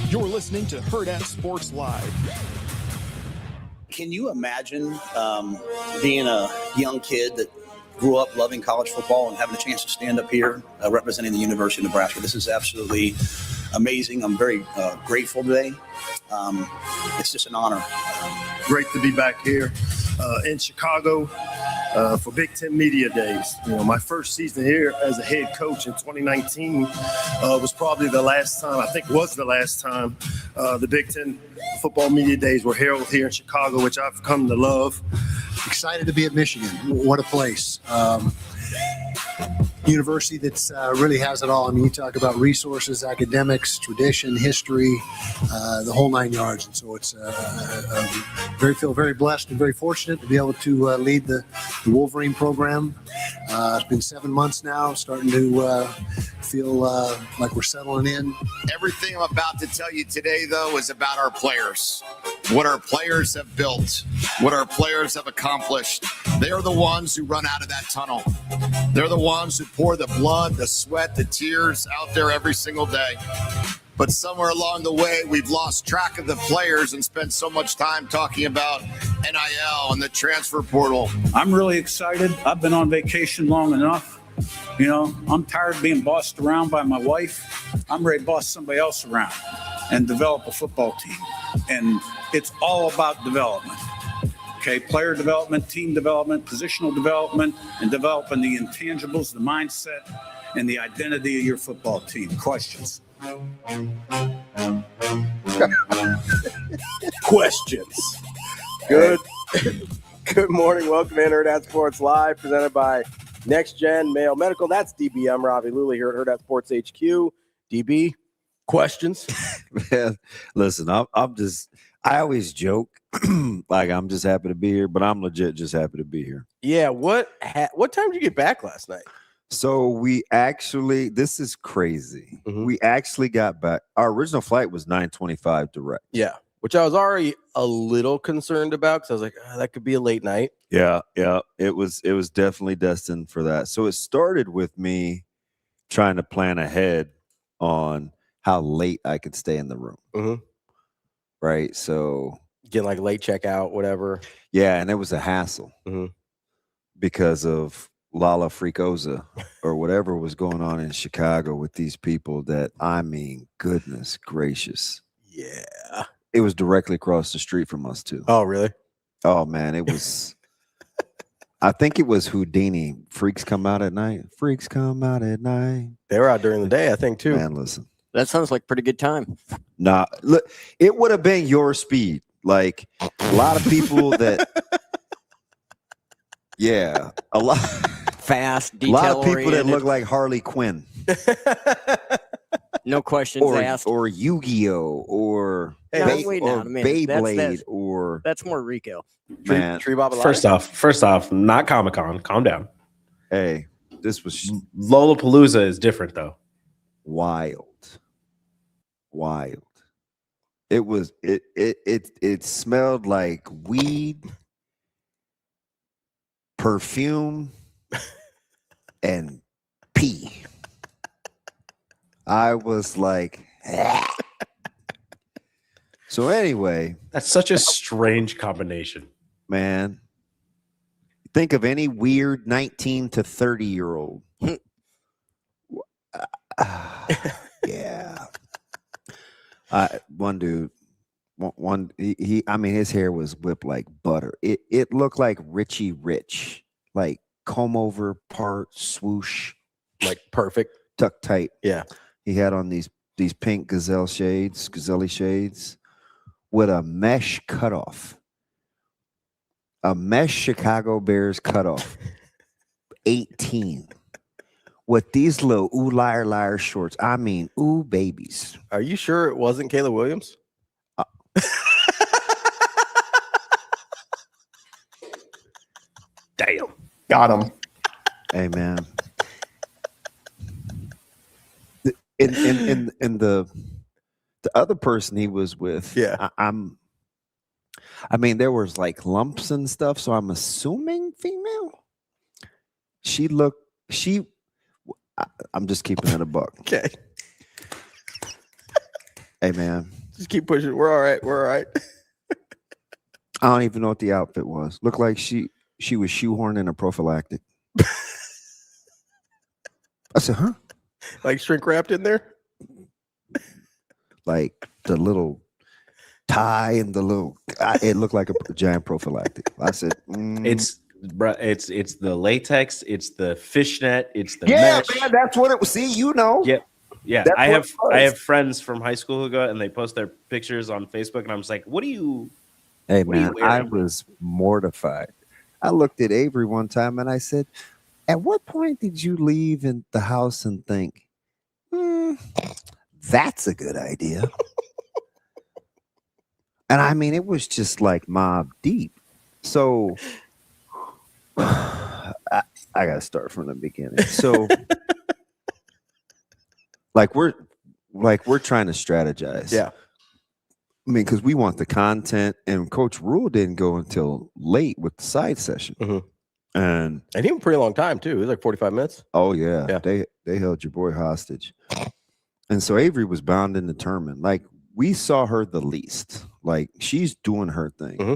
You're listening to Hurrdat Sports Live. Can you imagine being a young kid that grew up loving college football and having a chance to stand up here representing the University of Nebraska? This is absolutely amazing. I'm very grateful today. It's just an honor. Great to be back here in Chicago for Big Ten Media Days. You know, my first season here as a head coach in 2019 was probably the last time, I think was the last time the Big Ten Football Media Days were held here in Chicago, which I've come to love. Excited to be at Michigan. What a place. University that's really has it all. I mean, you talk about resources, academics, tradition, history, the whole 9 yards. And so it's feel very blessed and very fortunate to be able to lead the Wolverine program. It's been 7 months now, starting to feel like we're settling in. Everything I'm about to tell you today, though, is about our players. What our players have built, what our players have accomplished. They are the ones who run out of that tunnel. They're the ones who pour the blood, the sweat, the tears out there every single day. But somewhere along the way, we've lost track of the players and spent so much time talking about NIL and the transfer portal. I'm really excited. I've been on vacation long enough. You know, I'm tired of being bossed around by my wife. I'm ready to boss somebody else around and develop a football team. And it's all about development. Okay, player development, team development, positional development, and developing the intangibles, the mindset, and the identity of your football team. Questions? Questions. Good morning. Welcome to Hurrdat Sports Live, presented by NextGen Mayo Medical. That's DB. I'm Ravi. Lulla here at Hurrdat Sports HQ. DB, questions? Man, listen, I always joke like I'm just happy to be here, but I'm legit just happy to be here. Yeah. What time did you get back last night? So we actually, this is crazy. Mm-hmm. We actually got back. Our original flight was 9:25 direct. Yeah, which I was already a little concerned about because I was like, that could be a late night. Yeah. It was definitely destined for that. So it started with me trying to plan ahead on how late I could stay in the room. Mm-hmm. Right. So getting like late checkout, whatever. Yeah, and it was a hassle because of Lala Freakosa or whatever was going on in Chicago with these people that, I mean, goodness gracious. Yeah. It was directly across the street from us too. Oh, really? Oh, man, it was. I think it was Houdini. Freaks come out at night. Freaks come out at night. They were out during the day, I think, too. Man, listen. That sounds like a pretty good time. Nah, look, it would have been your speed. Like a lot of people that, yeah, a lot. Fast, a lot of people that look like Harley Quinn. No questions asked. Or Yu-Gi-Oh! Or Beyblade. Or that's more Rico. Man, First off, not Comic-Con. Calm down. Hey, this was Lollapalooza is different though. Wild. It was it smelled like weed, perfume, and pee. I was like, ah. So anyway, that's such a strange combination, man. Think of any weird 19 to 30-year-old. Yeah. One dude, he I mean, his hair was whipped like butter. It looked like Richie Rich, like comb over part, swoosh, like perfect, tucked tight. Yeah. He had on these pink gazelle shades with a mesh cutoff. A mesh Chicago Bears cutoff. 18. With these little ooh liar shorts. I mean, ooh babies. Are you sure it wasn't Caleb Williams? Damn. Got him. Hey man. In the other person he was with, yeah. I mean, there was like lumps and stuff, so I'm assuming female. I'm just keeping it a buck. Okay. Hey man, Just keep pushing. We're all right. We're all right. I don't even know what the outfit was. Looked like she was shoehorning a prophylactic. I said, huh? Like shrink wrapped in there? Like the little tie and the little, it looked like a giant prophylactic. I said, It's the latex, it's the fishnet, it's the yeah, mesh. man, that's what it was. See, you know. Yeah. That's I what have it was. I have friends from high school who go and they post their pictures on Facebook, and I'm just like, what are you? Hey, What are you man, I wearing? was mortified. I looked at Avery one time and I said, at what point did you leave in the house and think, that's a good idea? And I mean, it was just like mob deep. So I got to start from the beginning. So we're trying to strategize. Yeah. I mean, because we want the content, and Coach Rule didn't go until late with the side session. Mm-hmm. And he went a pretty long time too. It was like 45 minutes. Oh yeah. They held your boy hostage. And so Avery was bound and determined. Like, we saw her the least. Like, she's doing her thing. Mm-hmm.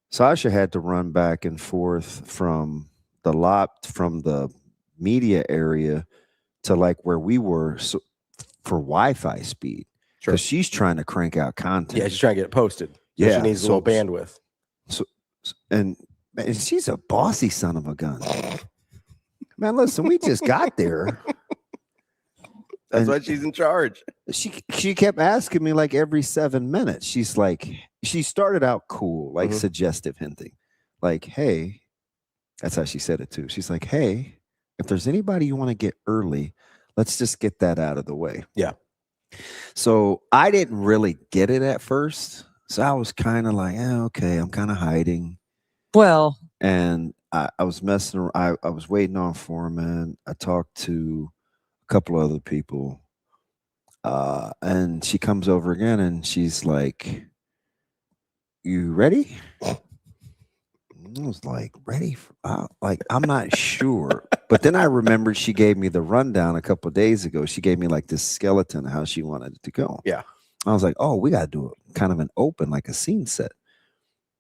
Sasha had to run back and forth from the media area to like where we were for Wi-Fi speed. Because she's trying to crank out content. Yeah, she's trying to get it posted. Yeah, She needs a little bandwidth. And she's a bossy son of a gun. Man, listen, we just got there. That's why she's in charge. She kept asking me like every 7 minutes. She's like, she started out cool, like suggestive hinting. Like, hey, that's how she said it too. She's like, hey, if there's anybody you want to get early, let's just get that out of the way. Yeah. So I didn't really get it at first. So I was kind of like, okay, I'm kind of hiding. Well, and I was messing around. I was waiting on Foreman. I talked to a couple other people. And she comes over again and she's like, you ready? I was like, ready? I'm not sure. But then I remembered she gave me the rundown a couple of days ago. She gave me like this skeleton of how she wanted it to go. Yeah. I was like, oh, we got to do it kind of an open, like a scene set.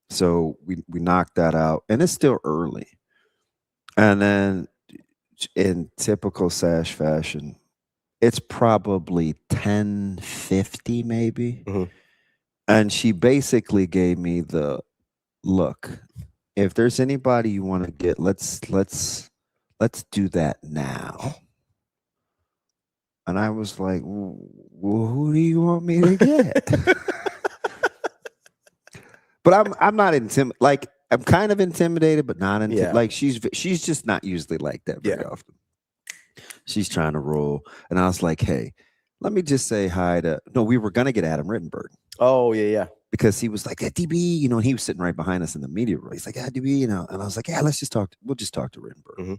So we knocked that out, and it's still early. And then in typical Sash fashion, it's probably 10:50 maybe. Mm-hmm. And she basically gave me the look. If there's anybody you want to get, let's do that now. And I was like, well, who do you want me to get? But I'm not intimidated. Like, I'm kind of intimidated, but not intimidated. Like, she's just not usually like that very often. She's trying to roll. And I was like, hey, let me just say hi to, no, we were going to get Adam Rittenberg. Oh, yeah. Because he was like, DB, and he was sitting right behind us in the media room. He's like, DB, and I was like, let's just talk. We'll just talk to Rittenberg. Mm-hmm.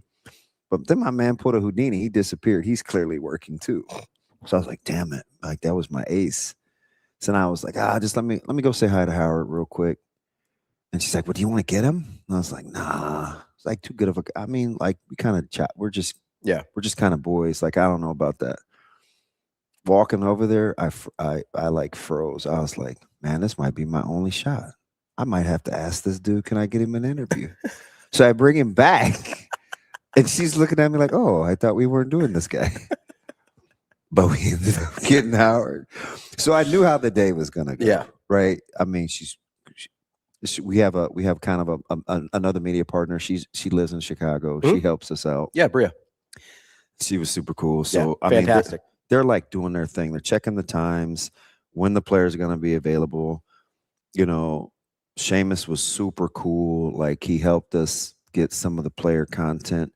But then my man pulled a Houdini. He disappeared. He's clearly working too. So I was like, damn it. Like, that was my ace. So now I was like, just let me go say hi to Howard real quick. And she's like, well, do you want to get him? And I was like, nah. It's like too good of a, I mean, like, we kind of chat. We're just kind of boys. Like, I don't know about that. Walking over there, I like froze. I was like, man, this might be my only shot. I might have to ask this dude, can I get him an interview? So I bring him back, and she's looking at me like, oh, I thought we weren't doing this guy. But we ended up getting Howard. So I knew how the day was gonna go. Yeah. Right. I mean, we have kind of another media partner. She lives in Chicago. Mm-hmm. She helps us out. Yeah, Bria. She was super cool. So I fantastic. mean, they're like doing their thing. They're checking the times, when the players are going to be available. Seamus was super cool. Like, he helped us get some of the player content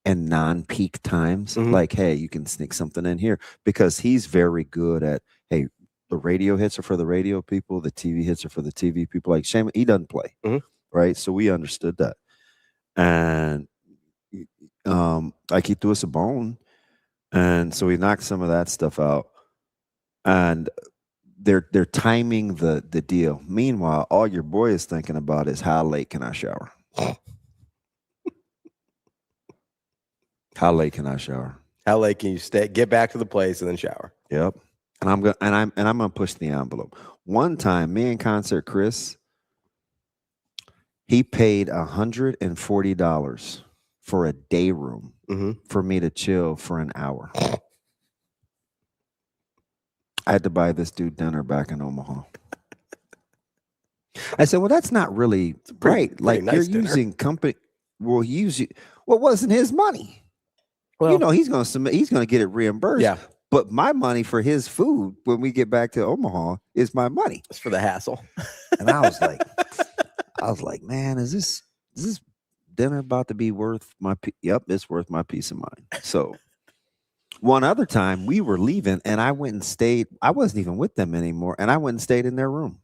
in non-peak times. Mm-hmm. Like, hey, you can sneak something in here, because he's very good at, hey, the radio hits are for the radio people, the TV hits are for the TV people. Like, Seamus, he doesn't play, right? So we understood that. And like, he threw us a bone. And so we knocked some of that stuff out, and they're timing the deal. Meanwhile, all your boy is thinking about is, how late can I shower? How late can I shower? How late can you get back to the place and then shower? Yep. And I'm gonna push the envelope. One time, me and Concert Chris, he paid $140 for a day room for me to chill for an hour. I had to buy this dude dinner back in Omaha. I said, well, that's not really right. Like, nice you're dinner. using company. Well, it wasn't his money. Well, he's going to submit. He's going to get it reimbursed. Yeah. But my money for his food when we get back to Omaha is my money. It's for the hassle. And I was like, man, is this dinner about to be worth my? Yep, it's worth my peace of mind. So. One other time we were leaving and I went and stayed. I wasn't even with them anymore. And I went and stayed in their room.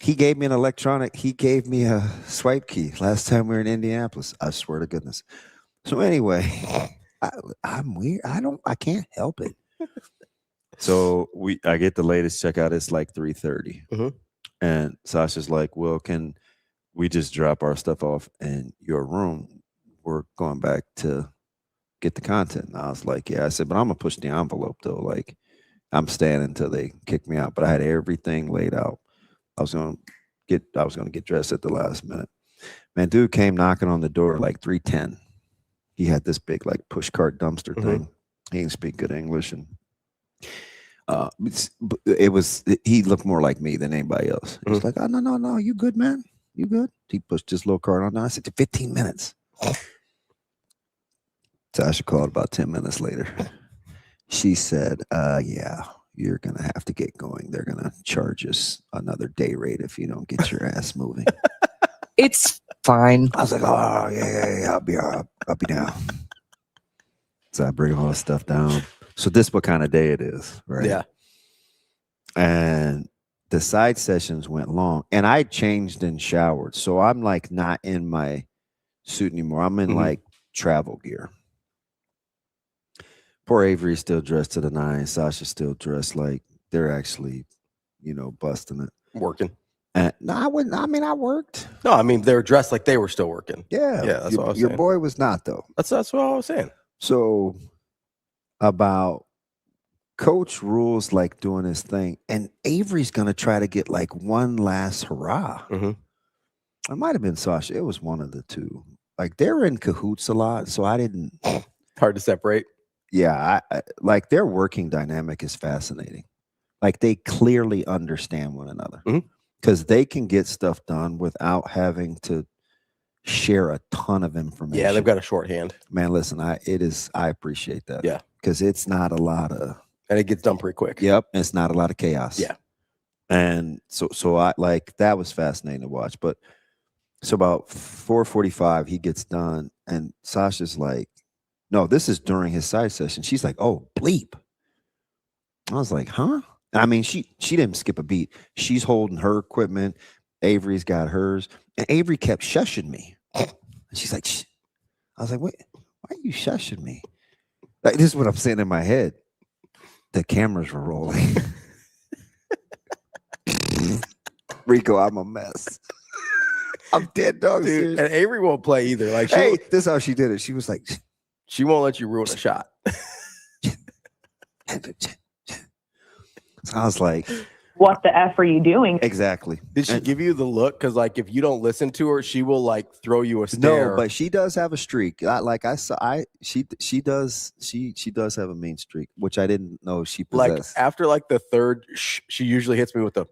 He gave me he gave me a swipe key last time we were in Indianapolis. I swear to goodness. So anyway, I'm weird. I can't help it. So I get the latest checkout. It's like 3:30. And Sasha's like, well, can we just drop our stuff off in your room? We're going back to get the content. And I was like, yeah. I said, but I'm gonna push the envelope though. Like, I'm staying until they kick me out. But I had everything laid out. I was gonna get dressed at the last minute. Man, dude came knocking on the door like 3:10. He had this big like push cart dumpster thing. He didn't speak good English, and he looked more like me than anybody else. He was like, oh no, you good, man? You good? He pushed his little cart on down. I said, 15 minutes. Sasha called about 10 minutes later. She said, yeah, you're going to have to get going. They're going to charge us another day rate if you don't get your ass moving. It's fine. I was like, oh, yeah, I'll be down. So I bring all this stuff down. So this what kind of day it is, right? Yeah. And the side sessions went long. And I changed and showered. So I'm like not in my suit anymore. I'm in like travel gear. Poor Avarie's still dressed to the nines. Sasha's still dressed like they're actually, busting it. Working. And no, I wouldn't. I mean, I worked. No, I mean, they were dressed like they were still working. Yeah. Yeah, that's what I was your saying. boy was not, though. That's what I was saying. So about coach rules like doing his thing, and Avarie's going to try to get like one last hurrah. It might have been Sasha. It was one of the two. Like they're in cahoots a lot, so I didn't. Hard to separate. Yeah, I like their working dynamic is fascinating. Like they clearly understand one another because they can get stuff done without having to share a ton of information. Yeah, they've got a shorthand. Man, listen, I appreciate that. Yeah, because it's not a lot of, and it gets done pretty quick. Yep, it's not a lot of chaos. Yeah, and so I like that was fascinating to watch. But so about 4:45, he gets done, and Sasha's like, no, this is during his side session. She's like, oh, bleep. I was like, huh? I mean, she didn't skip a beat. She's holding her equipment. Avarie's got hers. And Avarie kept shushing me. And she's like, shh. I was like, wait, why are you shushing me? Like, this is what I'm saying in my head. The cameras were rolling. Rico, I'm a mess. I'm dead, dog. Dude, and Avarie won't play either. Like, this is how she did it. She was like, she won't let you ruin a shot. So I was like, what the F are you doing? Exactly. Did she give you the look? Because like if you don't listen to her, she will like throw you a stare. No, but she does have a streak. She does have a mean streak, which I didn't know she possessed. Like after like the third, she usually hits me with the.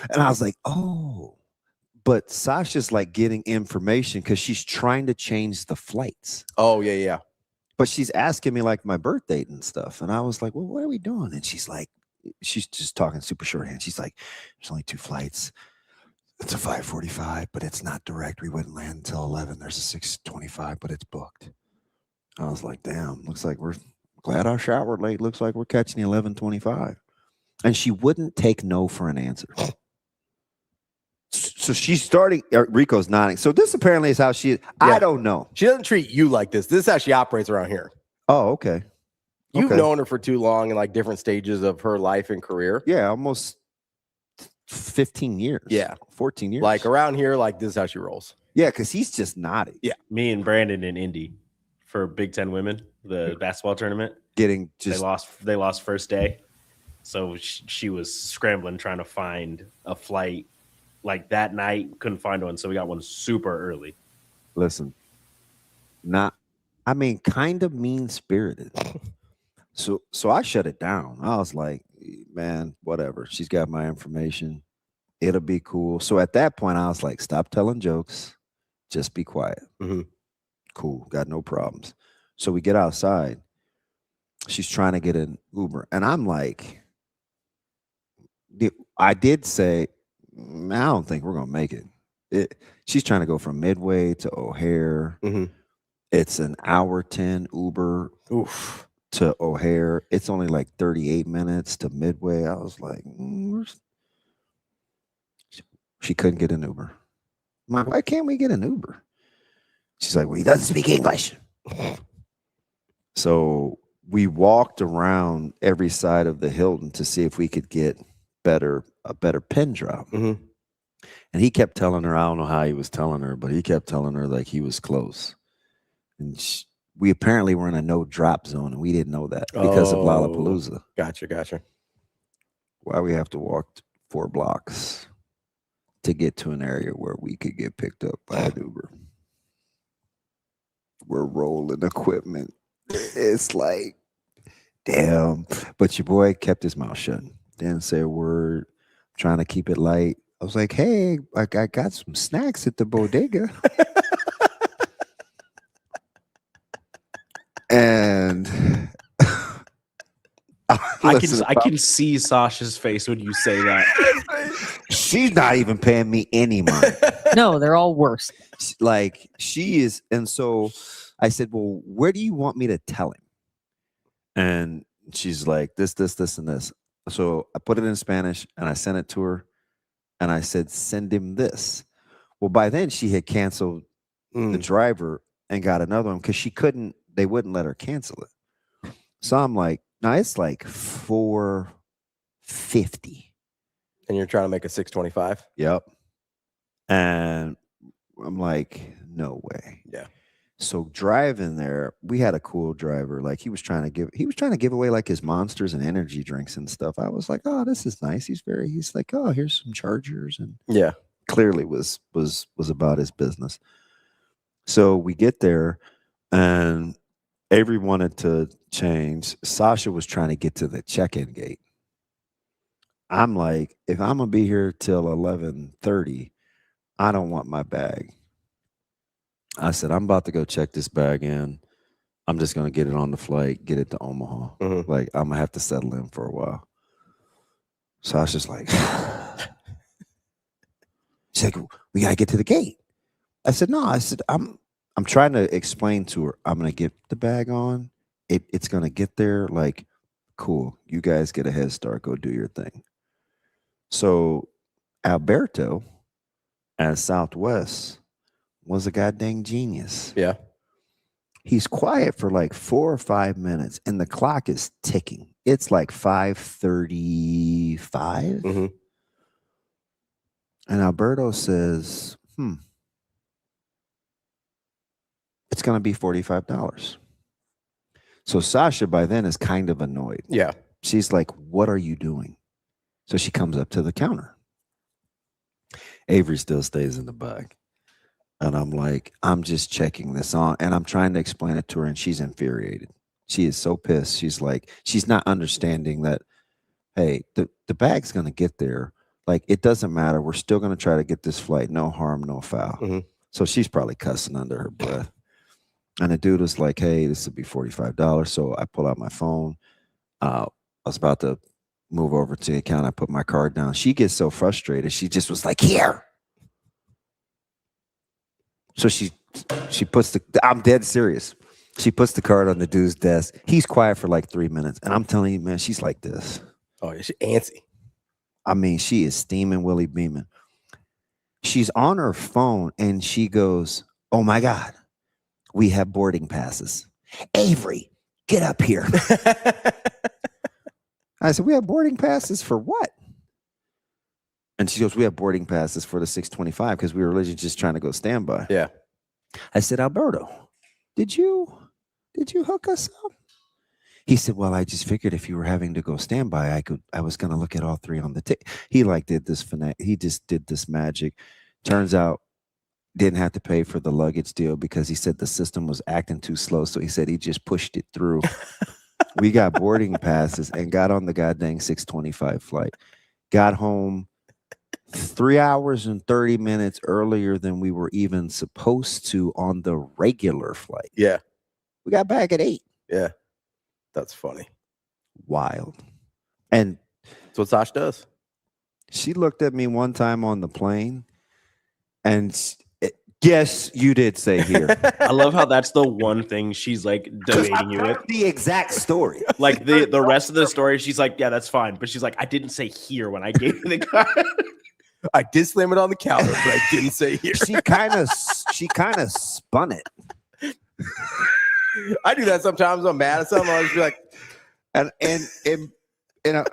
And I was like, oh. But Sasha's like getting information because she's trying to change the flights. Oh, yeah. But she's asking me like my birth date and stuff. And I was like, well, what are we doing? And she's just talking super shorthand. She's like, there's only 2 flights. It's a 5:45, but it's not direct. We wouldn't land until 11. There's a 6:25, but it's booked. I was like, damn, looks like we're glad I showered late. Looks like we're catching the 11:25. And she wouldn't take no for an answer. So she's starting. Rico's nodding. So this apparently is how she is. Yeah. I don't know. She doesn't treat you like this. This is how she operates around here. Oh, okay. You've known her for too long in like different stages of her life and career. Yeah, almost 15 years. Yeah, 14 years. Like around here, like this is how she rolls. Yeah, because he's just nodding. Yeah, me and Brandon in Indy for Big Ten Women, the basketball tournament. getting just They lost first day, so she was scrambling trying to find a flight like that night. Couldn't find one, so we got one super early. listen. Kind of mean spirited. So I shut it down. I was like, man, whatever. She's got my information. It'll be cool. So at that point, I was like, stop telling jokes. Just be quiet. Mm-hmm. Cool. Got no problems. So we get outside. She's trying to get an Uber. And I'm like, I did say, I don't think we're going to make it. She's trying to go from Midway to O'Hare. Mm-hmm. It's an hour 10 Uber to O'Hare. It's only like 38 minutes to Midway. I was like, she couldn't get an Uber. I'm like, why can't we get an Uber? She's like, well, he doesn't speak English. So we walked around every side of the Hilton to see if we could get a better pin drop. Mm-hmm. And he kept telling her, I don't know how he was telling her, but he kept telling her like he was close. And we apparently were in a no drop zone, and we didn't know that because of Lollapalooza. Gotcha. Why we have to walk 4 blocks to get to an area where we could get picked up by an Uber. We're rolling equipment. It's like, damn. But your boy kept his mouth shut. Didn't say a word. Trying to keep it light. I was like, hey, I got some snacks at the bodega. And I can see Sasha's face when you say that. She's not even paying me any money. No, they're all worse. Like she is. And so I said, well, where do you want me to tell him? And she's like, this, and this. So I put it in Spanish and I sent it to her. And I said, send him this. Well, by then she had canceled the driver and got another one because they wouldn't let her cancel it. So I'm like, now it's like $450. And you're trying to make a $625? Yep. And I'm like, no way. Yeah. So driving there, we had a cool driver. Like he was trying to give away like his Monsters and energy drinks and stuff. I was like, oh, this is nice. He's like, oh, here's some chargers. And yeah, clearly was about his business. So we get there and Avery wanted to change. Sasha was trying to get to the check-in gate. I'm like, if I'm going to be here till 11:30, I don't want my bag. I said, I'm about to go check this bag in. I'm just going to get it on the flight, get it to Omaha. Mm-hmm. Like, I'm going to have to settle in for a while. Sasha's like, she's like, we got to get to the gate. I said, no. I said, I'm trying to explain to her, I'm going to get the bag on. It's going to get there. Like, cool. You guys get a head start. Go do your thing. So Alberto at Southwest was a goddamn genius. Yeah. He's quiet for like 4 or 5 minutes and the clock is ticking. It's like 5:35. Mm-hmm. And Alberto says, it's going to be $45. So Sasha by then is kind of annoyed. Yeah. She's like, what are you doing? So she comes up to the counter. Avery still stays in the bag. And I'm like, I'm just checking this on. And I'm trying to explain it to her. And she's infuriated. She is so pissed. She's like, she's not understanding that, hey, the bag's going to get there. Like, it doesn't matter. We're still going to try to get this flight. No harm, no foul. Mm-hmm. So she's probably cussing under her breath. And the dude was like, hey, this will be $45. So I pull out my phone. I was about to move over to the account. I put my card down. She gets so frustrated. She just was like, here. So she puts I'm dead serious. She puts the card on the dude's desk. He's quiet for like 3 minutes. And I'm telling you, man, she's like this. Oh, she's antsy. I mean, she is steaming, Willie beaming. She's on her phone and she goes, oh my God, we have boarding passes. Avery, get up here. I said, we have boarding passes for what? And she goes, we have boarding passes for the 625 because we were originally just trying to go standby. Yeah. I said, Alberto, did you hook us up? He said, well, I just figured if you were having to go standby, I was going to look at all three on the ticket. He like did this he just did this magic. Turns out didn't have to pay for the luggage deal because he said the system was acting too slow. So he said he just pushed it through. We got boarding passes and got on the goddamn 6:25 flight. Got home 3 hours and 30 minutes earlier than we were even supposed to on the regular flight. Yeah. We got back at 8. Yeah. That's funny. Wild. And that's what Sash does. She looked at me one time on the plane and yes, you did say here. I love how that's the one thing she's like debating you with. The exact story. Like the rest of the story, she's like, yeah, that's fine. But she's like, I didn't say here when I gave you the card. I did slam it on the counter, but I didn't say here. She kind of spun it. I do that sometimes. I'm mad at something. I'll just be like, and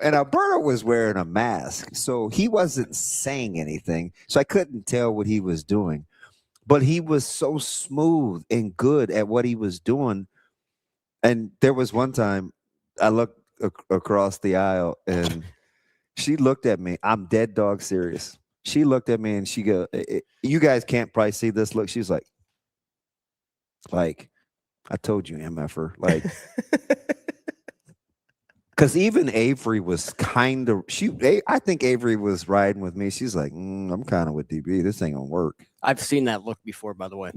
Alberto was wearing a mask, so he wasn't saying anything. So I couldn't tell what he was doing. But he was so smooth and good at what he was doing. And there was one time I looked across the aisle and she looked at me. I'm dead dog serious. She looked at me and she go, you guys can't probably see this look. She was like, I told you, MFer. Like, because even Avery was kind of, I think Avery was riding with me. She's like, I'm kind of with DB. This ain't gonna work. I've seen that look before, by the way.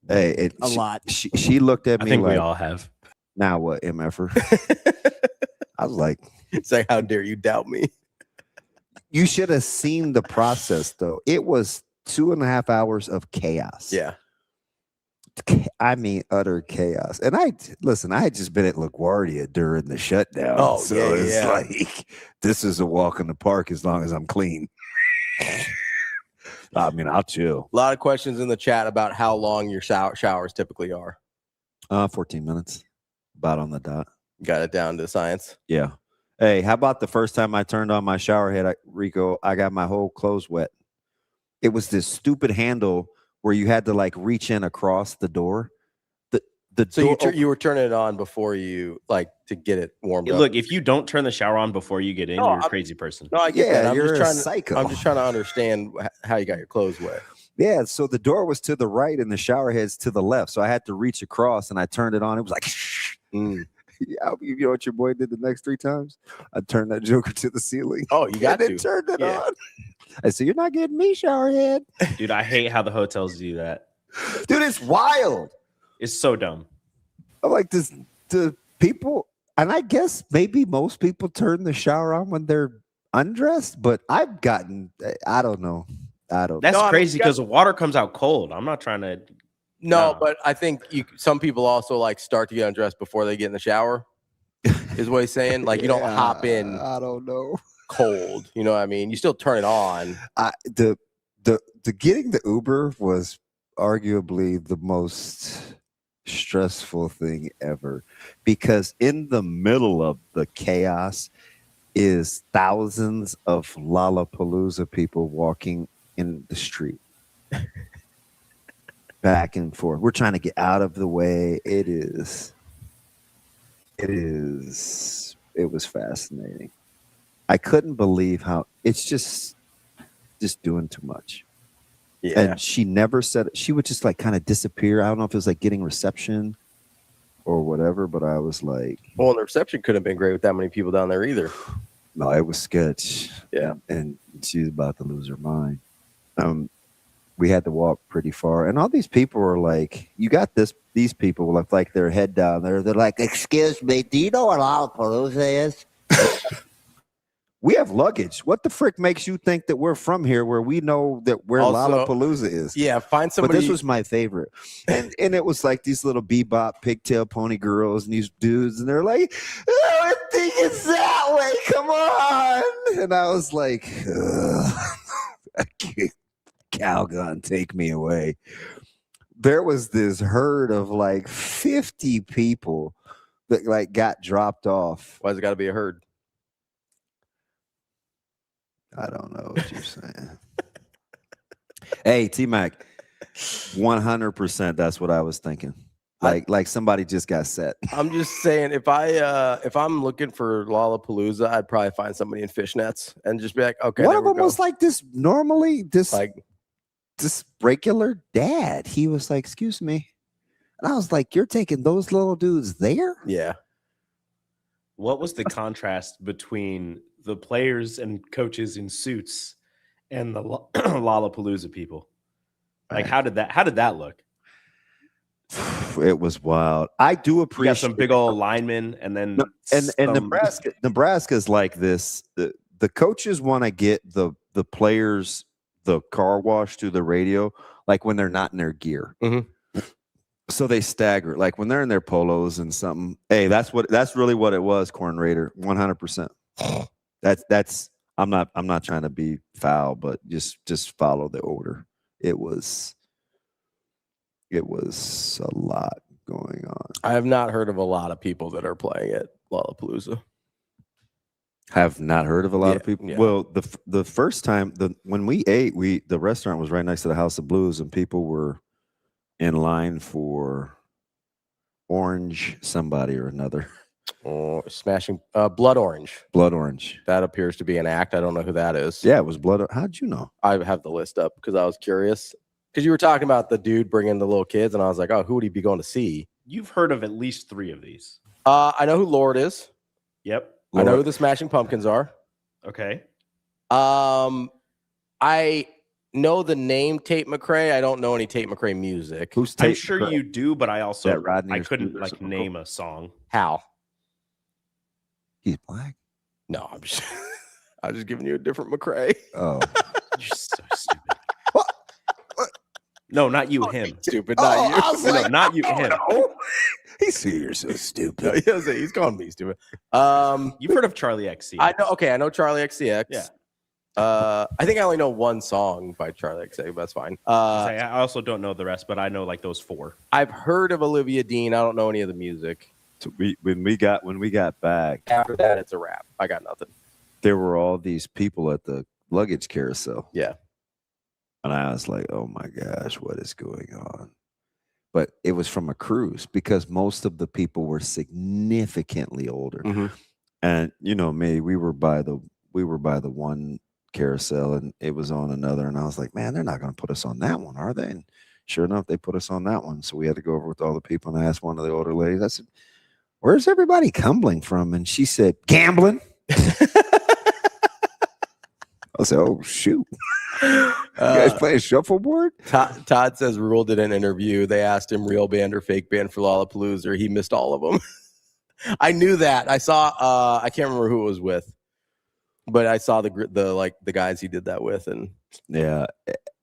Hey, a lot. She looked at me. I think like, we all have. Now what, MFer? I was like, say, how dare you doubt me? You should have seen the process, though. It was 2.5 hours of chaos. Yeah. I mean, utter chaos. And I had just been at LaGuardia during the shutdown. Oh, so yeah, it's like, this is a walk in the park as long as I'm clean. I mean, I'll chill. A lot of questions in the chat about how long your showers typically are. 14 minutes. About on the dot. Got it down to science. Yeah. Hey, how about the first time I turned on my shower head, Rico, I got my whole clothes wet. It was this stupid handle where you had to like reach in across the door. So you were turning it on before you like to get it warmed up. Look, if you don't turn the shower on before you get in, you're a crazy person. No, I get that. You're a psycho. I'm just trying to understand how you got your clothes wet. Yeah, so the door was to the right and the shower head's to the left. So I had to reach across and I turned it on. It was like, Yeah, you know what your boy did the next 3 times? I turned that joker to the ceiling. Oh, you got to. Turned it on. I said, you're not getting me, shower head. Dude, I hate how the hotels do that. Dude, it's wild. It's so dumb. I'm like, the people, and I guess maybe most people turn the shower on when they're undressed, but I've gotten, I don't know. That's crazy because the water comes out cold. I'm not trying to. No, but I think some people also like start to get undressed before they get in the shower. Is what he's saying. Like you don't hop in. I don't know. Cold. You know what I mean? You still turn it on. The getting the Uber was arguably the most stressful thing ever, because in the middle of the chaos is thousands of Lollapalooza people walking in the street. Back and forth. We're trying to get out of the way. It was fascinating. I couldn't believe how it's just doing too much. Yeah. And she never said, she would just like kind of disappear. I don't know if it was like getting reception or whatever, but I was like, well, the reception couldn't have been great with that many people down there either. No, it was sketch. Yeah. And she was about to lose her mind. We had to walk pretty far, and all these people were like, you got these people with like their head down there. They're like, excuse me, do you know what Lollapalooza is? We have luggage. What the frick makes you think that we're from here where we know that where Lollapalooza is? Yeah, find somebody. But this was my favorite. And it was like these little bebop pigtail pony girls and these dudes, and they're like, oh, I think it's that way. Come on. And I was like, I can't. Calgon, take me away. There was this herd of like 50 people that like got dropped off. Why's it got to be a herd? I don't know what you're saying. Hey, T-Mac, 100%. That's what I was thinking. like somebody just got set. I'm just saying, if I'm looking for Lollapalooza, I'd probably find somebody in fishnets and just be like, okay. One of them was like this like this regular dad. He was like, excuse me. And I was like, you're taking those little dudes there? Yeah. What was the contrast between the players and coaches in suits and the Lollapalooza people? Like, how did that look? It was wild. I do appreciate you got some big old linemen, and then and Nebraska's like this. The coaches want to get the players the car wash through the radio, like when they're not in their gear. Mm-hmm. So they stagger, like when they're in their polos and something. Hey, that's really what it was, Corn Raider, 100%. That's I'm not trying to be foul, but just follow the order. It was a lot going on. I have not heard of a lot of people that are playing at Lollapalooza. Have not heard of a lot of people. Yeah. Well, the first time when we ate, the restaurant was right next to the House of Blues, and people were in line for orange somebody or another. Oh, smashing Blood Orange. Blood Orange. That appears to be an act. I don't know who that is. Yeah, it was Blood. How'd you know? I have the list up because I was curious. Because you were talking about the dude bringing the little kids, and I was like, oh, who would he be going to see? You've heard of at least 3 of these. I know who Lord is. Yep. Lord. I know who the Smashing Pumpkins are. Okay. I know the name Tate McRae. I don't know any Tate McRae music. Who's Tate I'm sure McRae? you do, but I also I couldn't name a song. How? He's black. No, I'm just giving you a different McRae. Oh, you're so stupid. No, not you, him. Stupid, not you. I was like, not you, him. No. You're so stupid. He's calling me stupid. You've heard of Charlie XCX? I know. Okay, I know Charlie XCX. Yeah. I think I only know one song by Charlie XCX, but that's fine. I also don't know the rest, but I know like those 4. I've heard of Olivia Dean. I don't know any of the music. So when we got back, After that, it's a wrap. I got nothing. there were all these people at the luggage carousel. Yeah. And I was like, oh my gosh, what is going on? But it was from a cruise because most of the people were significantly older. Mm-hmm. And you know me, we were by the one carousel and it was on another. And I was like, man, they're not going to put us on that one, are they? And sure enough, they put us on that one. So we had to go over with all the people. And I asked one of the older ladies, I said, where's everybody tumbling from? And she said, gambling. I said, oh, shoot. You guys play shuffleboard? Todd says Rule did an interview. They asked him real band or fake band for Lollapalooza. He missed all of them. I knew that. I saw, I can't remember who it was with, but I saw the guys he did that with. And yeah,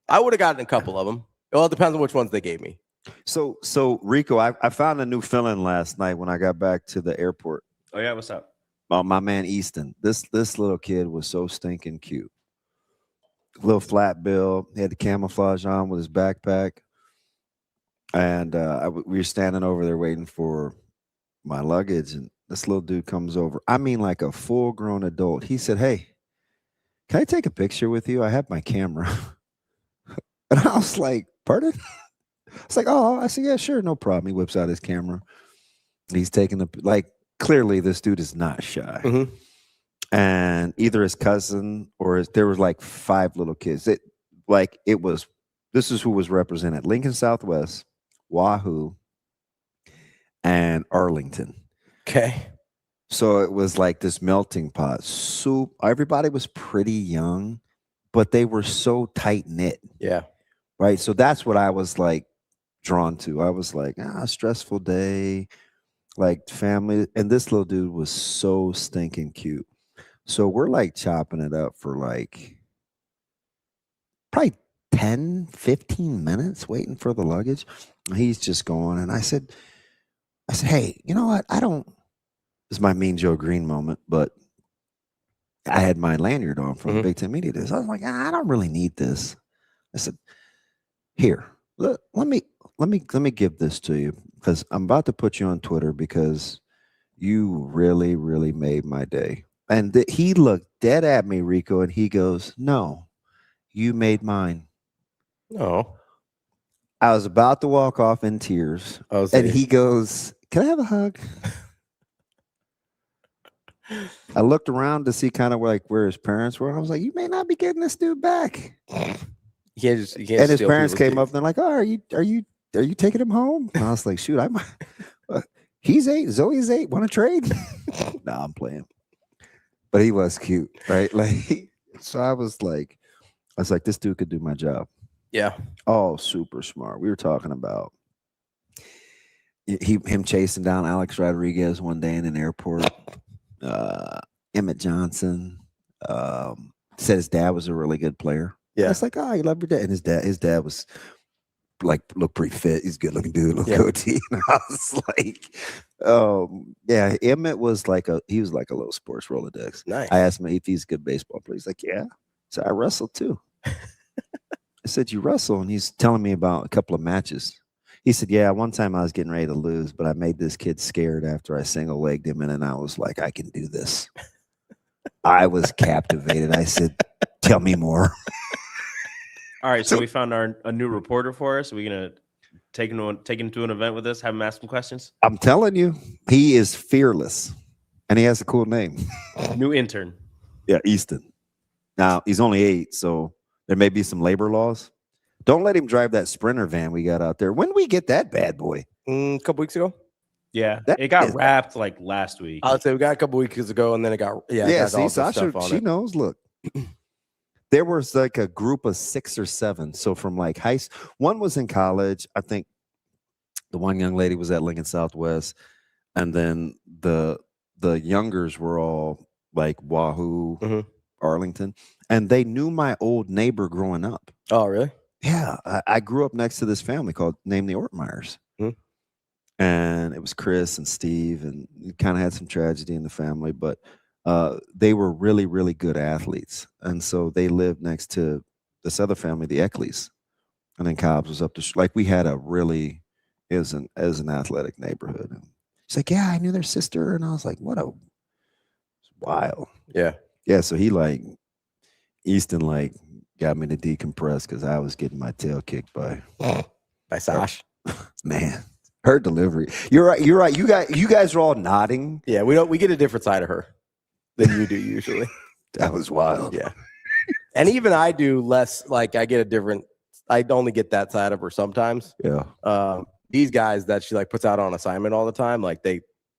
I would have gotten a couple of them. Well, it depends on which ones they gave me. So Rico, I found a new feeling last night when I got back to the airport. Oh yeah, what's up? My man Easton. This little kid was so stinking cute. Little flat bill. He had the camouflage on with his backpack, and we were standing over there waiting for my luggage, and this little dude comes over. I mean, like a full-grown adult. He said, "Hey, can I take a picture with you? I have my camera." And I was like, "Pardon?" It's like, "Oh," I said, "Yeah, sure, no problem." He whips out his camera. He's taking clearly this dude is not shy. Mm-hmm. And either his cousin or there was like 5 little kids. This is who was represented: Lincoln Southwest, Wahoo, and Arlington. Okay. So it was like this melting pot. So everybody was pretty young, but they were so tight knit. Yeah. Right. So that's what I was like drawn to. I was like, stressful day, like family. And this little dude was so stinking cute. So we're like chopping it up for like probably 10, 15 minutes waiting for the luggage. He's just going. And I said, hey, you know what? This is my Mean Joe Green moment, but I had my lanyard on from Big Ten Media Days. I was like, I don't really need this. I said, here, look, let me give this to you because I'm about to put you on Twitter because you really, really made my day. And he looked dead at me, Rico, and he goes, no, you made mine. No. I was about to walk off in tears, and he goes, "Can I have a hug?" I looked around to see kind of where his parents were. I was like, "You may not be getting this dude back." You can't and his parents came keys. up and they're like, "Oh, are you taking him home?" And I was like, "Shoot, he's 8, Zoe's 8. Want to trade?" No, I'm playing. But he was cute, right? Like, so I was like, this dude could do my job. Yeah. Oh, super smart. We were talking about him chasing down Alex Rodriguez one day in an airport. Emmett Johnson said his dad was a really good player. Yeah. It's like, oh, you love your dad. And his dad was like, looked pretty fit. He's a good looking dude, little goatee. And I was like, yeah, Emmett was like a little sports Rolodex. Nice. I asked him if he's a good baseball player. He's like, yeah. So I wrestled too. I said, you wrestle? And he's telling me about a couple of matches. He said, yeah, one time I was getting ready to lose, but I made this kid scared after I single-legged him, and then I was like, I can do this. I was captivated. I said, tell me more. All right, so we found a new reporter for us. Are we going to take him to an event with us, have him ask some questions? I'm telling you, he is fearless, and he has a cool name. New intern. Yeah, Easton. Now, he's only 8, so there may be some labor laws. Don't let him drive that Sprinter van we got out there. When did we get that bad boy? A couple weeks ago. Yeah, it got wrapped like last week. I would say we got a couple weeks ago, and then it got See, Sasha, she knows. Look, there was like a group of 6 or 7. So from like one was in college. I think the one young lady was at Lincoln Southwest, and then the youngers were all like Wahoo, Arlington, and they knew my old neighbor growing up. Oh, really? Yeah, I grew up next to this family named the Ortmeyers. And it was Chris and Steve, and you kind of had some tragedy in the family, but they were really, really good athletes. And so they lived next to this other family, the Eckleys. And then Cobbs was up to, we had as an athletic neighborhood. And he's like, yeah, I knew their sister. And I was like, it's wild. Yeah. Yeah, so Easton got me to decompress because I was getting my tail kicked by Sash. Man, her delivery. You're right. You guys are all nodding. Yeah, we get a different side of her than you do usually. That was wild. Yeah. And even I do less, I get a different, I only get that side of her sometimes. Yeah. These guys that she puts out on assignment all the time,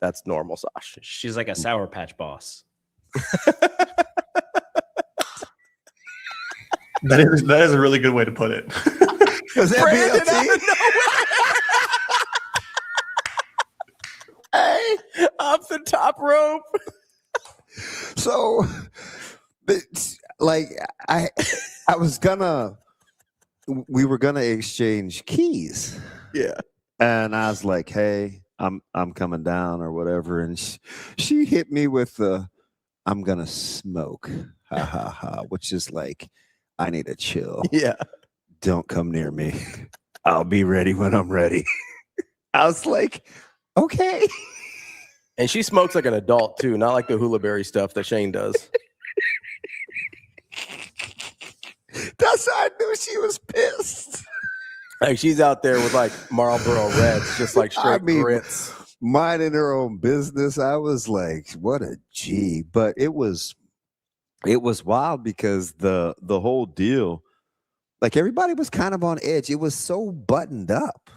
that's normal Sash. She's like a Sour Patch boss. That is a really good way to put it. Was that Brandon BLT? out of nowhere. Hey, up the top rope. So, we were gonna exchange keys. Yeah. And I was like, hey, I'm coming down or whatever. And she hit me with I'm gonna smoke. Ha ha ha. Which is I need to chill. Yeah. Don't come near me. I'll be ready when I'm ready. I was like, okay. And she smokes like an adult too, not like the hula berry stuff that Shane does. That's how I knew she was pissed. She's out there with Marlboro Reds, just straight grits. Minding her own business. I was like, what a G. But it was wild because the whole deal, everybody was kind of on edge. It was so buttoned up.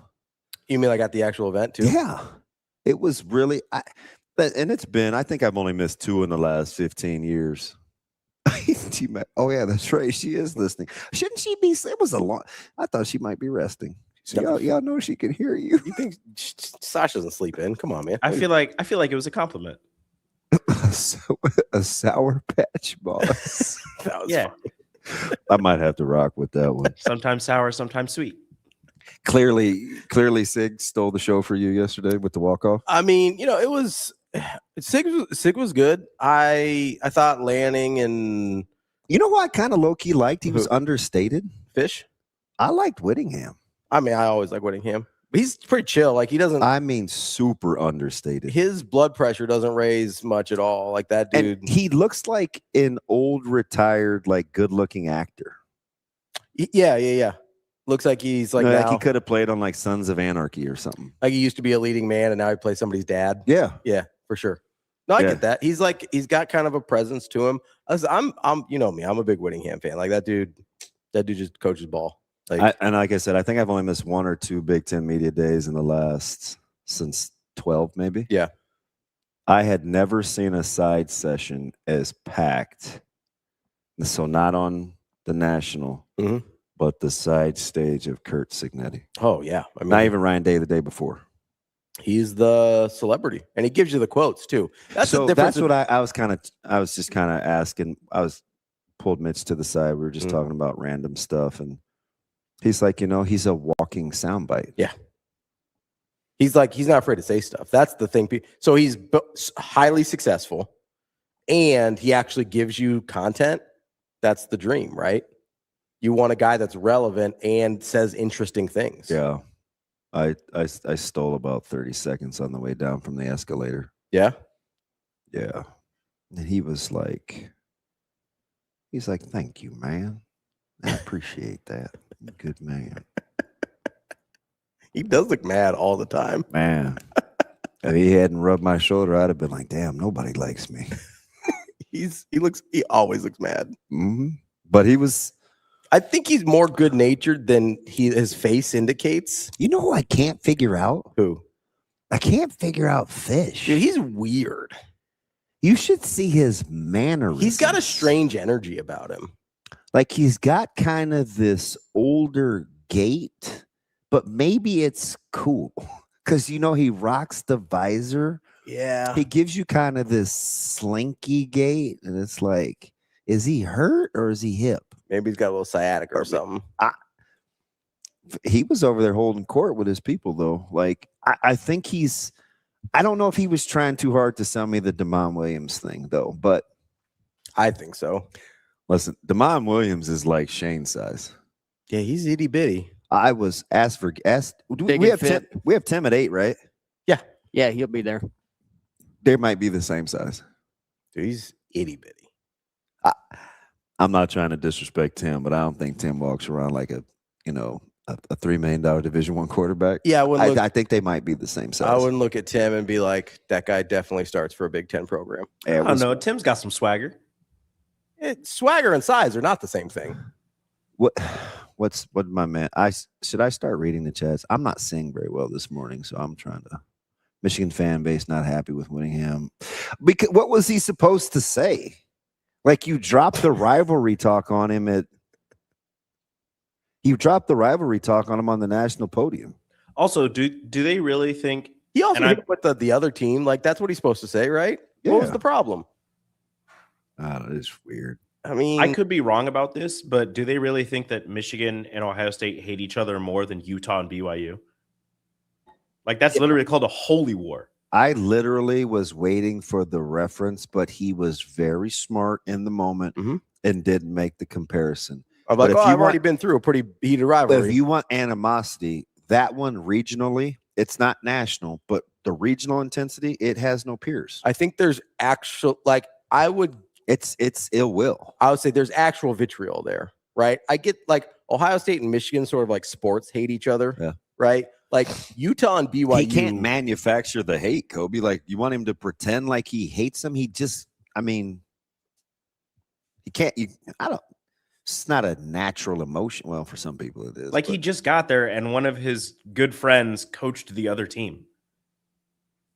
You mean at the actual event too? Yeah. It was really, I think I've only missed 2 in the last 15 years. Oh yeah, that's right. She is listening. Shouldn't she be? It was I thought she might be resting. So y'all know she can hear you. You think Sasha doesn't sleep in? Come on, man. I feel like it was a compliment. A Sour Patch boss. Yeah. I might have to rock with that one. Sometimes sour, sometimes sweet. Clearly Sig stole the show for you yesterday with the walk-off. I mean, it was Sig was good. I thought Lanning and you know what I kind of low-key liked? He was understated. Fish. I liked Whittingham. I mean, I always like Whittingham. He's pretty chill. He doesn't. I mean, super understated. His blood pressure doesn't raise much at all. That dude. And he looks like an old, retired, good-looking actor. Yeah. Looks like he's like, like now, he could have played on like Sons of Anarchy or something. like he used to be a leading man and now he plays somebody's dad. Yeah. Yeah, for sure. No, I get that. He's got kind of a presence to him. I'm you know me, I'm a big Whittingham fan. Like that dude just coaches ball. Like, and like I said, I think I've only missed 1 or 2 Big Ten media days in the last since 12, maybe. Yeah. I had never seen a side session as packed. So not on the national, but the side stage of Kurt Signetti. Oh yeah, I mean, not even Ryan Day the day before. He's the celebrity, and he gives you the quotes too. That's the difference. That's what I was just kind of asking. I was pulled Mitch to the side. We were just talking about random stuff, and he's like, he's a walking soundbite. Yeah. He's not afraid to say stuff. That's the thing. So he's highly successful, and he actually gives you content. That's the dream, right? You want a guy that's relevant and says interesting things. Yeah. I stole about 30 seconds on the way down from the escalator. Yeah? Yeah. And he's like, thank you, man. I appreciate that. Good man. He does look mad all the time. Man. If he hadn't rubbed my shoulder, I'd have been like, damn, nobody likes me. He always looks mad. But he was, I think he's more good-natured than his face indicates. You know who I can't figure out? Who? I can't figure out Fish. Dude, he's weird. You should see his mannerisms. He's got a strange energy about him. Like he's got kind of this older gait, but maybe it's cool. Because, he rocks the visor. Yeah. He gives you kind of this slinky gait. And it's like, is he hurt or is he hip? Maybe he's got a little sciatica or something. He was over there holding court with his people, though. Like, I think I don't know if he was trying too hard to sell me the Damon Williams thing, though. But I think so. Listen, Damon Williams is like Shane size. Yeah, he's itty bitty. I was asked. We have Tim at 8, right? Yeah. Yeah, he'll be there. They might be the same size. Dude, he's itty bitty. I'm not trying to disrespect Tim, but I don't think Tim walks around like a $3 million Division I quarterback. Yeah, I think they might be the same size. I wouldn't look at Tim and be like, that guy definitely starts for a Big Ten program. I don't know. Tim's got some swagger. Swagger and size are not the same thing. What my man? Should I start reading the chats? I'm not seeing very well this morning, so I'm trying to. Michigan fan base not happy with Whittingham. Because what was he supposed to say? Like you dropped the rivalry talk on him on the national podium. Also, do they really think he also hit with the other team? Like that's what he's supposed to say, right? Yeah. What was the problem? I don't know, it's weird. I mean, I could be wrong about this, but do they really think that Michigan and Ohio State hate each other more than Utah and BYU? Like that's literally called a holy war. I literally was waiting for the reference, but he was very smart in the moment and didn't make the comparison. I'm like, I've already been through a pretty heated rivalry. But if you want animosity, that one regionally, it's not national, but the regional intensity, it has no peers. I think there's actual, it's ill will. I would say there's actual vitriol there, right? I get like Ohio State and Michigan sort of like sports hate each other, right? Like Utah and BYU. He can't manufacture the hate, Kobe. Like you want him to pretend like he hates them. He just, he can't, it's not a natural emotion. Well, for some people it is. Like he just got there and one of his good friends coached the other team.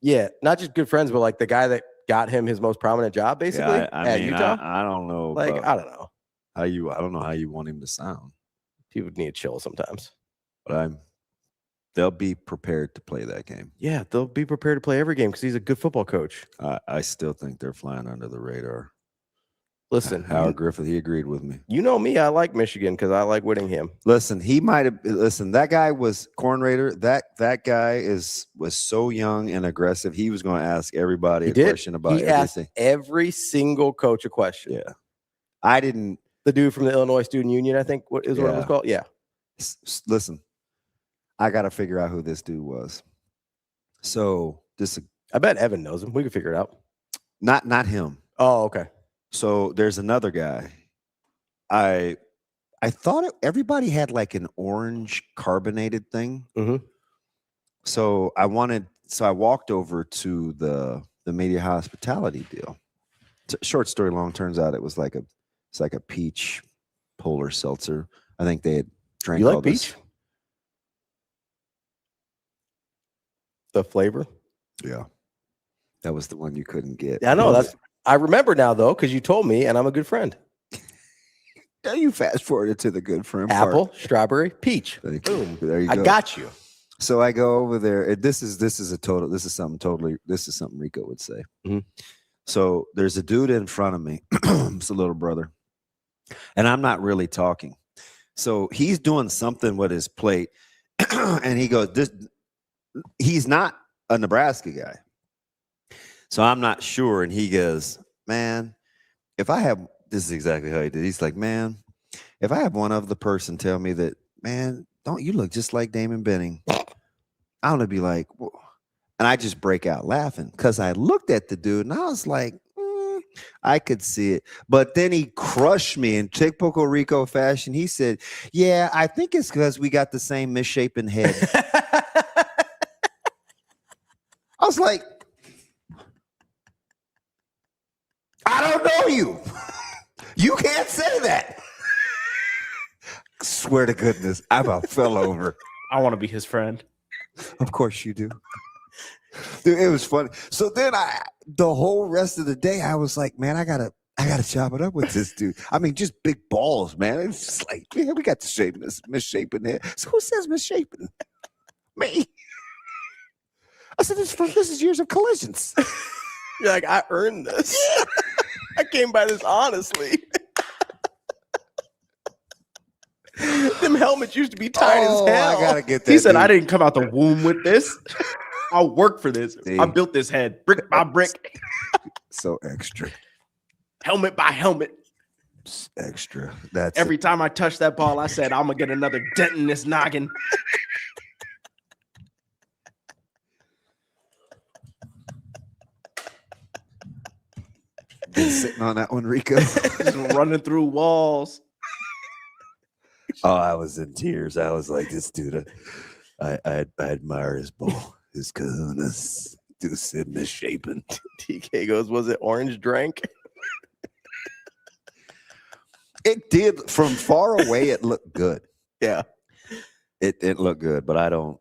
Yeah. Not just good friends, but like the guy that got him his most prominent job, basically. Yeah, at Utah. I don't know. Like, I don't know. I don't know how you want him to sound. People need to chill sometimes. But they'll be prepared to play that game. Yeah, they'll be prepared to play every game because he's a good football coach. I still think they're flying under the radar. Listen, Howard Griffith, he agreed with me. You know me, I like Michigan because I like Whittingham. Listen, that guy was Corn Raider. That guy was so young and aggressive. He was going to ask everybody question about everything. He asked every single coach a question. Yeah. I didn't. The dude from the Illinois Student Union, I think, what it was called. Yeah. Listen, I got to figure out who this dude was. So I bet Evan knows him. We can figure it out. Not him. Oh, okay. So there's another guy. I I thought everybody had like an orange carbonated thing. Mm-hmm. So I walked over to the media hospitality deal. Short story long, turns out it's like a peach polar seltzer. I think they had drank. You like peach? The flavor? Yeah. That was the one you couldn't get. Yeah, I know. I remember now though, because you told me, and I'm a good friend. Now you fast forwarded to the good friend Apple, part. strawberry, peach. Boom. There you go. I got you. So I go over there. This is something Rico would say. Mm-hmm. So there's a dude in front of me. It's a little brother. And I'm not really talking. So he's doing something with his plate. And he goes, he's not a Nebraska guy. So I'm not sure. And he goes, man, this is exactly how he did. He's like, man, if I have one other person tell me that, man, don't you look just like Damon Benning? I'm going to be like, whoa. And I just break out laughing because I looked at the dude and I was like, I could see it. But then he crushed me in typical Rico fashion. He said, yeah, I think it's because we got the same misshapen head. I was like, I don't know you. You can't say that. Swear to goodness, I about fell over. I want to be his friend. Of course you do. Dude, it was funny. So then the whole rest of the day, I was like, man, I gotta chop it up with this dude. I mean, just big balls, man. It's just like, man, we got the misshapen head. So who says misshapen? Me. I said, this is years of collisions. You're like, I earned this. I came by this honestly. Them helmets used to be tight as hell. I gotta get that. He said, I didn't come out the womb with this. I'll work for this. See? I built this head brick by brick. So extra. Helmet by helmet. Extra. That's every time I touched that ball, I said, I'm gonna get another dent in this noggin. Been sitting on that one, Rico. Just running through walls. Oh, I was in tears. I was like, this dude, I admire his ball, his kahunas. Dude said misshapen. TK goes, was it orange drink? It did. From far away, it looked good. Yeah. It looked good, but I don't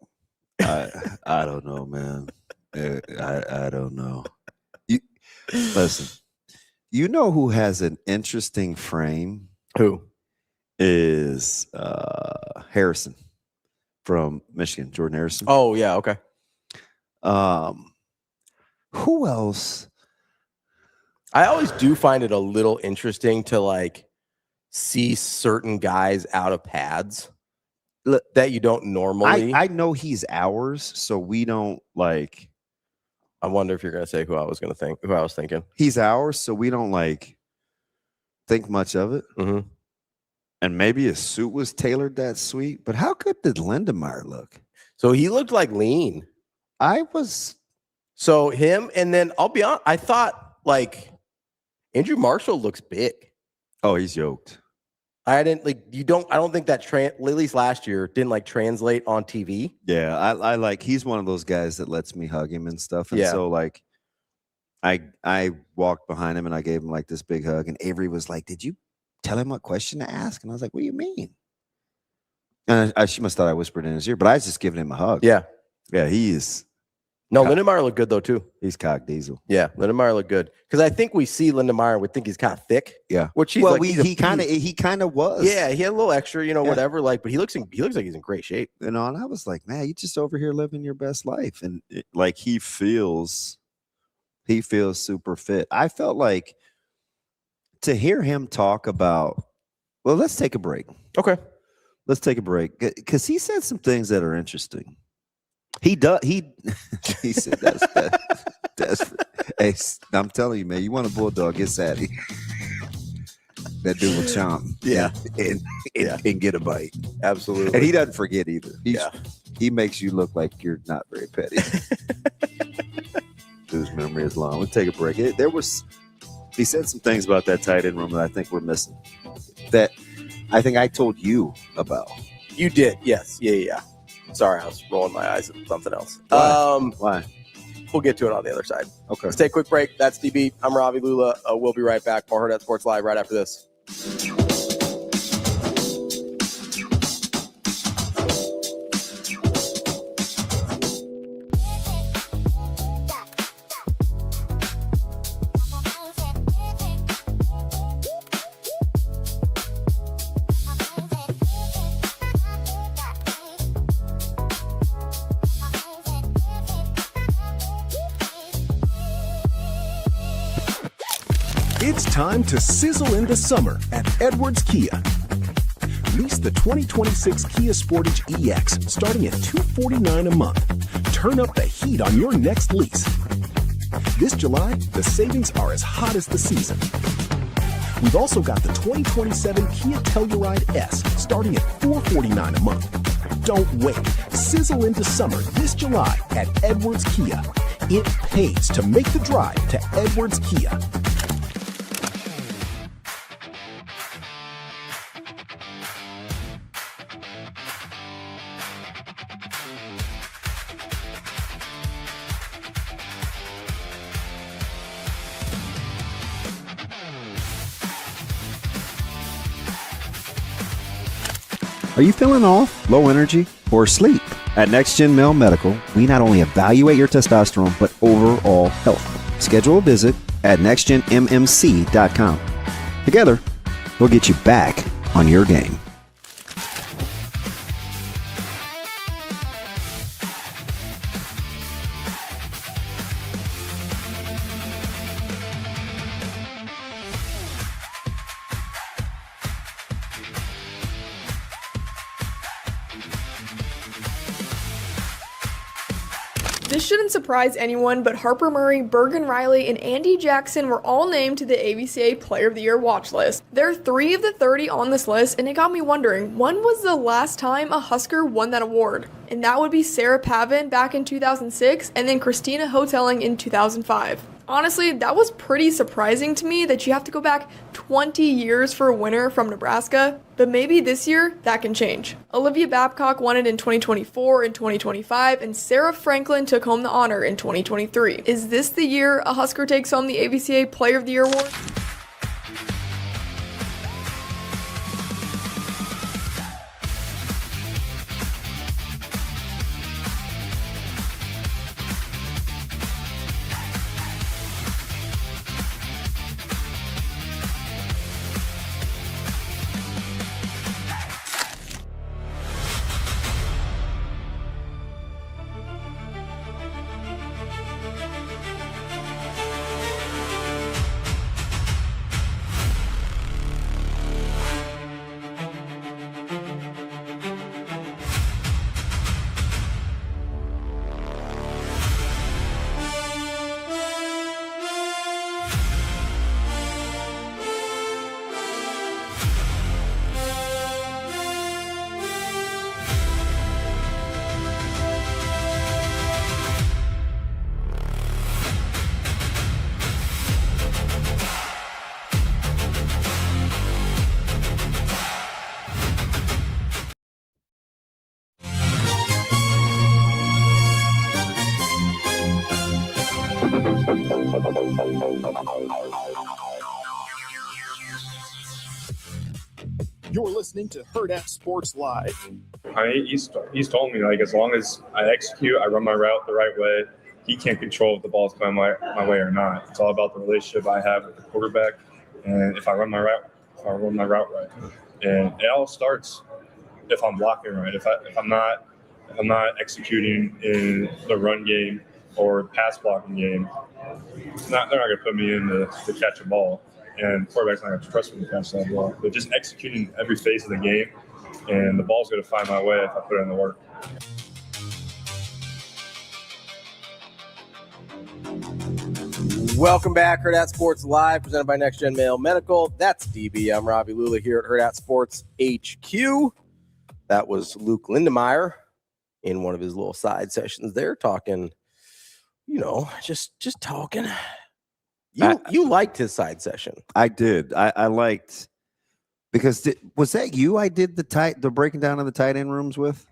know, man. I don't know. Listen, you know who has an interesting frame? Who? Is Harrison from Michigan, Jordan Harrison. Oh, yeah, okay. Who else? I always do find it a little interesting to like see certain guys out of pads that you don't normally. I know he's ours, so we don't like. I wonder if you're gonna say who I was thinking. He's ours, so we don't like think much of it. Mm-hmm. And maybe his suit was tailored that sweet, but how good did Lindemeyer look? So he looked like lean. So him, and then I'll be honest, I thought like Andrew Marshall looks big. Oh, he's yoked. I don't think that at least last year didn't like translate on TV. Yeah, I like, he's one of those guys that lets me hug him and stuff. And so like I walked behind him and I gave him like this big hug, and Avery was like, did you tell him what question to ask? And I was like, what do you mean? And she must have thought I whispered in his ear, but I was just giving him a hug. Yeah. Yeah, he is. No, Lindemeyer looked good though too. He's cock diesel. Yeah, Lindemeyer looked good because I think we see Lindemeyer, we think he's kind of thick. Yeah, which he's he kind of was. Yeah, he had a little extra, whatever. Like, but he looks like he's in great shape. And I was like, man, you just over here living your best life, and like he feels super fit. I felt like to hear him talk about. Well, let's take a break. Okay, let's take a break because he said some things that are interesting. He does. He said that's hey, I'm telling you, man. You want a bulldog? Get Sadie. That dude will chomp. Yeah, and get a bite. Absolutely. And he doesn't forget either. He makes you look like you're not very petty. Dude's memory is long. We'll take a break. He said some things about that tight end room that I think we're missing. That I think I told you about. You did, yes. Yeah. Sorry, I was rolling my eyes at something else. Why? We'll get to it on the other side. Okay. Let's take a quick break. That's DB. I'm Ravi, Lulla. We'll be right back. More Hurrdat Sports Live right after this. It's time to sizzle in the summer at Edwards Kia. Lease the 2026 Kia Sportage EX starting at $249 a month. Turn up the heat on your next lease. This July, the savings are as hot as the season. We've also got the 2027 Kia Telluride S starting at $449 a month. Don't wait. Sizzle into summer this July at Edwards Kia. It pays to make the drive to Edwards Kia. Are you feeling off, low energy, or sleep? At NextGen Male Medical, we not only evaluate your testosterone, but overall health. Schedule a visit at nextgenmmc.com. Together, we'll get you back on your game. This shouldn't surprise anyone, but Harper Murray, Bergen Riley, and Andy Jackson were all named to the AVCA Player of the Year watch list. There are 3 of the 30 on this list, and it got me wondering, when was the last time a Husker won that award? And that would be Sarah Pavin back in 2006, and then Christina Hoteling in 2005. Honestly, that was pretty surprising to me that you have to go back 20 years for a winner from Nebraska, but maybe this year that can change. Olivia Babcock won it in 2024 and 2025, and Sarah Franklin took home the honor in 2023. Is this the year a Husker takes home the AVCA Player of the Year award? You're listening to Hurrdat Sports Live. He's told me, like, as long as I execute, I run my route the right way, he can't control if the ball's coming my way or not. It's all about the relationship I have with the quarterback, and if I run my route right. And it all starts if I'm blocking right. If I'm not executing in the run game or pass blocking game, they're not going to put me in to catch a ball. And quarterback's not going to trust me to catch that ball. But just executing every phase of the game, and the ball's going to find my way if I put in the work. Welcome back, Hurrdat Sports Live, presented by NextGen Male Medical. That's DB. I'm Ravi Lulla here at Hurrdat Sports HQ. That was Luke Lindemeyer in one of his little side sessions there, talking, just talking. You liked his side session. I did. I liked Because was that you? I did the breaking down of the tight end rooms with.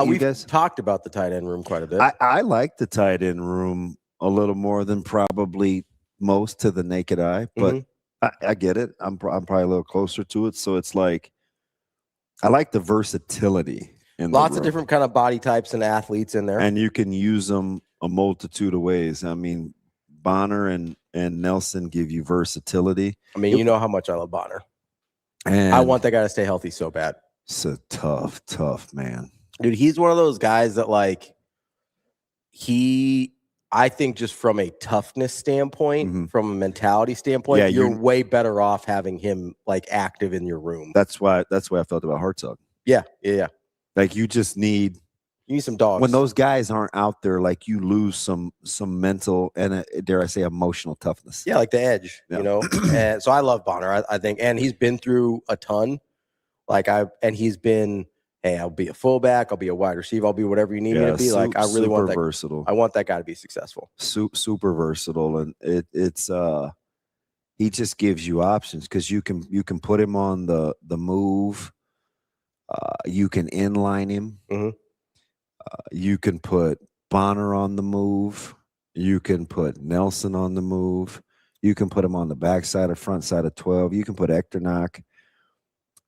We've talked about the tight end room quite a bit. I like the tight end room a little more than probably most to the naked eye, but I get it. I'm probably a little closer to it, so it's like I like the versatility in lots of different kind of body types and athletes in there, and you can use them a multitude of ways. I mean, Bonner and Nelson give you versatility. I mean, you know how much I love Bonner. And I want that guy to stay healthy so bad. It's a tough man. Dude, he's one of those guys that like I think just from a toughness standpoint, from a mentality standpoint, you're way better off having him like active in your room. That's why I felt about Hartzog. Yeah. Like you need some dogs. When those guys aren't out there, like you lose some mental and dare I say emotional toughness. Yeah, like the edge, you know. And so I love Bonner. I think, and he's been through a ton. He's been, hey, I'll be a fullback, I'll be a wide receiver, I'll be whatever you need me to be. Like I really want that. Versatile. I want that guy to be successful. Super versatile, and it's he just gives you options because you can put him on the move. You can inline him. You can put Bonner on the move. You can put Nelson on the move. You can put him on the backside or front side of 12. You can put Echternock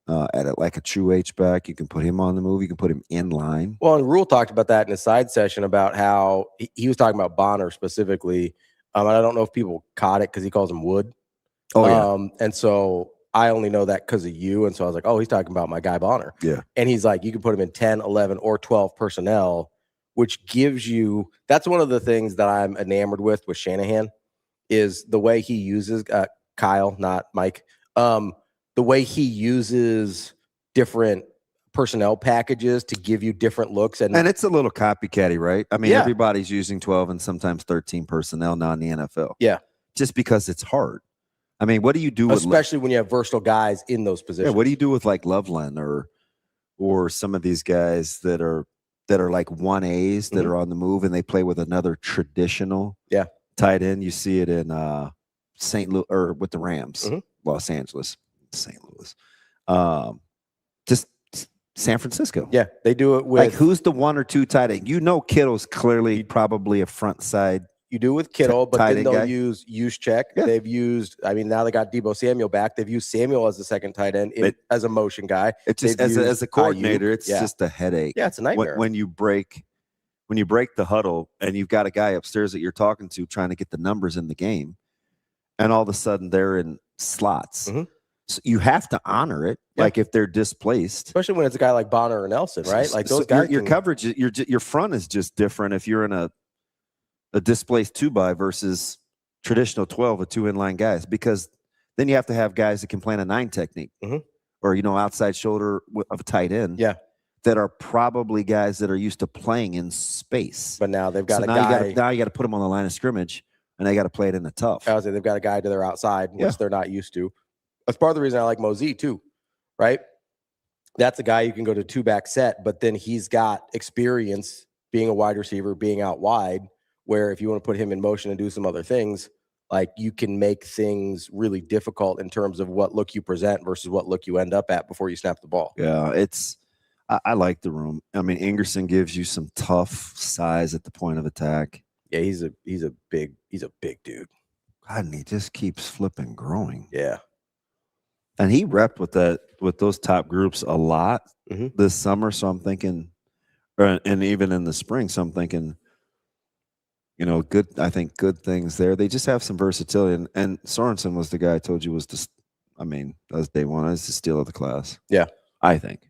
at it like a true H-back. You can put him on the move. You can put him in line. Well, and Rule talked about that in a side session about how he was talking about Bonner specifically. And I don't know if people caught it because he calls him Wood. Oh, yeah. And so I only know that because of you. And so I was like, oh, he's talking about my guy Bonner. Yeah. And he's like, you can put him in 10, 11, or 12 personnel, which gives you – that's one of the things that I'm enamored with Shanahan is the way he uses Kyle, not Mike, the way he uses different personnel packages to give you different looks. And it's a little copycatty, right? I mean, everybody's using 12 and sometimes 13 personnel now in the NFL. Yeah. Just because it's hard. I mean, what do you do especially when you have versatile guys in those positions? Yeah, what do you do with like Loveland or some of these guys that are like 1As that are on the move and they play with another traditional tight end? You see it in St. Louis or with the Rams, Los Angeles, St. Louis, just San Francisco. Yeah, they do it with like who's the 1 or 2 tight end? You know, Kittle's clearly probably a front side. You do with Kittle, but then they'll use Juszczyk. Yeah. They've used, I mean, now they got Deebo Samuel back. They've used Samuel as the second tight end as a motion guy. It's just as a coordinator, it's just a headache. Yeah, it's a nightmare. When you break the huddle and you've got a guy upstairs that you're talking to trying to get the numbers in the game, and all of a sudden they're in slots. So you have to honor it, like if they're displaced. Especially when it's a guy like Bonner or Nelson, right? Like those guys. Your coverage, your front is just different if you're in a displaced 2-by versus traditional 12 or 2 inline guys, because then you have to have guys that can play in a 9 technique or, outside shoulder of a tight end. Yeah. That are probably guys that are used to playing in space. But now they've got a guy. guy. You got to put them on the line of scrimmage and they got to play it in the tough. I was saying they've got a guy to their outside, which they're not used to. That's part of the reason I like Mosey too, right? That's a guy you can go to 2-back set, but then he's got experience being a wide receiver, being out wide, where if you want to put him in motion and do some other things, like you can make things really difficult in terms of what look you present versus what look you end up at before you snap the ball. Yeah, I like the room. I mean, Ingerson gives you some tough size at the point of attack. Yeah, he's a big dude. God, and he just keeps flipping growing. Yeah. And he repped with those top groups a lot this summer. So I'm thinking, and even in the spring, so I'm thinking, good. I think good things there. They just have some versatility. And Sorensen was the guy I told you was that was day one. That's the steal of the class. Yeah, I think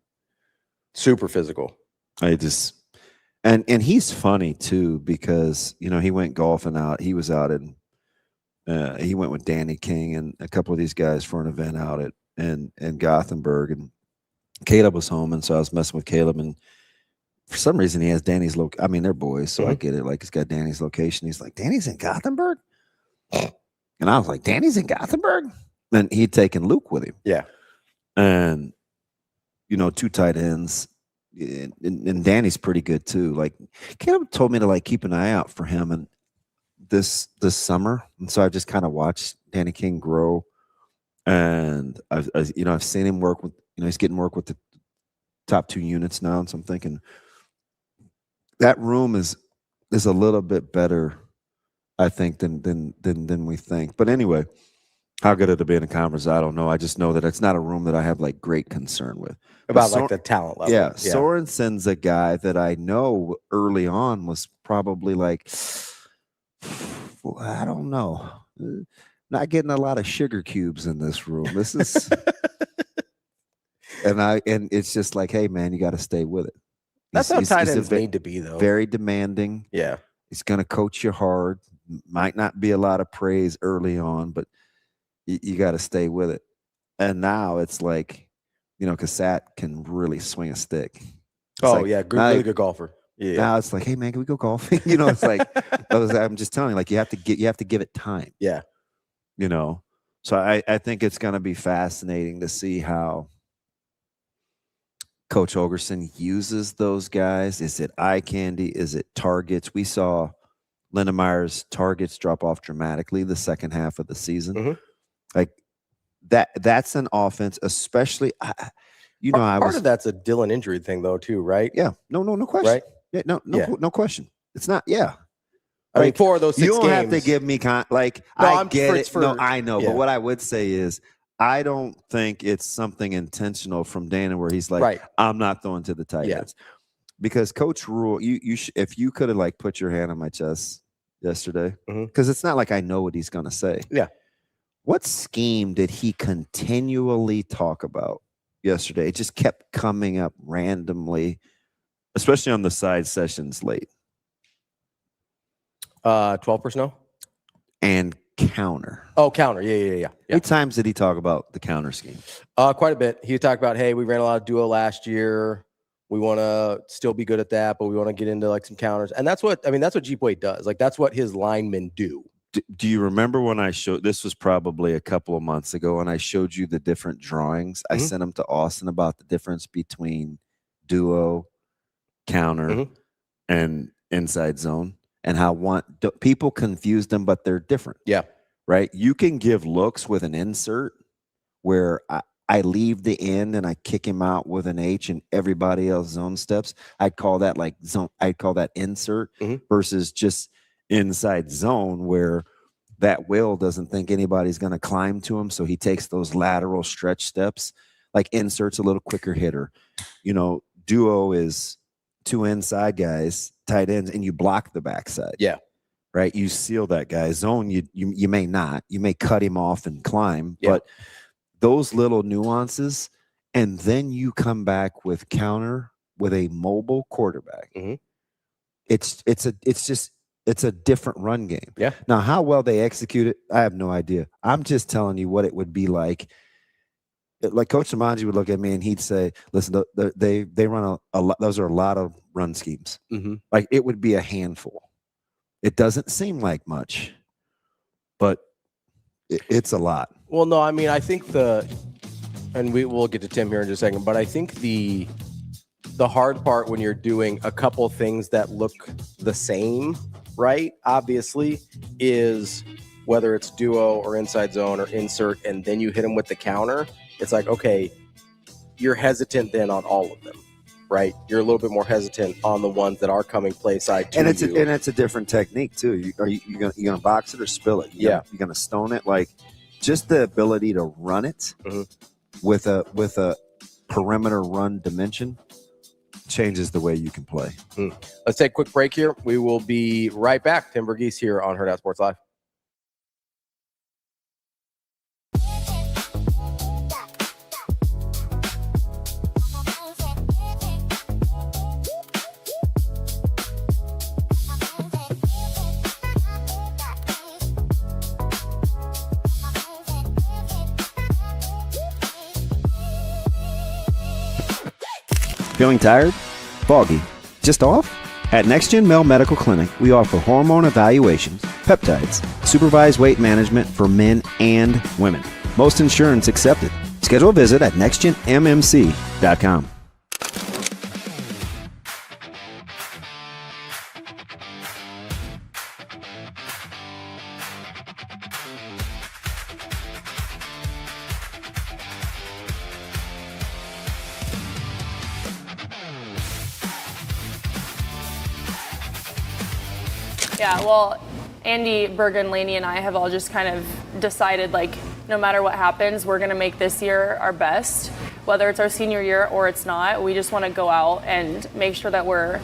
super physical. And he's funny too because he went golfing out. He was out in. He went with Danny King and a couple of these guys for an event out in Gothenburg, and Caleb was home, and so I was messing with Caleb, and for some reason he has Danny's they're boys, so I get it. Like he's got Danny's location. He's like, Danny's in Gothenburg, and I was like, Danny's in Gothenburg. And he'd taken Luke with him. Yeah, and 2 tight ends, and Danny's pretty good too. Like Caleb told me to keep an eye out for him, and this summer, and so I just kind of watched Danny King grow And I've seen him work with, he's getting work with the top 2 units now. And so I'm thinking that room is a little bit better, I think, than we think. But anyway, how good it'll be in a conference, I don't know. I just know that it's not a room that I have like great concern with. About like the talent level. Yeah. Sorensen's a guy that I know early on was probably like, well, I don't know. Not getting a lot of sugar cubes in this room. This is and it's just like, hey man, you got to stay with it. That's how tight ends need to be, though. Very demanding. Yeah. He's going to coach you hard. Might not be a lot of praise early on, but you got to stay with it. And now it's like, Cassat can really swing a stick. Really good golfer. Yeah. Now it's like, hey man, can we go golfing? It's like, I'm just telling you, like you have to give it time. Yeah. So I think it's going to be fascinating to see how Coach Holgorsen uses those guys. Is it eye candy? Is it targets? We saw Lindemeyer's targets drop off dramatically the second half of the season. Mm-hmm. Like that's an offense, especially part of that's a Dylan injury thing though too, right? Yeah. No question. Right? Yeah, no question. It's not, yeah. I mean, 4 of those 6 you don't games. have to give me I get it. No, I know. Yeah. But what I would say is I don't think it's something intentional from Dana where he's like, right. I'm not throwing to the tight ends. Because Coach Rule, if you could have like put your hand on my chest yesterday, because it's not like I know what he's going to say. Yeah. What scheme did he continually talk about yesterday? It just kept coming up randomly, especially on the side sessions late. 12 personnel and counter. Oh, counter. Yeah. How many times did he talk about the counter scheme? Quite a bit. He talked about, hey, we ran a lot of duo last year. We want to still be good at that, but we want to get into like some counters. And that's what Jeep Wade does. Like that's what his linemen do. Do you remember when I showed, this was probably a couple of months ago, and I showed you the different drawings? I sent them to Austin about the difference between duo, counter, and inside zone, and how people confuse them, but they're different. Yeah. Right? You can give looks with an insert where I leave the end and I kick him out with an H and everybody else zone steps. I'd call that like zone. I'd call that insert versus just inside zone where that Will doesn't think anybody's going to climb to him. So he takes those lateral stretch steps. Like insert's a little quicker hitter. Duo is 2 inside guys, tight ends, and you block the backside. Yeah. Right. You seal that guy. Zone, you may not. You may cut him off and climb, but those little nuances, and then you come back with counter with a mobile quarterback. It's a different run game. Yeah. Now, how well they execute it, I have no idea. I'm just telling you what it would be like. Like Coach Samanji would look at me and he'd say, "Listen, they run a lot. Those are a lot of run schemes. Like it would be a handful. It doesn't seem like much, but it's a lot." Well, no, I mean, I think and we'll get to Tim here in just a second, but I think the hard part when you're doing a couple things that look the same, right? Obviously, is whether it's duo or inside zone or insert, and then you hit them with the counter. It's like, okay, you're hesitant then on all of them, right? You're a little bit more hesitant on the ones that are coming play side to and you. it's a different technique too. You gonna box it or spill it? You're gonna stone it. Like just the ability to run it with a perimeter run dimension changes the way you can play. Let's take a quick break here. We will be right back. Tim Verghese here on Hurrdat Sports Live. Feeling tired? Foggy? Just off? At NextGen Male Medical Clinic, we offer hormone evaluations, peptides, supervised weight management for men and women. Most insurance accepted. Schedule a visit at nextgenmmc.com. Yeah, well, Andy, Bergen, Laney, and I have all just kind of decided, like, no matter what happens, we're going to make this year our best, whether it's our senior year or it's not. We just want to go out and make sure that we're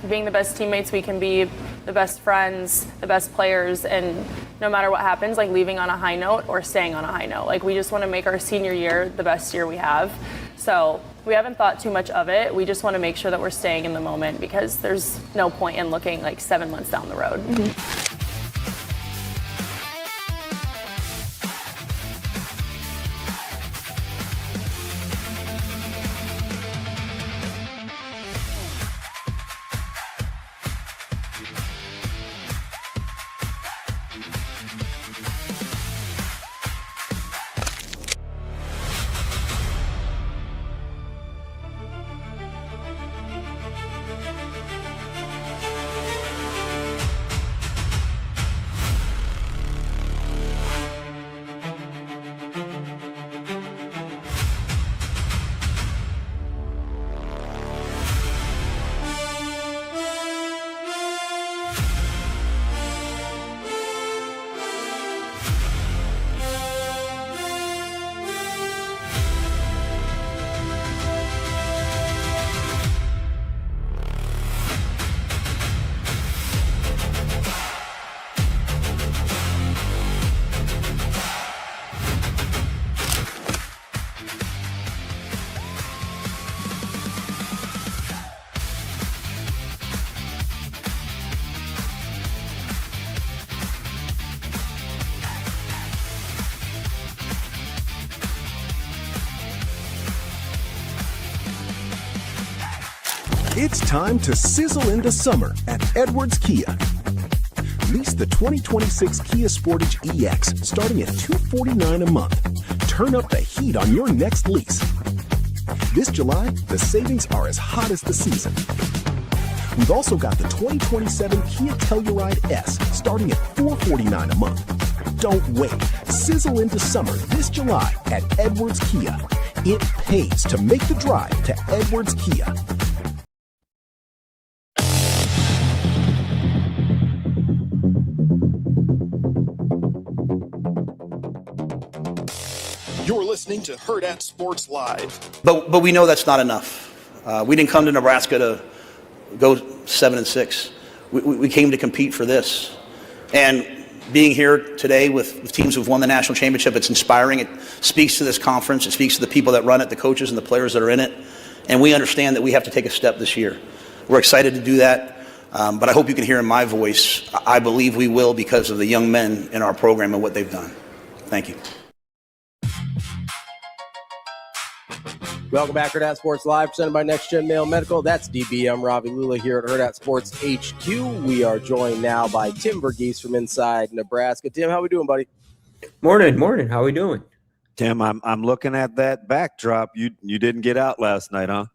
being the best teammates we can be, the best friends, the best players, and no matter what happens, like leaving on a high note or staying on a high note. Like, we just want to make our senior year the best year we have. So we haven't thought too much of it. We just want to make sure that we're staying in the moment because there's no point in looking like 7 months down the road. It's time to sizzle into summer at Edwards Kia. Lease the 2026 Kia Sportage EX starting at $249 a month. Turn up the heat on your next lease. This July, the savings are as hot as the season. We've also got the 2027 Kia Telluride S starting at $449 a month. Don't wait. Sizzle into summer this July at Edwards Kia. It pays to make the drive to Edwards Kia. You're listening to Hurrdat Sports Live. But we know that's not enough. We didn't come to Nebraska to go 7-6. We came to compete for this. And being here today with teams who've won the national championship, it's inspiring. It speaks to this conference. It speaks to the people that run it, the coaches and the players that are in it. And we understand that we have to take a step this year. We're excited to do that. But I hope you can hear in my voice, I believe we will because of the young men in our program and what they've done. Thank you. Welcome back, Hurrdat Sports Live, presented by NextGen Male Medical. That's DB. I'm Ravi Lulla here at Hurrdat Sports HQ. We are joined now by Tim Verghese from inside Nebraska. Tim, how we doing, buddy? Morning. How we doing? Tim, I'm looking at that backdrop. You didn't get out last night, huh?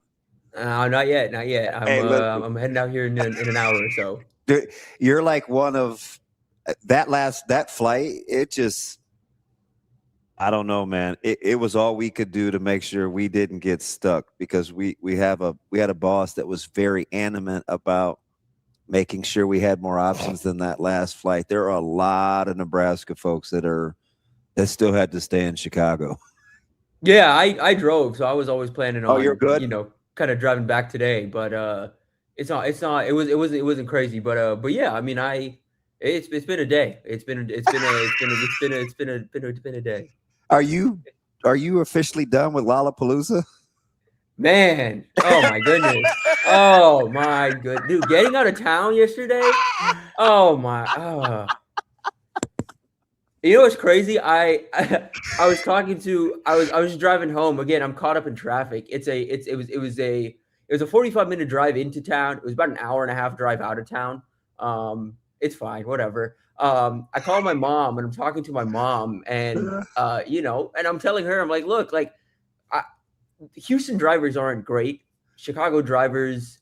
Not yet. I'm heading out here in an hour or so. You're like one of that flight. It just, I don't know, man. It was all we could do to make sure we didn't get stuck because we had a boss that was very animate about making sure we had more options than that last flight. There are a lot of Nebraska folks that still had to stay in Chicago. Yeah, I drove, so I was always planning on. Oh, you're good. Kind of driving back today, but it wasn't crazy, but yeah, I mean, it's been a day. It's been a day. Are you officially done with Lollapalooza? Man, oh my goodness. Oh my good dude, getting out of town yesterday. Oh my You know what's crazy? I was driving home. Again, I'm caught up in traffic. It was a 45-minute drive into town. It was about an hour and a half drive out of town. It's fine, whatever. I called my mom and I'm talking to my mom and and I'm telling her, I'm like, look, like Houston drivers aren't great. Chicago drivers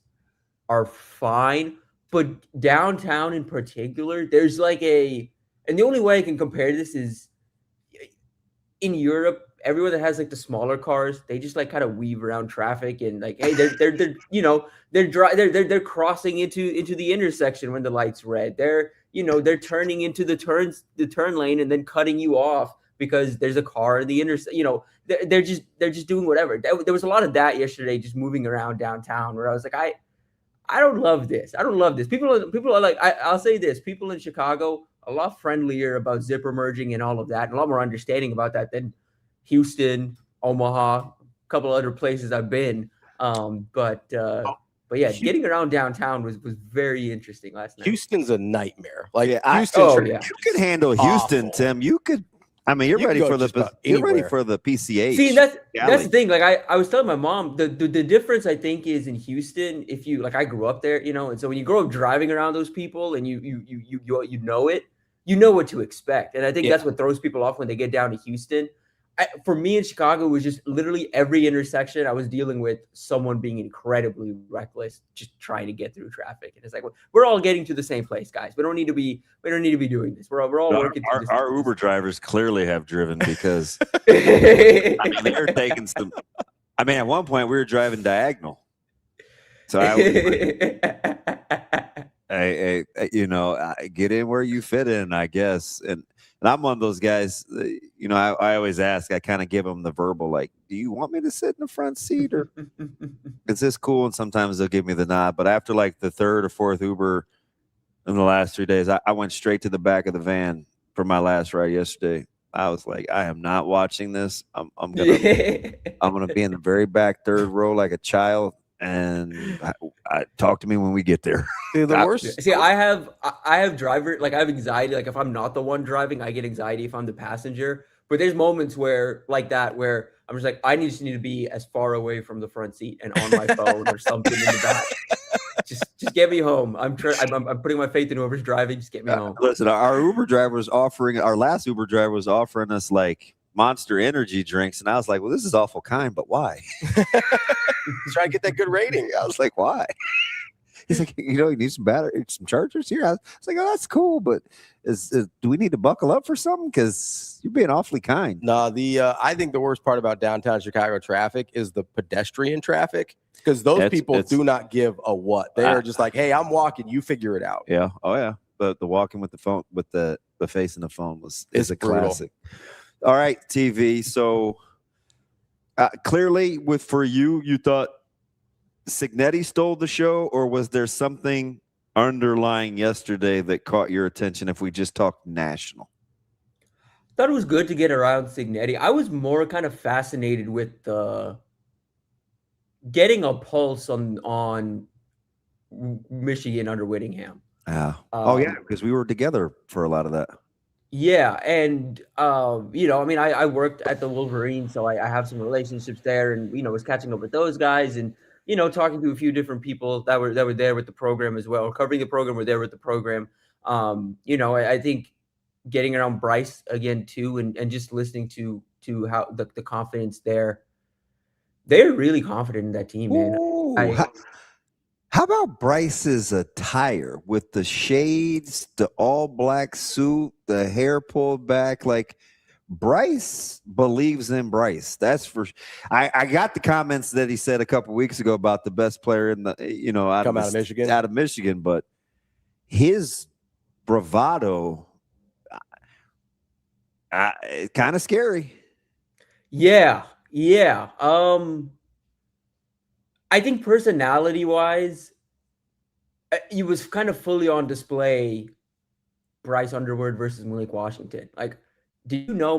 are fine, but downtown in particular, there's like and the only way I can compare this is in Europe, everyone that has like the smaller cars, they just like kind of weave around traffic and like, hey, they're crossing into the intersection when the light's red. They're turning into the turn lane and then cutting you off because there's a car in the intersection. They're just doing whatever. There was a lot of that yesterday, just moving around downtown, where I was like, I don't love this. I don't love this. People are like, I'll say this: people in Chicago a lot friendlier about zipper merging and all of that, and a lot more understanding about that than Houston, Omaha, a couple other places I've been. But yeah, getting around downtown was very interesting last night. Houston's a nightmare. Like you can handle Houston, Tim. You could. I mean, you're ready for the PCH. See, that's the thing. Like I was telling my mom, the difference I think is in Houston. If you I grew up there, and so when you grow up driving around those people and you know it, you know what to expect, and I think that's what throws people off when they get down to Houston. For me in Chicago, it was just literally every intersection I was dealing with someone being incredibly reckless, just trying to get through traffic. And it's like, we're all getting to the same place, guys. We don't need to be doing this. We're all working. Our Uber drivers clearly have driven because they're taking some. I mean, at one point we were driving diagonal, so I get in where you fit in, I guess, and I'm one of those guys, I always ask, I kind of give them the verbal, like, do you want me to sit in the front seat or is this cool? And sometimes they'll give me the nod. But after like the third or fourth Uber in the last 3 days, I went straight to the back of the van for my last ride yesterday. I was like, I am not watching this. I'm gonna be in the very back third row like a child. And I talk to me when we get there. Dude, the worst. See, I have driver, I have anxiety. Like if I'm not the one driving, I get anxiety if I'm the passenger. But there's moments where where I'm just like, I just need to be as far away from the front seat and on my phone or something in the back. Just get me home. I'm putting my faith in whoever's driving. Just get me home. Listen, our last Uber driver was offering us like Monster Energy drinks, and I was like, well, this is awful kind, but why? Try to get that good rating. I was like, why? He's like, you need some battery, some chargers here. I was like, oh, that's cool, but do we need to buckle up for something? Because you're being awfully kind. No, I think the worst part about downtown Chicago traffic is the pedestrian traffic, because those people do not give a what. They are just like, hey, I'm walking, you figure it out. Yeah. Oh yeah. But the walking with the phone, with the face in the phone is a classic. All right, TV. So clearly, for you thought Cignetti stole the show, or was there something underlying yesterday that caught your attention? If we just talk national, thought it was good to get around Cignetti. I was more kind of fascinated with getting a pulse on Michigan under Whittingham. Because we were together for a lot of that. Yeah, and I worked at the Wolverines, so I have some relationships there, and was catching up with those guys, and talking to a few different people that were there with the program as well, covering the program, were there with the program. I think getting around Bryce again too, and just listening to how the confidence there. They're really confident in that team, man. How about Bryce's attire with the shades, the all black suit, the hair pulled back? Like, Bryce believes in Bryce. That's for. I got the comments that he said a couple weeks ago about the best player in the out of Michigan, but his bravado, kind of scary. Yeah. I think personality-wise, he was kind of fully on display. Bryce Underwood versus Malik Washington. Like, did you know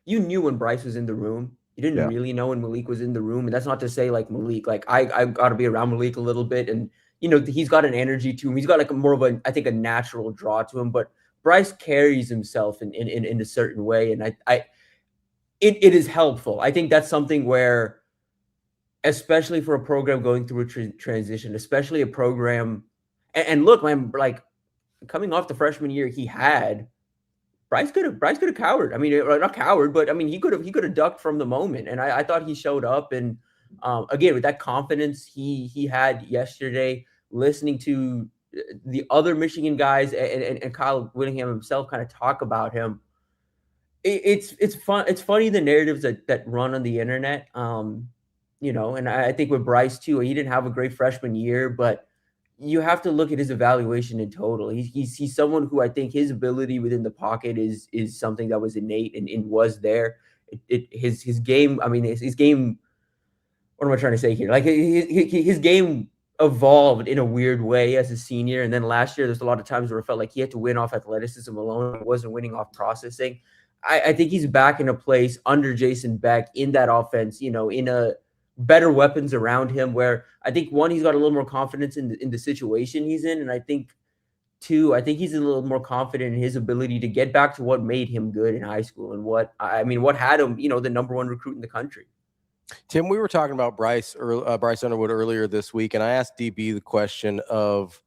you knew when Bryce was in the room? You didn't really know when Malik was in the room, and that's not to say like Malik. Like I got to be around Malik a little bit, and he's got an energy to him. He's got like more of a a natural draw to him. But Bryce carries himself in a certain way, and it is helpful. I think that's something where, especially for a program going through a transition, especially a program, and look, man, like coming off the freshman year he had, Bryce could have cowered. I mean, not cowered, but I mean, he could have ducked from the moment. And I thought he showed up, and again, with that confidence he had yesterday, listening to the other Michigan guys and Kyle Whittingham himself kind of talk about him, it's fun. It's funny the narratives that run on the internet. And I think with Bryce too, he didn't have a great freshman year, but you have to look at his evaluation in total. He's someone who I think his ability within the pocket is something that was innate and was there. His game. I mean, his game. What am I trying to say here? Like his game evolved in a weird way as a senior, and then last year there's a lot of times where it felt like he had to win off athleticism alone. It wasn't winning off processing. I think he's back in a place under Jason Beck in that offense, in a better weapons around him, where I think one, he's got a little more confidence in the situation he's in. And I think two, I think he's a little more confident in his ability to get back to what made him good in high school and what had him, the number one recruit in the country. Tim, we were talking about Bryce Underwood earlier this week, and I asked DB the question of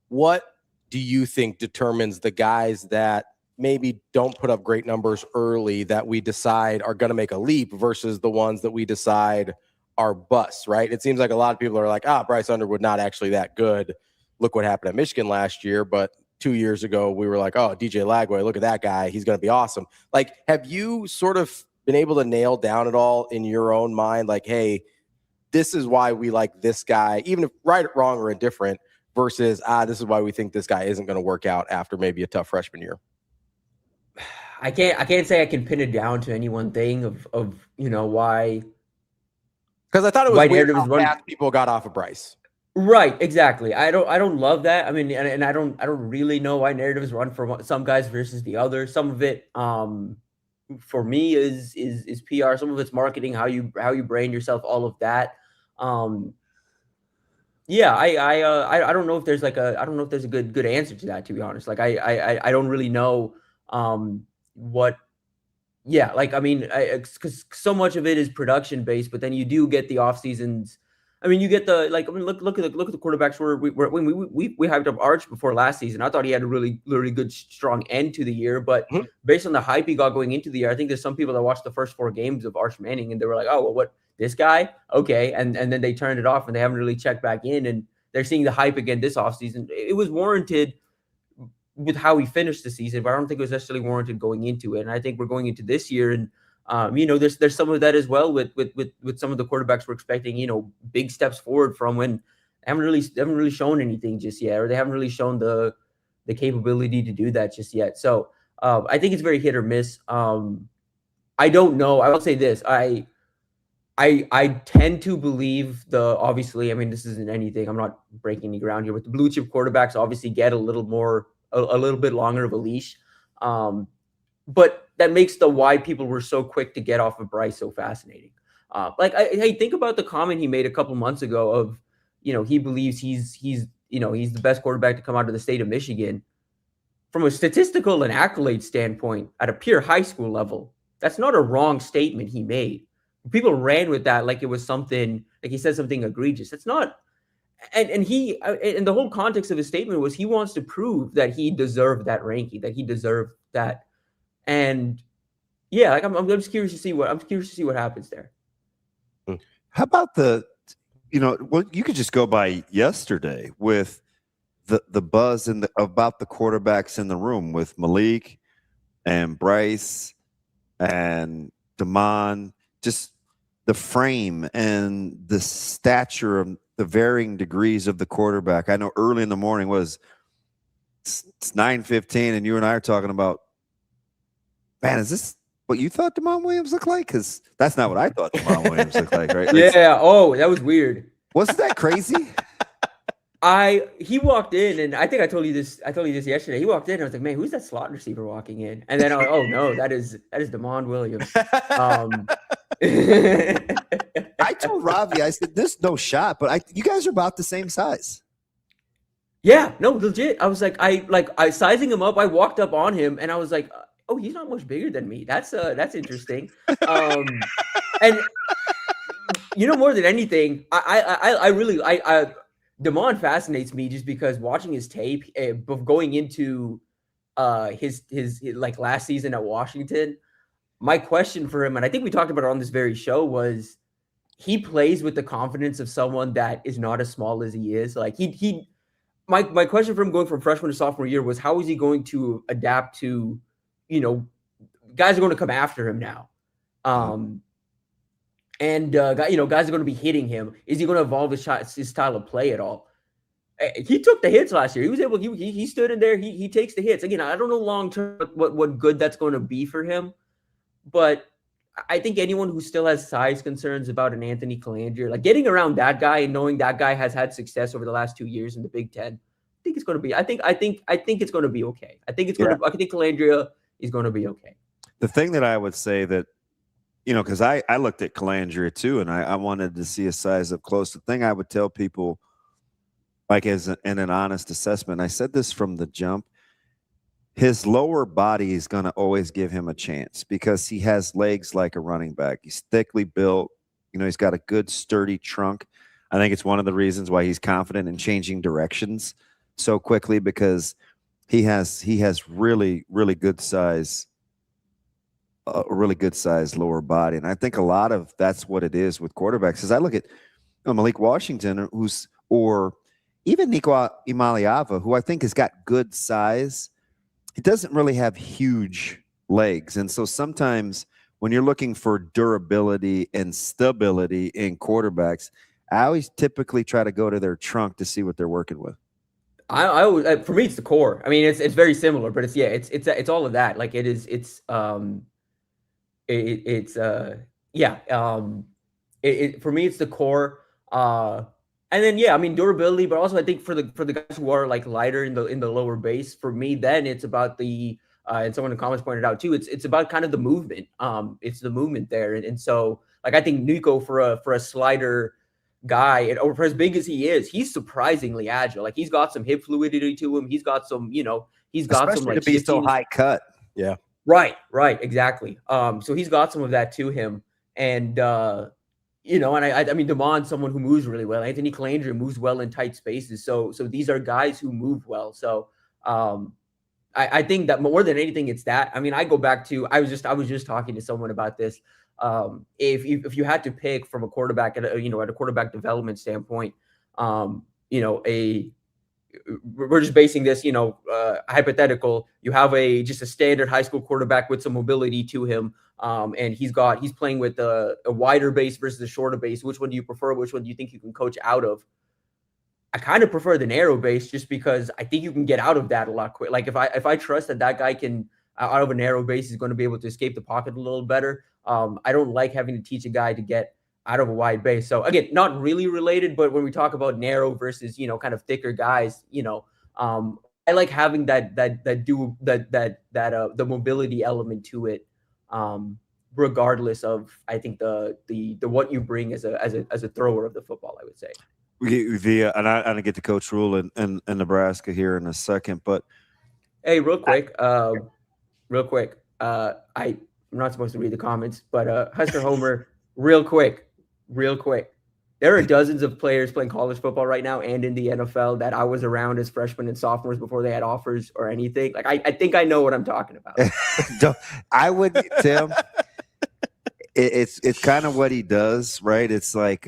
what do you think determines the guys that maybe don't put up great numbers early that we decide are going to make a leap versus the ones that we decide are busts, right? It seems like a lot of people are like, Bryce Underwood, not actually that good. Look what happened at Michigan last year. But 2 years ago, we were like, DJ Lagway, look at that guy. He's going to be awesome. Like, have you sort of been able to nail down at all in your own mind, like, hey, this is why we like this guy, even if right, wrong, or indifferent, versus, this is why we think this guy isn't going to work out after maybe a tough freshman year? I can't say I can pin it down to any one thing of why. Because I thought it was weird how fast people got off of Bryce. Right, exactly. I don't love that. I mean, and I don't really know why narratives run for some guys versus the other. Some of it, for me, is PR. Some of it's marketing, how you brand yourself, all of that. Yeah, I don't know if there's a good answer to that, to be honest. Like I don't really know because so much of it is production based, but then you do get the off seasons. I mean, you get look at the quarterbacks where we hyped up Arch before last season. I thought he had a really good strong end to the year, but based on the hype he got going into the year, I think there's some people that watched the first 4 games of Arch Manning and they were like, oh, well, what, this guy? Okay, and then they turned it off and they haven't really checked back in, and they're seeing the hype again this offseason. It was warranted with how he finished the season, but I don't think it was necessarily warranted going into it. And I think we're going into this year, and there's some of that as well with some of the quarterbacks we're expecting, big steps forward from when they haven't really shown anything just yet, or they haven't really shown the capability to do that just yet. So I think it's very hit or miss. I don't know. I will say this. I tend to believe obviously, I mean, this isn't anything, I'm not breaking any ground here, but the blue chip quarterbacks obviously get a little bit longer of a leash. But that makes the people were so quick to get off of Bryce so fascinating. Hey, think about the comment he made a couple months ago of, he believes he's the best quarterback to come out of the state of Michigan. From a statistical and accolade standpoint, at a pure high school level, that's not a wrong statement he made. People ran with that like it was something, like he said something egregious. It's not. And the whole context of his statement was he wants to prove that he deserved that ranking, that he deserved that. And yeah, like I'm just curious to see what happens there. How about you could just go by yesterday with the buzz about the quarterbacks in the room with Malik and Bryce and Damon, just the frame and the stature of the varying degrees of the quarterback. I know early in the morning it's 9:15 and you and I are talking about, man, is this what you thought Damon Williams looked like? Because that's not what I thought Damon Williams looked like, right? Yeah. Oh, that was weird. Wasn't that crazy? He walked in, and I think I told you this yesterday. He walked in, and I was like, man, who's that slot receiver walking in? And then oh no, that is Damon Williams. I told Ravi, I said, there's no shot, but you guys are about the same size. Yeah, no, legit. I was like, I sizing him up. I walked up on him, and I was like, oh, he's not much bigger than me. That's interesting. And more than anything, I really Damon fascinates me just because watching his tape going into his like last season at Washington. My question for him, and I think we talked about it on this very show, was he plays with the confidence of someone that is not as small as he is. Like my question for him going from freshman to sophomore year was, how is he going to adapt to, guys are going to come after him now. And guys are going to be hitting him. Is he going to evolve his style of play at all? He took the hits last year. He was able. He stood in there. He takes the hits. Again, I don't know long term what good that's going to be for him, but I think anyone who still has size concerns about an Anthony Colandrea, like getting around that guy and knowing that guy has had success over the last 2 years in the Big Ten, I think it's going to be. I think it's going to be okay. I think Colandrea is going to be okay. The thing that I would say that, because I looked at Colandrea too, and I wanted to see his size up close. The thing I would tell people, like in an honest assessment, I said this from the jump, his lower body is going to always give him a chance because he has legs like a running back. He's thickly built. He's got a good sturdy trunk. I think it's one of the reasons why he's confident in changing directions so quickly, because he has really, really good size, a really good size lower body. And I think a lot of that's what it is with quarterbacks. As I look at Malik Washington, or even Nico Imaliava, who I think has got good size, he doesn't really have huge legs. And so sometimes when you're looking for durability and stability in quarterbacks, I always typically try to go to their trunk to see what they're working with. I always, for me, it's the core. I mean, it's very similar, but it's all of that. Like for me, it's the core. And then, I mean, durability, but also I think for the guys who are like lighter in the lower base, for me, then it's about the and someone in the comments pointed out too, it's about kind of the movement. It's the movement there, and so like I think Nico for a slider guy, or for as big as he is, he's surprisingly agile. Like he's got some hip fluidity to him. He's got some, he's got especially some like to be so high cut. Yeah. Right, exactly. So he's got some of that to him, and and I mean, Damon's someone who moves really well. Anthony Colandrea moves well in tight spaces. So these are guys who move well. So I think that more than anything, it's that. I mean, I go back to I was just talking to someone about this. If you had to pick from a quarterback at a quarterback development standpoint, we're just basing this, hypothetical. You have just a standard high school quarterback with some mobility to him. And he's playing with a wider base versus a shorter base. Which one do you prefer? Which one do you think you can coach out of? I kind of prefer the narrow base just because I think you can get out of that a lot quicker. Like if I trust that guy can out of a narrow base is going to be able to escape the pocket a little better. I don't like having to teach a guy to get out of a wide base. So again, not really related, but when we talk about narrow versus, kind of thicker guys, I like having the mobility element to it. Regardless of, I think the what you bring as a thrower of the football, I would say. And I'm gonna get to Coach Rule in Nebraska here in a second, but hey, real quick, I'm not supposed to read the comments, but Husker Homer, real quick. There are dozens of players playing college football right now and in the NFL that I was around as freshmen and sophomores before they had offers or anything. Like I think I know what I'm talking about. I would, Tim. It's kind of what he does, right? It's like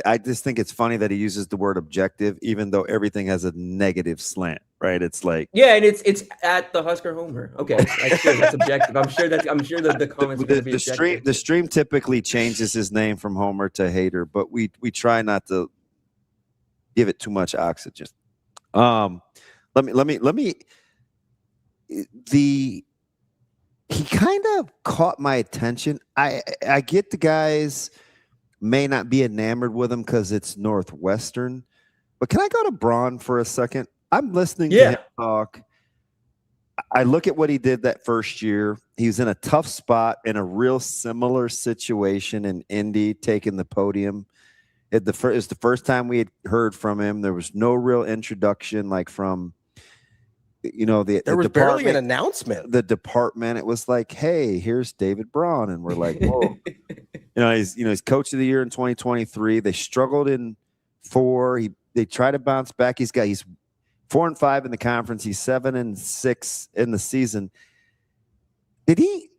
I just think it's funny that he uses the word objective, even though everything has a negative slant, right? It's like and it's at the Husker Homer. Okay, like, sure, that's objective. I'm sure that the comments are going to be objective. The stream typically changes his name from Homer to Hater, but we try not to give it too much oxygen. He kind of caught my attention. I get the guys may not be enamored with him because it's Northwestern, but can I go to Braun for a second? I'm listening to him talk. I look at what he did that first year. He was in a tough spot in a real similar situation in Indy, taking the podium. It was the first time we had heard from him. There was no real introduction, like from there was barely an announcement. The department, it was like, hey, here's David Braun, and we're like, whoa. He's coach of the year in 2023. They struggled in 4. They try to bounce back. He's 4-5 in the conference. He's 7-6 in the season. Did he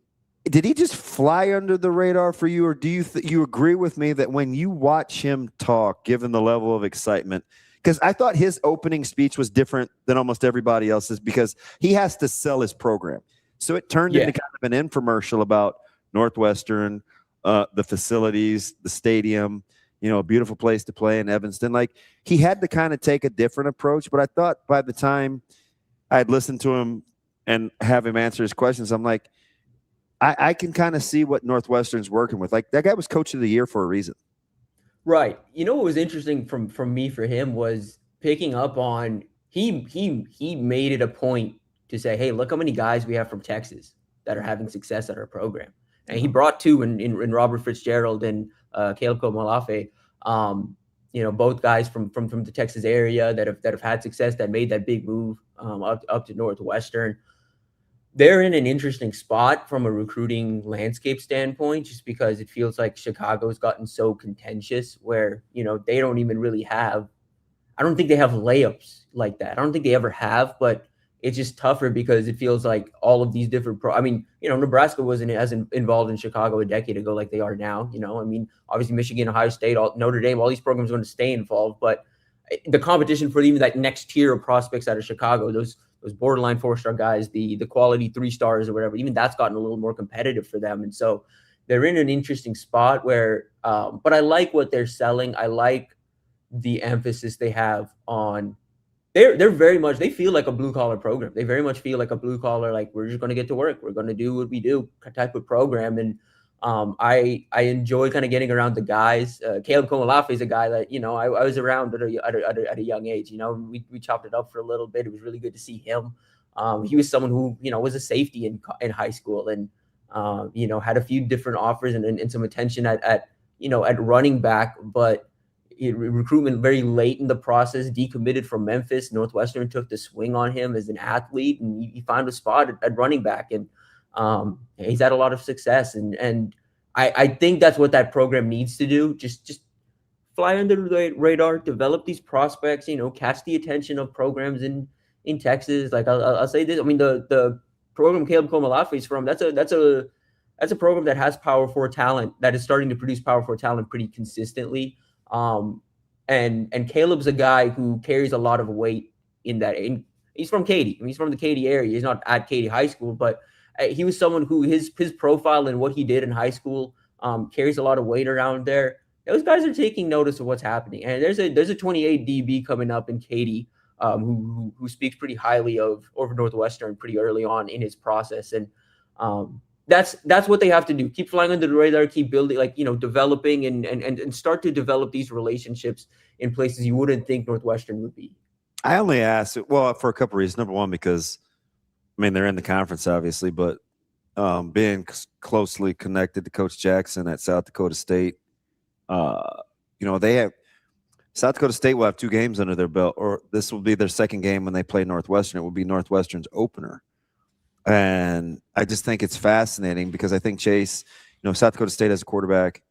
just fly under the radar for you, or do you agree with me that when you watch him talk, given the level of excitement? Because I thought his opening speech was different than almost everybody else's because he has to sell his program. So it turned into kind of an infomercial about Northwestern, the facilities, the stadium, a beautiful place to play in Evanston. Like, he had to kind of take a different approach, but I thought by the time I'd listened to him and have him answer his questions, I'm like, I can kind of see what Northwestern's working with. Like, that guy was coach of the year for a reason. Right. What was interesting from me for him was picking up on he made it a point to say, hey, look how many guys we have from Texas that are having success at our program. And he brought two in Robert Fitzgerald and Caleb Komalafe, both guys from the Texas area that have had success, that made that big move up to Northwestern. They're in an interesting spot from a recruiting landscape standpoint, just because it feels like Chicago's gotten so contentious where, they don't even really have, I don't think they have layups like that. I don't think they ever have, but it's just tougher because it feels like all of these different Nebraska wasn't as involved in Chicago a decade ago like they are now. Obviously Michigan, Ohio State, Notre Dame, all these programs are going to stay involved, but the competition for even that next tier of prospects out of Chicago, those borderline 4-star guys, the quality 3 stars or whatever, even that's gotten a little more competitive for them. And so they're in an interesting spot where, but I like what they're selling. I like the emphasis they have on, they're very much, they feel like a blue collar program. They very much feel like a blue collar, like, we're just going to get to work. We're going to do what we do type of program. And I enjoy kind of getting around the guys. Caleb Komalafe is a guy that, I was around at a young age. We chopped it up for a little bit. It was really good to see him. He was someone who, was a safety in high school and, had a few different offers and some attention at running back, but recruitment very late in the process, decommitted from Memphis. Northwestern took the swing on him as an athlete, and he found a spot at running back. And he's had a lot of success, and I think that's what that program needs to do. Just fly under the radar, develop these prospects, catch the attention of programs in Texas. Like, I'll say this. I mean, the program Caleb Komalafe is from, that's a program that has Power 4 talent, that is starting to produce Power 4 talent pretty consistently. And Caleb's a guy who carries a lot of weight in that. And he's from Katy. I mean, he's from the Katy area. He's not at Katy High School, but he was someone who his profile and what he did in high school carries a lot of weight around there. Those guys are taking notice of what's happening. And there's a 28 DB coming up in Katy who speaks pretty highly of over Northwestern pretty early on in his process. And that's what they have to do. Keep flying under the radar, keep building, developing and start to develop these relationships in places you wouldn't think Northwestern would be. I only asked, for a couple of reasons. Number one, because, they're in the conference, obviously, but being closely connected to Coach Jackson at South Dakota State, they have South Dakota State will have 2 games under their belt, or this will be their second game when they play Northwestern. It will be Northwestern's opener. And I just think it's fascinating because I think Chase, South Dakota State has a quarterback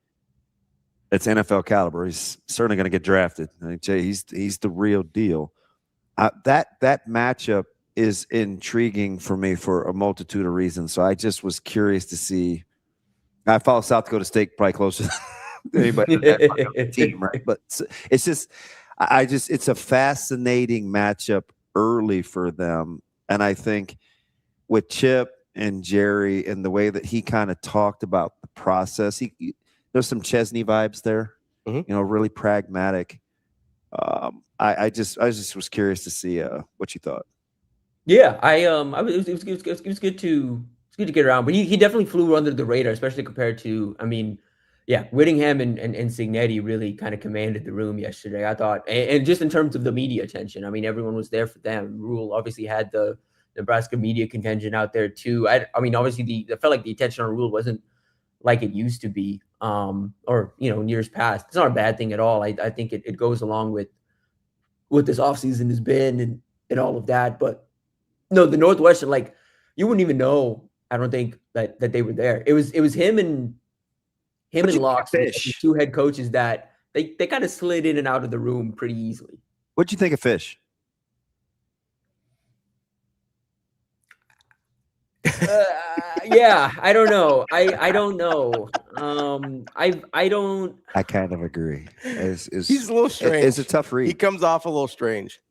that's NFL caliber. He's certainly going to get drafted. I think he's the real deal. That matchup is intriguing for me for a multitude of reasons. So I just was curious to see. I follow South Dakota State probably closer than anybody on that team, right? But it's just, it's a fascinating matchup early for them, and I think with Chip and Jerry and the way that he kind of talked about the process, there's some Chesney vibes there, really pragmatic. I just was curious to see what you thought. Yeah, it was good to get around, but he definitely flew under the radar, especially compared to, Whittingham and Signetti really kind of commanded the room yesterday, I thought, and just in terms of the media attention, everyone was there for them. Rule obviously had the Nebraska media contingent out there too. Obviously I felt like the attention on Rule wasn't like it used to be, or in years past. It's not a bad thing at all. I think it goes along with what this offseason has been and all of that. But no, the Northwestern, like, you wouldn't even know, I don't think, that they were there. It was him and Locke, the 2 head coaches that they kind of slid in and out of the room pretty easily. What'd you think of Fish? Yeah, I don't know. I don't know. I don't. I kind of agree. He's a little strange. It's a tough read. He comes off a little strange.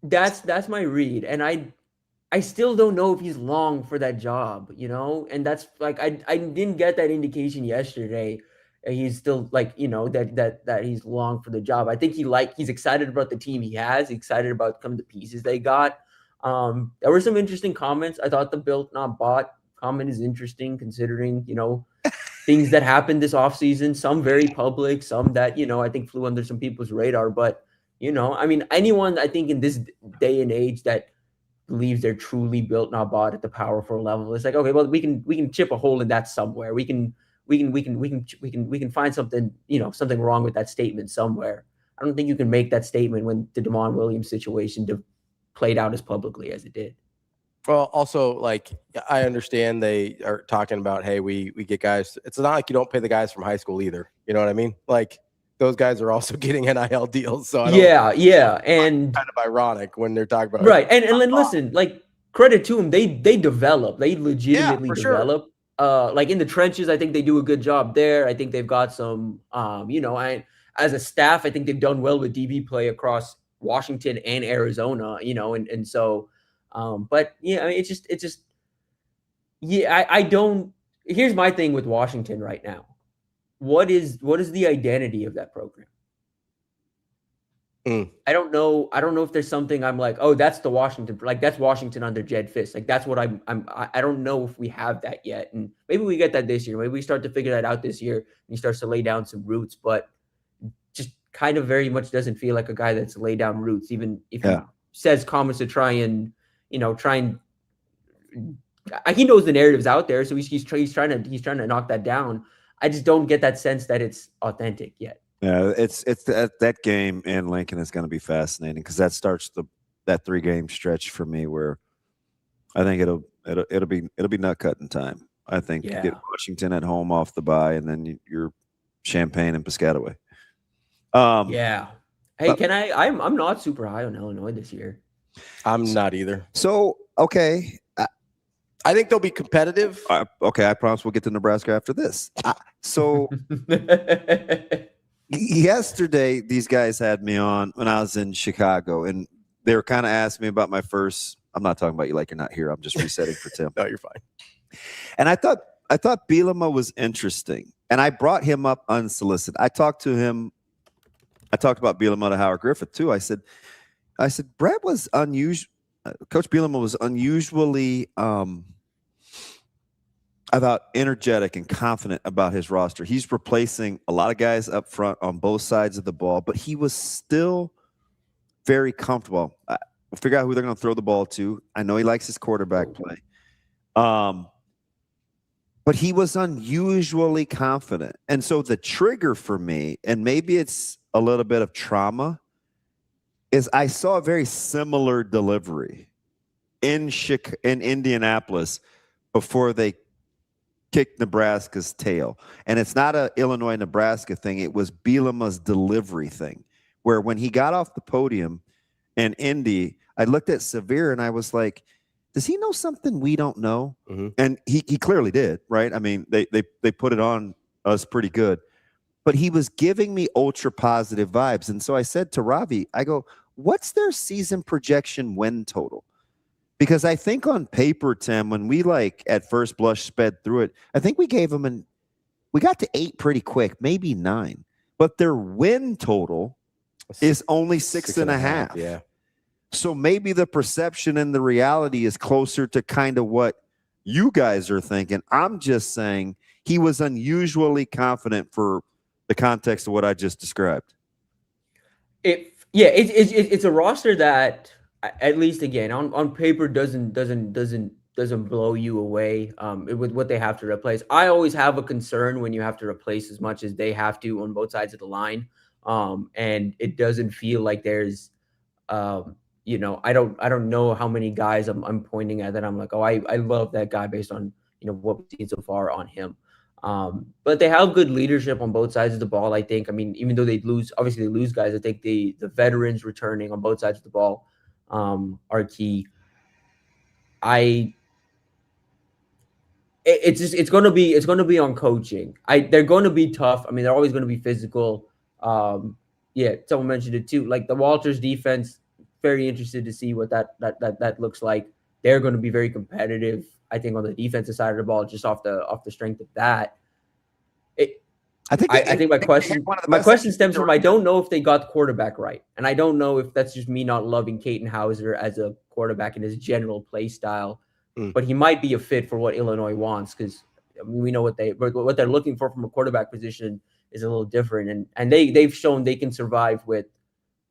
That's my read, and I still don't know if he's long for that job, and that's like I didn't get that indication yesterday. He's still like, that he's long for the job. I think he's excited about the team he has, excited about some of the pieces they got. There were some interesting comments. I thought the built not bought comment is interesting considering, things that happened this offseason, some very public, some that, I think flew under some people's radar. But, I mean, anyone I think in this day and age that believes they're truly built not bought at the powerful level, it's like, okay, well, we can chip a hole in that somewhere. We can find something, something wrong with that statement somewhere. I don't think you can make that statement when the Damon Williams situation played out as publicly as it did. Well, also, like, I understand they are talking about, hey, we get guys. It's not like you don't pay the guys from high school either. You know what I mean? Like, those guys are also getting NIL deals. So yeah, and kind of ironic when they're talking about right. And then listen, like, credit to them, they develop, they legitimately develop. Sure. Like in the trenches, I think they do a good job there. I think they've got some, as a staff, I think they've done well with DB play across Washington and Arizona. And so. But yeah, I mean, it's just, yeah, I don't, here's my thing with Washington right now. What is the identity of that program? I don't know if there's something I'm like, oh, that's the Washington, like that's Washington under Jed Fisk. Like that's what I don't know if we have that yet. And maybe we get that this year. Maybe we start to figure that out this year and he starts to lay down some roots, but just kind of very much doesn't feel like a guy that's laid down roots, even if he says comments to try and he knows the narrative's out there, so he's trying to knock that down. I just don't get that sense that it's authentic yet. Yeah, it's that game in Lincoln is going to be fascinating because that starts that 3-game stretch for me where I think it'll be nut cutting time. I think you get Washington at home off the bye, and then you're Champaign and Piscataway. Hey, I'm not super high on Illinois this year. I'm not either. So, okay. I think they'll be competitive. Okay, I promise we'll get to Nebraska after this. Yesterday, these guys had me on when I was in Chicago, and they were kind of asking me about my first. I'm not talking about you like you're not here. I'm just resetting for Tim. No, you're fine. And I thought Bielema was interesting, and I brought him up unsolicited. I talked to him. I talked about Bielema to Howard Griffith too. I said, Brett was unusual. Coach Bielema was unusually about energetic and confident about his roster. He's replacing a lot of guys up front on both sides of the ball, but he was still very comfortable. We'll figure out who they're going to throw the ball to. I know he likes his quarterback play. But he was unusually confident. And so the trigger for me, and maybe it's a little bit of trauma, is I saw a very similar delivery in Indianapolis before they kicked Nebraska's tail. And it's not a Illinois-Nebraska thing. It was Bielema's delivery thing, where when he got off the podium in Indy, I looked at Severe and I was like, does he know something we don't know? Mm-hmm. And he clearly did, right? I mean, they put it on us pretty good. But he was giving me ultra positive vibes. And so I said to Ravi, I go, what's their season projection win total? Because I think on paper, Tim, when we at first blush sped through it, I think we gave them we got to 8 pretty quick, maybe 9. But their win total is only 6.5. Yeah. So maybe the perception and the reality is closer to kind of what you guys are thinking. I'm just saying he was unusually confident for the context of what I just described. It's a roster that, at least again on paper, doesn't blow you away with what they have to replace. I always have a concern when you have to replace as much as they have to on both sides of the line, and it doesn't feel like there's I don't know how many guys I'm pointing at that I'm like, oh, I love that guy based on what we've seen so far on him. But they have good leadership on both sides of the ball, I think. I mean, even though they lose guys, I think the veterans returning on both sides of the ball are key. It's going to be on coaching. They're going to be tough. I mean, they're always going to be physical. Someone mentioned it too. Like the Walters defense, very interested to see what that looks like. they're going to be very competitive. I think on the defensive side of the ball, just off the strength of that. I think my question stems from I don't know if they got the quarterback right, and I don't know if that's just me not loving Caden Hauser as a quarterback and his general play style, but he might be a fit for what Illinois wants, because we know what they're looking for from a quarterback position is a little different, and they've shown they can survive with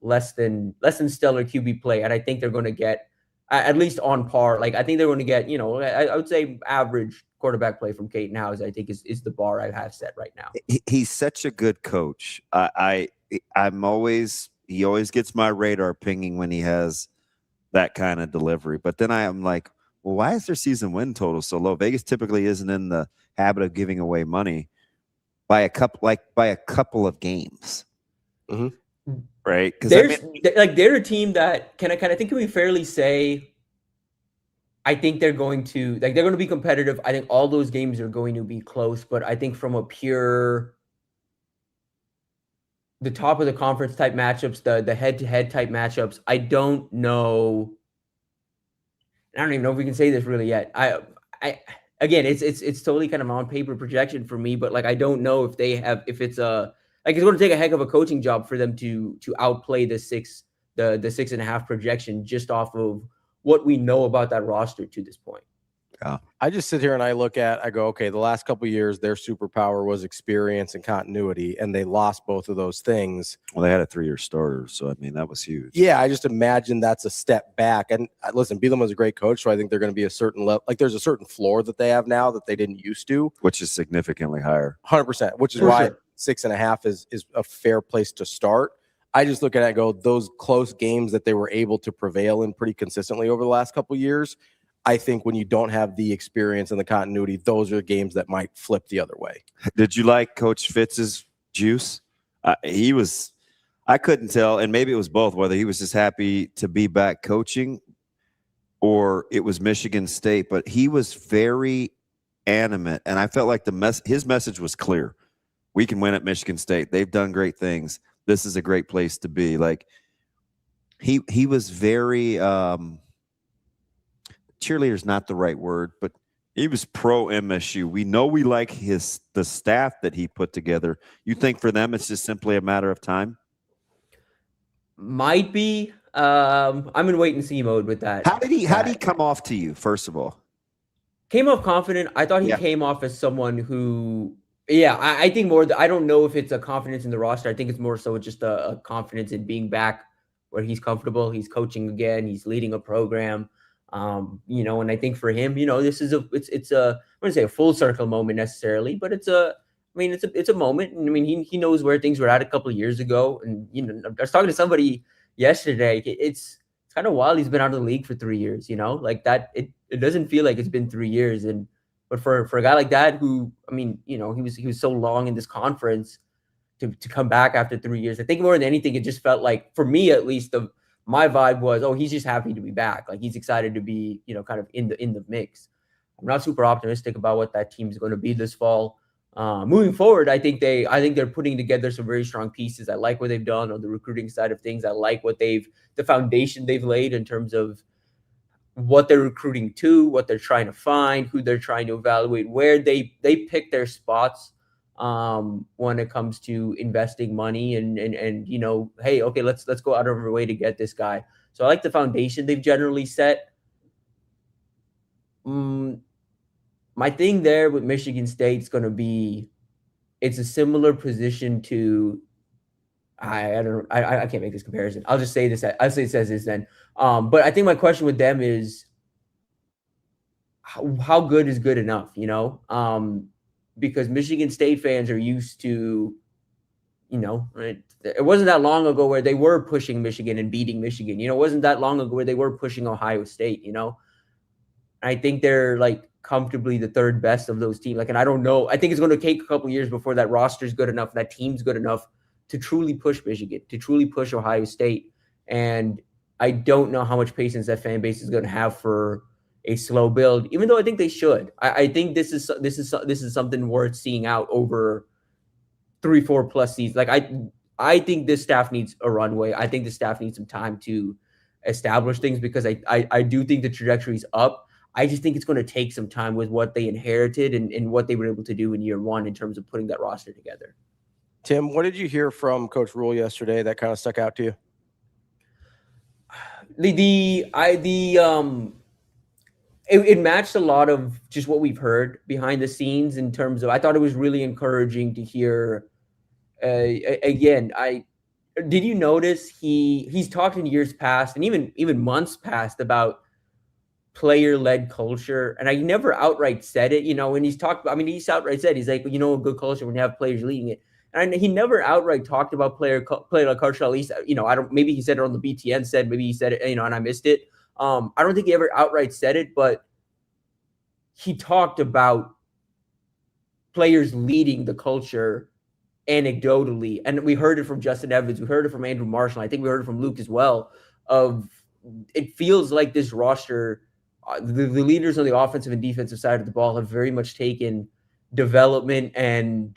less than stellar QB play, and I think they're going to get at least on par. Like I think they're going to get I would say average quarterback play from Caden Hauser. I think is the bar I have set right now. He's such a good coach. He always gets my radar pinging when he has that kind of delivery. But then I am like, well, why is their season win total so low? Vegas typically isn't in the habit of giving away money by a couple of games. Mm-hmm. Right? Because they're a team that can we fairly say I think they're going to be competitive. I think all those games are going to be close, but I think from a pure the top of the conference type matchups, the head-to-head type matchups, I don't know. I don't even know if we can say this really yet. Again, it's totally kind of on paper projection for me, but I don't know if it's going to take a heck of a coaching job for them to outplay the 6.5 projection just off of what we know about that roster to this point. Yeah. I just sit here and I go, okay, the last couple of years, their superpower was experience and continuity, and they lost both of those things. Well, they had a 3-year starter, so I mean that was huge. Yeah, I just imagine that's a step back. And listen, Bielema was a great coach, so I think they're going to be a certain level. There's a certain floor that they have now that they didn't used to, which is significantly higher. 100%, which is why 6.5 is a fair place to start. I just look at it and go, those close games that they were able to prevail in pretty consistently over the last couple of years, I think when you don't have the experience and the continuity, those are the games that might flip the other way. Did you like Coach Fitz's juice? I couldn't tell, and maybe it was both, whether he was just happy to be back coaching or it was Michigan State, but he was very animate, and I felt like his message was clear. We can win at Michigan State. They've done great things. This is a great place to be. He was very cheerleader's not the right word, but he was pro MSU. We know we like the staff that he put together. You think for them it's just simply a matter of time? Might be. I'm in wait and see mode with that. How did he come off to you, first of all? Came off confident. I thought he came off as someone who I think more. I don't know if it's a confidence in the roster. I think it's more so just a confidence in being back where he's comfortable. He's coaching again. He's leading a program. And I think for him, this is it's a I wouldn't say a full circle moment necessarily, but it's a moment. And I mean, he knows where things were at a couple of years ago. And I was talking to somebody yesterday. It's kind of wild. He's been out of the league for 3 years. It doesn't feel like it's been 3 years. But for a guy like that, who, he was so long in this conference to come back after 3 years, I think more than anything, it just felt like, for me at least, my vibe was, he's just happy to be back. He's excited to be, kind of in the mix. I'm not super optimistic about what that team's going to be this fall. Moving forward, I think they're putting together some very strong pieces. I like what they've done on the recruiting side of things. I like the foundation they've laid in terms of what they're recruiting to, what they're trying to find, who they're trying to evaluate, where they pick their spots when it comes to investing money and hey, okay, let's go out of our way to get this guy. So I like the foundation they've generally set. My thing there with Michigan State is going to be, it's a similar position to, I can't make this comparison. I'll just say this. I'll say it says this then. But I think my question with them is, how good is good enough? Because Michigan State fans are used to, it wasn't that long ago where they were pushing Michigan and beating Michigan. It wasn't that long ago where they were pushing Ohio State. I think they're comfortably the third best of those teams. And I don't know. I think it's going to take a couple of years before that roster is good enough, that team's good enough to truly push Michigan, to truly push Ohio State. And I don't know how much patience that fan base is going to have for a slow build, even though I think they should. I think this is something worth seeing out over 3-4 plus seasons. I think this staff needs a runway. I think the staff needs some time to establish things, because I do think the trajectory is up. I just think it's going to take some time with what they inherited and what they were able to do in year one in terms of putting that roster together. Tim, what did you hear from Coach Rule yesterday that kind of stuck out to you? It matched a lot of just what we've heard behind the scenes in terms of, I thought it was really encouraging to hear. Again, did you notice he's talked in years past and even months past about player-led culture, and I never outright said it, when he's talked about, he's outright said, he's like, a good culture when you have players leading it. And he never outright talked about player-led culture, at least, maybe he said it on the BTN said, maybe he said it, and I missed it. I don't think he ever outright said it, but he talked about players leading the culture anecdotally. And we heard it from Justin Evans. We heard it from Andrew Marshall. I think we heard it from Luke as well. It feels like this roster, the leaders on the offensive and defensive side of the ball have very much taken development and,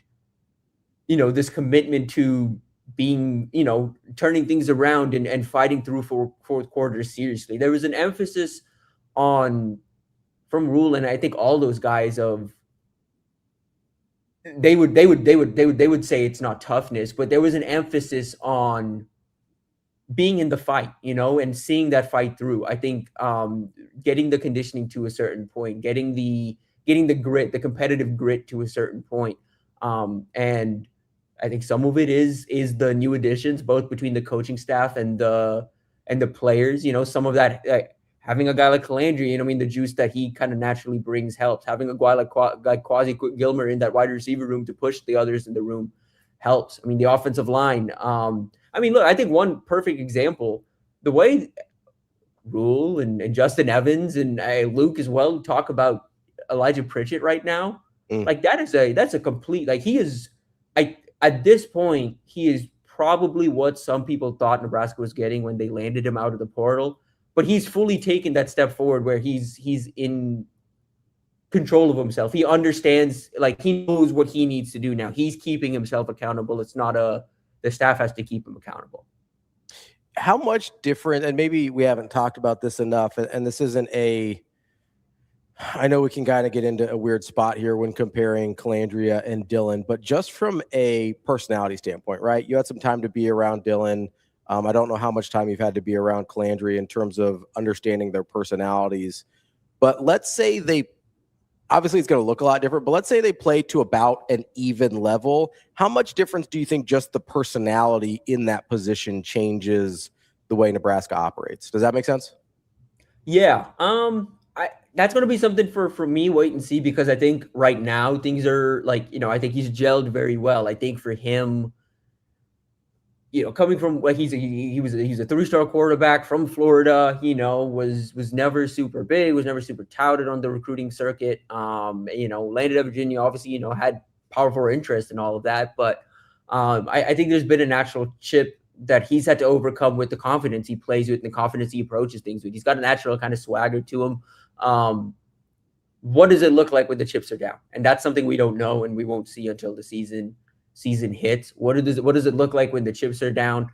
this commitment to being, turning things around and fighting through for fourth quarters seriously. There was an emphasis from Rule, and I think all those guys they would say it's not toughness, but there was an emphasis on being in the fight, and seeing that fight through. I think getting the conditioning to a certain point, getting the grit, the competitive grit to a certain point. And I think some of it is the new additions, both between the coaching staff and the players. Some of that, having a guy like Calandri, the juice that he kind of naturally brings helps. Having a guy like Quasi Gilmer in that wide receiver room to push the others in the room helps. The offensive line. Look, I think one perfect example, the way Rule and Justin Evans and Luke as well talk about Elijah Pritchett right now, like that's a complete, like he is, at this point, he is probably what some people thought Nebraska was getting when they landed him out of the portal. But he's fully taken that step forward where he's in control of himself. He understands, like he knows what he needs to do now. He's keeping himself accountable. It's not the staff has to keep him accountable. How much different, and maybe we haven't talked about this enough, and this isn't I know we can kind of get into a weird spot here when comparing Calandria and Dylan, but just from a personality standpoint, right? You had some time to be around Dylan. I don't know how much time you've had to be around Calandria in terms of understanding their personalities, but let's say obviously it's going to look a lot different, but let's say they play to about an even level. How much difference do you think just the personality in that position changes the way Nebraska operates? Does that make sense? Yeah. That's going to be something for me, wait and see, because I think right now things are like, I think he's gelled very well. I think for him, coming from like he's a 3-star quarterback from Florida, was never super big, was never super touted on the recruiting circuit. Landed at Virginia, obviously, had powerful interest in all of that. But I think there's been a natural chip that he's had to overcome with the confidence he plays with and the confidence he approaches things with. He's got a natural kind of swagger to him. What does it look like when the chips are down? And that's something we don't know and we won't see until the season hits. What does it look like when the chips are down?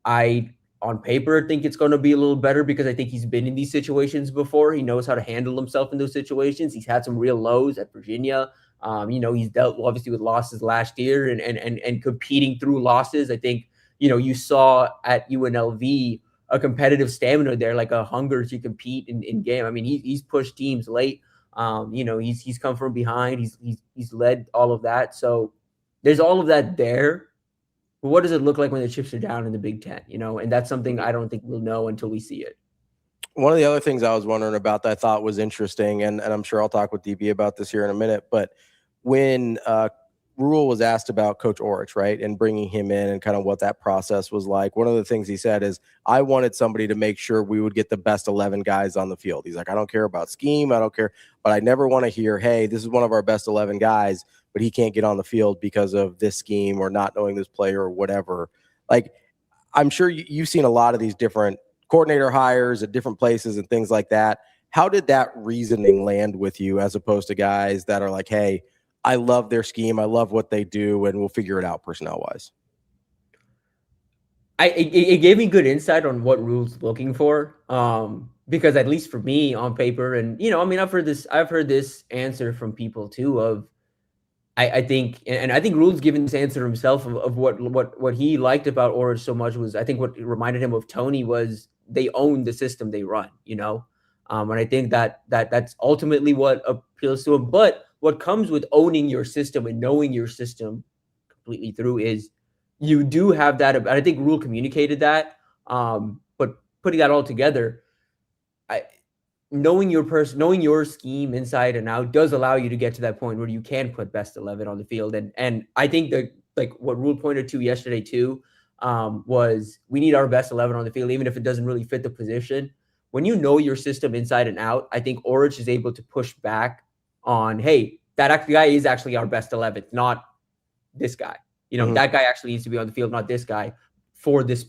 I, on paper, think it's going to be a little better because I think he's been in these situations before. He knows how to handle himself in those situations. He's had some real lows at Virginia. He's dealt obviously with losses last year and competing through losses. I think, you saw at UNLV a competitive stamina there, like a hunger to compete in game. He's pushed teams late. He's come from behind. He's led all of that. So there's all of that there. But what does it look like when the chips are down in the Big Ten? And that's something I don't think we'll know until we see it. One of the other things I was wondering about that I thought was interesting, and I'm sure I'll talk with DB about this here in a minute, but when Rule was asked about Coach Orich, right, and bringing him in and kind of what that process was like, one of the things he said is, I wanted somebody to make sure we would get the best 11 guys on the field. He's like, I don't care about scheme, I don't care, but I never want to hear, hey, this is one of our best 11 guys, but he can't get on the field because of this scheme or not knowing this player or whatever. Like, I'm sure you've seen a lot of these different coordinator hires at different places and things like that. How did that reasoning land with you as opposed to guys that are like, hey, I love their scheme, I love what they do, and we'll figure it out personnel-wise? it gave me good insight on what Rule's looking for. Because at least for me on paper, and I've heard this answer from people too of, I think Rule's given this answer himself of what he liked about Orange so much was, I think what reminded him of Tony was they own the system they run, and I think that's ultimately what appeals to him. But what comes with owning your system and knowing your system completely through is you do have that. I think Rule communicated that, but putting that all together, knowing your scheme inside and out does allow you to get to that point where you can put best 11 on the field. And I think that, like what Rule pointed to yesterday too, was we need our best 11 on the field, even if it doesn't really fit the position. When you know your system inside and out, I think Orich is able to push back on, hey, that guy is actually our best 11, not this guy. That guy actually needs to be on the field, not this guy, for this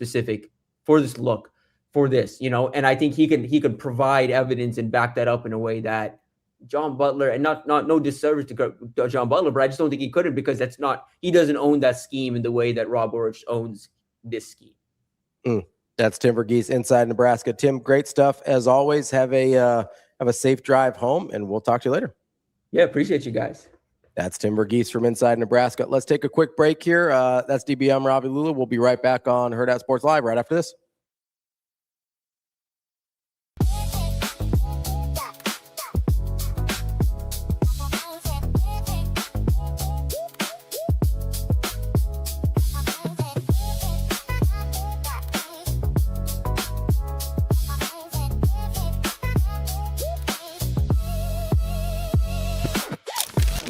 look. For this, and I think he can provide evidence and back that up in a way that John Butler, and not no disservice to John Butler, but I just don't think he couldn't, because he doesn't own that scheme in the way that Rob Orich owns this scheme. That's Tim Verghese, Inside Nebraska. Tim, great stuff as always. Have a safe drive home, and we'll talk to you later. Yeah, appreciate you guys. That's Tim Verghese from Inside Nebraska. Let's take a quick break here. That's DB. I'm Ravi Lulla. We'll be right back on Hurrdat Sports Live right after this.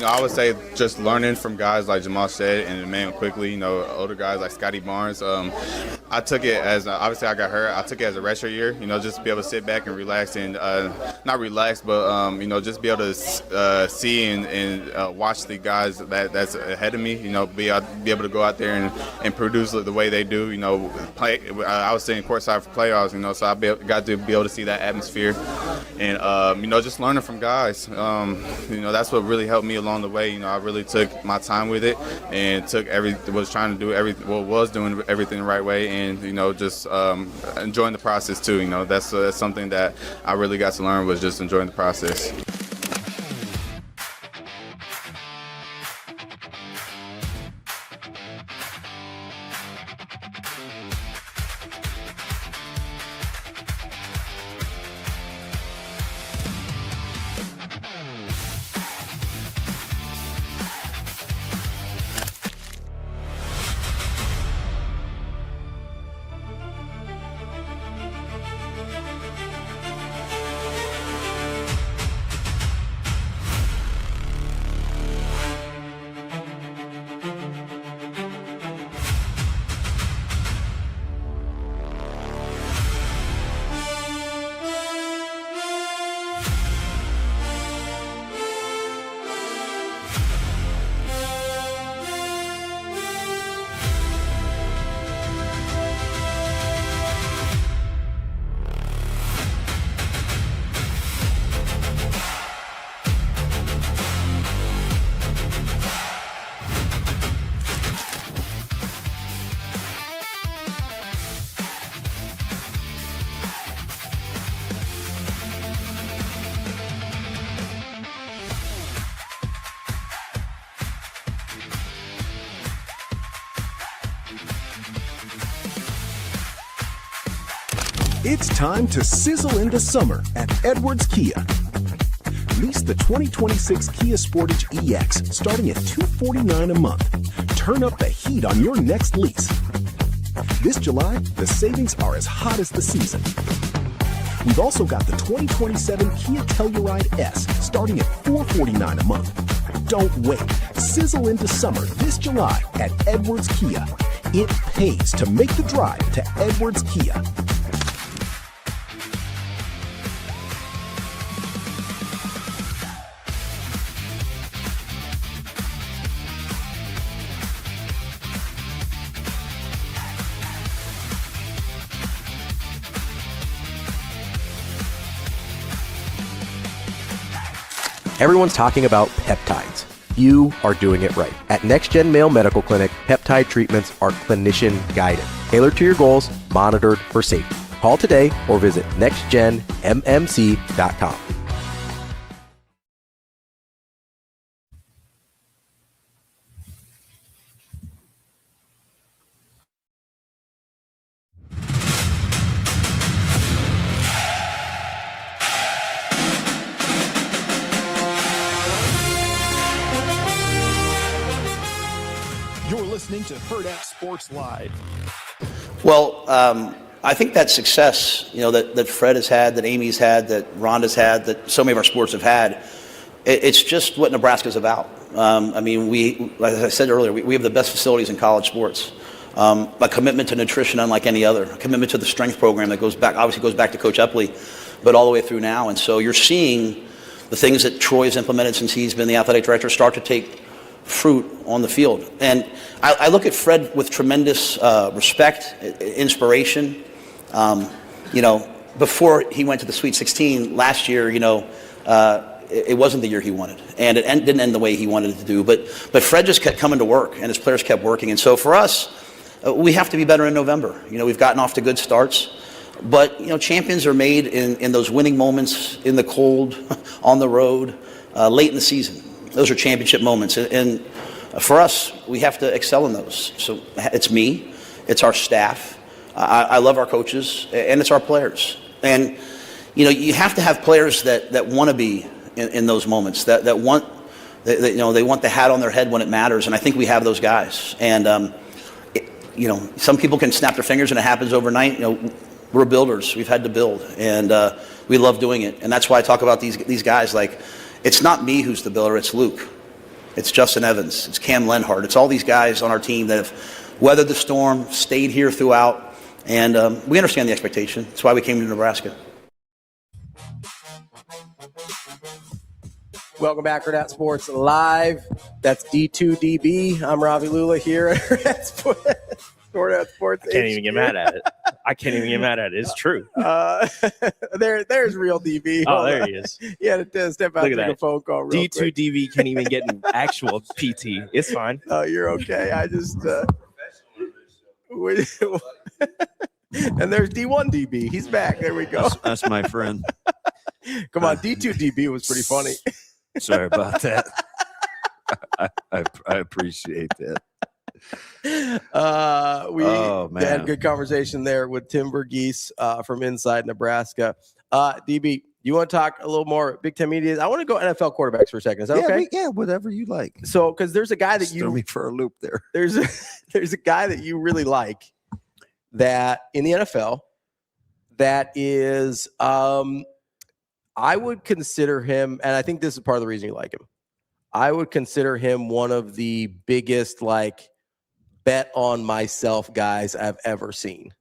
I would say just learning from guys like Jamal said and Emmanuel quickly, older guys like Scotty Barnes. I took it as, obviously I got hurt, I took it as a redshirt year, just to be able to sit back and relax and, not relax, but, just be able to see and watch the guys that's ahead of me, be able to go out there and produce the way they do, play. I was sitting courtside for playoffs, so I got to be able to see that atmosphere and, just learning from guys. That's what really helped me along the way. I really took my time with it and was doing everything the right way, and just enjoying the process too. That's something that I really got to learn, was just enjoying the process. It's time to sizzle into summer at Edwards Kia. Lease the 2026 Kia Sportage EX starting at $249 a month. Turn up the heat on your next lease. This July, the savings are as hot as the season. We've also got the 2027 Kia Telluride S starting at $449 a month. Don't wait. Sizzle into summer this July at Edwards Kia. It pays to make the drive to Edwards Kia. Everyone's talking about peptides. you are doing it right. At NextGen Male Medical Clinic, peptide treatments are clinician guided, tailored to your goals, monitored for safety. Call today or visit nextgenmmc.com. You're listening to Hurrdat Sports Live. Well, I think that success, that Fred has had, that Amy's had, that Rhonda's had, that so many of our sports have had, it's just what Nebraska's about. Like I said earlier, we have the best facilities in college sports. A commitment to nutrition unlike any other, a commitment to the strength program that goes back to Coach Epley, but all the way through now. And so you're seeing the things that Troy has implemented since he's been the athletic director start to take fruit on the field. And I look at Fred with tremendous respect, inspiration. Before he went to the Sweet 16 last year, it wasn't the year he wanted, and it didn't end the way he wanted it to do. But Fred just kept coming to work, and his players kept working. And so for us, we have to be better in November. We've gotten off to good starts, but champions are made in those winning moments, in the cold, on the road, late in the season. Those are championship moments, and for us, we have to excel in those. So it's me, it's our staff. I love our coaches, and it's our players. And you have to have players that want to be in those moments, that want, they want the hat on their head when it matters. And I think we have those guys. And some people can snap their fingers and it happens overnight. We're builders. We've had to build, and we love doing it. And that's why I talk about these guys. Like, it's not me who's the builder. It's Luke. It's Justin Evans. It's Cam Lenhart. It's all these guys on our team that have weathered the storm, stayed here throughout, and we understand the expectation. That's why we came to Nebraska. Welcome back, Hurrdat Sports Live. That's D2DB. I'm Ravi Lulla here at Hurrdat Sports. Hurrdat Sports. I can't even get mad at it. It's true. There's real DB. Oh, there he is. He had to step out and take a phone call real quick. D2DB can't even get an actual PT. It's fine. Oh, you're okay. I just and there's D1DB. He's back. There we go. That's my friend. Come on, D2DB was pretty funny. Sorry about that. I appreciate that. We had a good conversation there with Tim Verghese from inside Nebraska. DB, you want to talk a little more Big Ten media? I want to go NFL quarterbacks for a second. Is that okay? Yeah, whatever you like. So, because there's a guy that throw me for a loop there. There's a guy that you really like that in the NFL that is I would consider him, and I think this is part of the reason you like him. I would consider him one of the biggest bet on myself guys I've ever seen.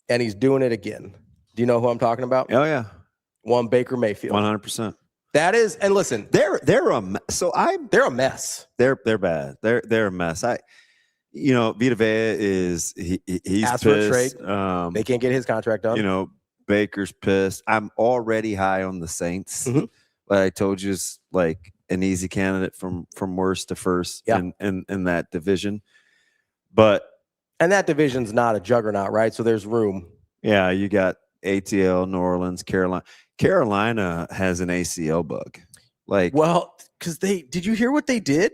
And he's doing it again. Do you know who I'm talking about? Oh, yeah. One Baker Mayfield. 100%. That is, and listen, they're a mess. They're bad. They're a mess. Vita Vea he's asked for a pissed. trade. They can't get his contract done. Baker's pissed. I'm already high on the Saints. Mm-hmm. But I told you it's like an easy candidate from worst to first in that division. And that division's not a juggernaut, right? So there's room. Yeah, you got ATL, New Orleans, Carolina. Carolina has an ACL bug. Because did you hear what they did?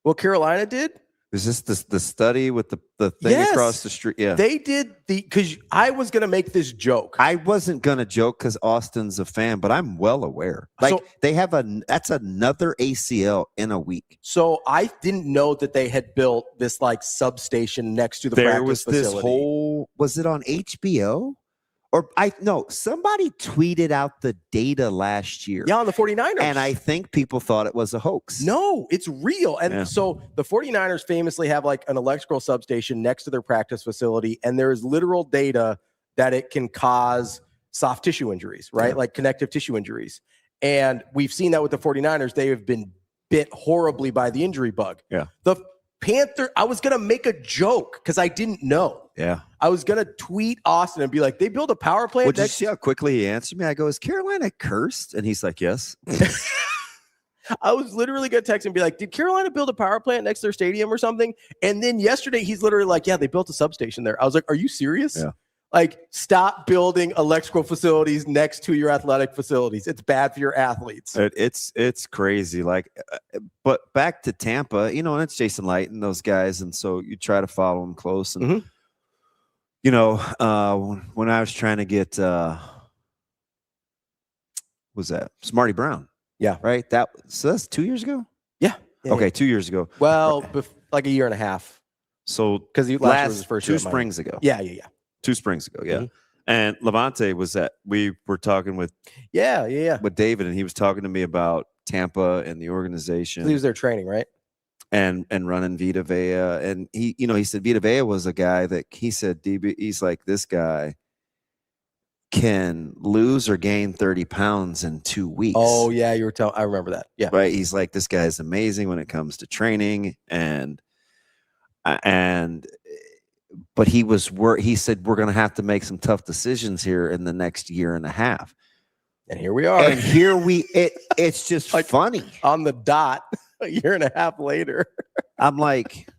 What Carolina did? Is this the study with the thing across the street? Yeah. They did because I was going to make this joke. I wasn't going to joke because Austin's a fan, but I'm well aware. They have that's another ACL in a week. So I didn't know that they had built this substation next to the practice facility. Was it on HBO? Somebody tweeted out the data last year. Yeah, on the 49ers. And I think people thought it was a hoax. No, it's real. And so the 49ers famously have an electrical substation next to their practice facility, and there is literal data that it can cause soft tissue injuries, right? Like connective tissue injuries. And we've seen that with the 49ers. They have been bit horribly by the injury bug. Yeah. The Panther, I was going to make a joke because I didn't know. Yeah. I was going to tweet Austin and be like, they built a power plant. Did you see how quickly he answered me? I go, is Carolina cursed? And he's like, yes. I was literally going to text him and be like, did Carolina build a power plant next to their stadium or something? And then yesterday, he's literally like, yeah, they built a substation there. I was like, are you serious? Yeah. Like, stop building electrical facilities next to your athletic facilities. It's bad for your athletes. It's crazy. Like, but back to Tampa, you know, and it's Jason Light and those guys, and so you try to follow them close. And you know, when I was trying to get, was that Smarty Brown? Yeah, right. So that's 2 years ago. Yeah. Okay, 2 years ago. Well, like a year and a half. So because last was his first 2 springs ago. Yeah. 2 springs ago, yeah. And Levante was that we were talking with with David, and he was talking to me about Tampa and the organization. He was there training, right? And running Vita Vea. And he, you know, he said Vita Vea was a guy that he said, DB, he's like, this guy can lose or gain 30 pounds in 2 weeks. Oh, yeah, you were telling, I remember that. Yeah. Right. He's like, this guy is amazing when it comes to training. But he said, we're going to have to make some tough decisions here in the next year and a half. And here we are. And it's just like funny. On the dot, a year and a half later. I'm like,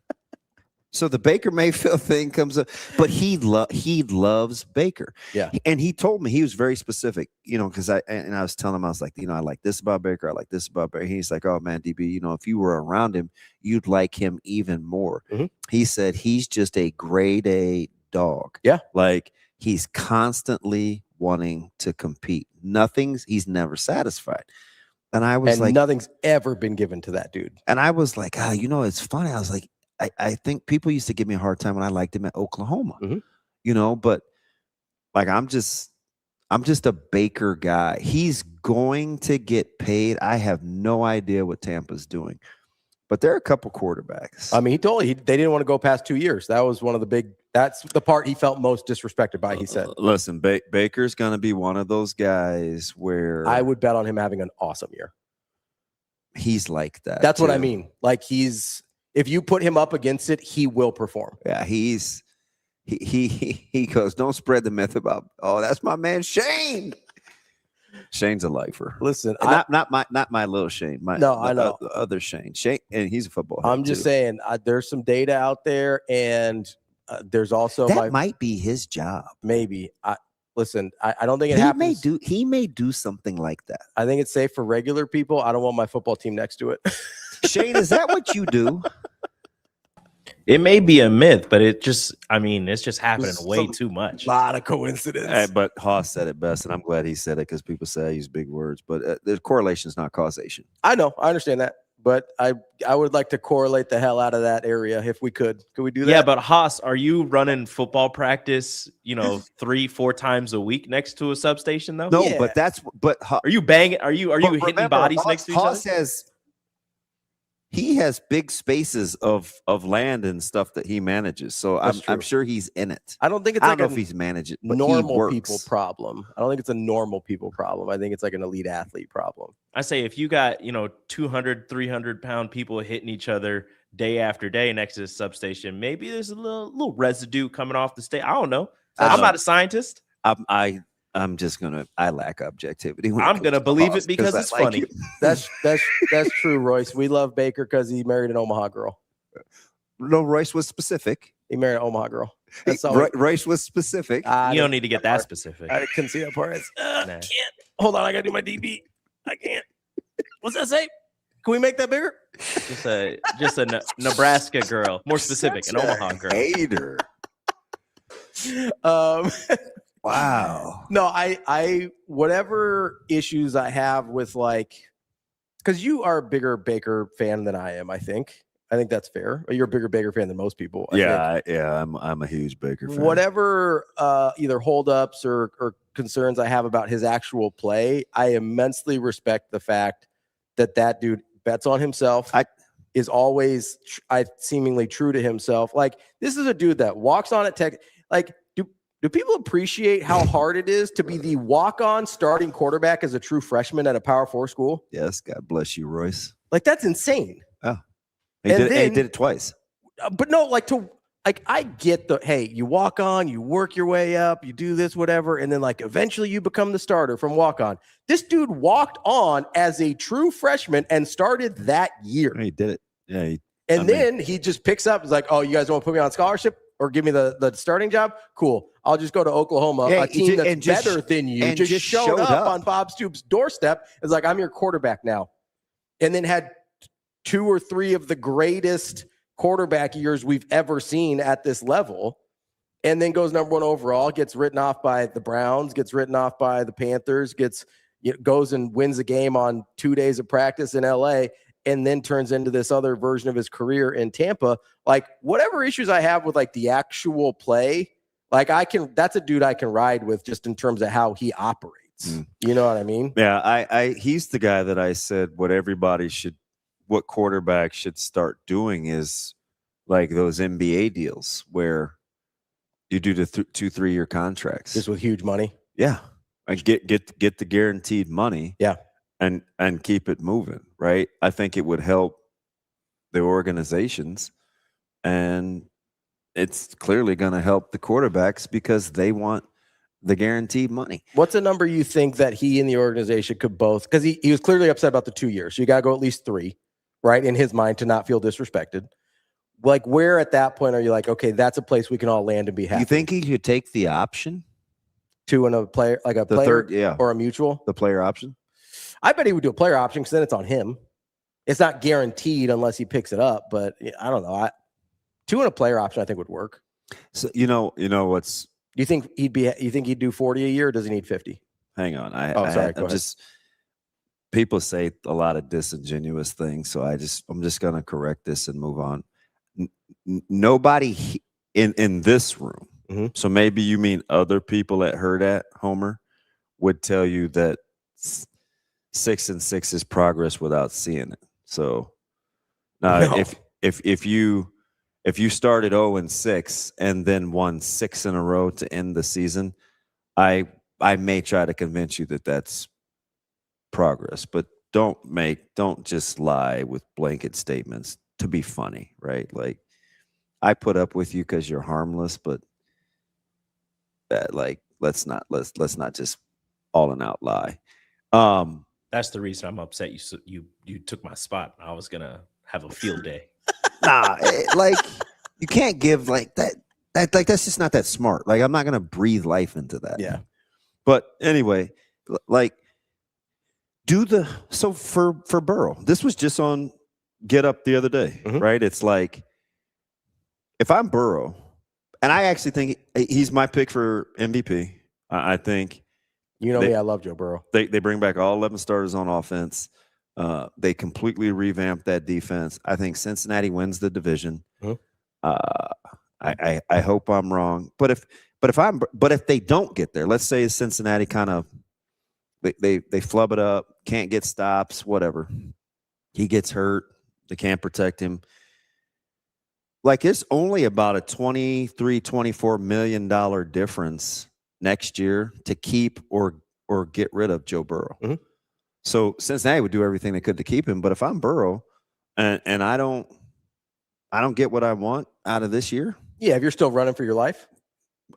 so the Baker Mayfield thing comes up, but he loves Baker. Yeah. And he told me, he was very specific, you know, because I was telling him, I was like, you know, I like this about Baker. I like this about Baker. He's like, oh man, DB, you know, if you were around him, you'd like him even more. He said, he's just a grade A dog. Yeah. Like he's constantly wanting to compete. He's never satisfied. And I was like, nothing's ever been given to that dude. And I was like, you know, it's funny. I was like, I think people used to give me a hard time when I liked him at Oklahoma, you know, but like, I'm just a Baker guy. He's going to get paid. I have no idea what Tampa's doing, but there are a couple quarterbacks. I mean, he told they didn't want to go past 2 years. That was one of the that's the part he felt most disrespected by, he said. Listen, Baker's going to be one of those guys where I would bet on him having an awesome year. He's like that. That's what I mean. Like if you put him up against it, he will perform. Yeah, he goes, don't spread the myth about, oh, that's my man Shane. Shane's a lifer. Listen, not my little Shane. I know the other Shane. Shane, and he's a football. I'm just saying, there's some data out there, and there's also that might be his job. Maybe. Listen, I don't think it happens. He may do something like that. I think it's safe for regular people. I don't want my football team next to it. Shane, is that what you do? It may be a myth, but it's just happening way too much. A lot of coincidence. But Haas said it best, and I'm glad he said it because people say I use big words, but the correlation is not causation. I know. I understand that. But I would like to correlate the hell out of that area if we could. Could we do that? Yeah, but Haas, are you running football practice, 3-4 times a week next to a substation though? No, Yeah. but are you banging? Are you hitting bodies next to each other? Haas he has big spaces of land and stuff that he manages. So I'm sure he's in it. I don't think it's I like don't know if he's managing it, but normal people problem. I don't think it's a normal people problem. I think it's like an elite athlete problem. I say if you got 200, 300-pound people hitting each other day after day next to the substation, maybe there's a little residue coming off the state. I don't know. I'm not a scientist. I'm just gonna. I lack objectivity. I'm gonna believe it because it's funny. That's true, Royce. We love Baker because he married an Omaha girl. No, Royce was specific. He married an Omaha girl. That's all. Royce was specific. You don't need to get that specific. I couldn't see that part. Nah. Can't. Hold on, I gotta do my DB. I can't. What's that say? Can we make that bigger? Just a Nebraska girl, more specific, an Omaha girl. Hater. Wow. No, I whatever issues I have with because you are a bigger Baker fan than I am, I think that's fair. You're a bigger Baker fan than most people. I think. I'm a huge Baker fan. Whatever either holdups or concerns I have about his actual play, I immensely respect the fact that dude bets on himself. Is always seemingly true to himself. Like, this is a dude that walks on at Tech. Like, do people appreciate how hard it is to be the walk-on starting quarterback as a true freshman at a Power 4 school? Yes, God bless you, Royce. Like, that's insane. Oh, he did it twice. But no, like to like I get hey, you walk on, you work your way up, you do this, whatever, and then like eventually you become the starter from walk on. This dude walked on as a true freshman and started that year. He did it. Yeah. Then he just picks up. He's like, "Oh, you guys want to put me on scholarship or give me the starting job? Cool. I'll just go to Oklahoma, a team that's better than you." And just showed up on Bob Stoops' doorstep. It's like, "I'm your quarterback now," and then had 2 or 3 of the greatest quarterback years we've ever seen at this level, and then goes number 1 overall, gets written off by the Browns, gets written off by the Panthers, goes and wins a game on 2 days of practice in LA, and then turns into this other version of his career in Tampa. Like, whatever issues I have with like the actual play, like that's a dude I can ride with just in terms of how he operates. You know what I mean? Yeah. He's the guy that I said what quarterbacks should start doing is like those NBA deals where you do the 2-3 year contracts just with huge money. Yeah. And get the guaranteed money. Yeah. And keep it moving, right? I think it would help the organizations, and it's clearly going to help the quarterbacks because they want the guaranteed money. What's a number you think that he and the organization could both, because he was clearly upset about the 2 years, so you got to go at least 3, right, in his mind, to not feel disrespected. Like, where at that point are you like, okay, that's a place we can all land and be happy? You think he could take the option? 2 and a player, like a player, or a mutual? The player option? I bet he would do a player option because then it's on him. It's not guaranteed unless he picks it up, but I don't know. 2 and a player option I think would work. So you know what's. Do you think he'd do 40 a year, or does he need 50? Hang on. Go ahead. People say a lot of disingenuous things, so I'm just going to correct this and move on. Nobody in this room, so maybe you mean other people at Hurrdat, Homer, would tell you that 6 and 6 is progress without seeing it. So now if you started 0 and 6 and then won 6 in a row to end the season, I may try to convince you that that's progress, but don't just lie with blanket statements to be funny, right? Like, I put up with you because you're harmless, but let's not just all and out lie. That's the reason I'm upset. You took my spot. I was gonna have a field day. Like, you can't give like that. That's just not that smart. Like, I'm not gonna breathe life into that. Yeah. But anyway, like, for Burrow, this was just on Get Up the other day, right? It's like, if I'm Burrow, and I actually think he's my pick for MVP. I think. You know me, I love Joe Burrow. They bring back all 11 starters on offense. They completely revamped that defense. I think Cincinnati wins the division. I hope I'm wrong, but if they don't get there, let's say Cincinnati kind of they flub it up, can't get stops, whatever. He gets hurt, they can't protect him. Like, it's only about a $23-24 million difference next year to keep or get rid of Joe Burrow. So Cincinnati would do everything they could to keep him. But if I'm Burrow and I don't get what I want out of this year. Yeah, if you're still running for your life,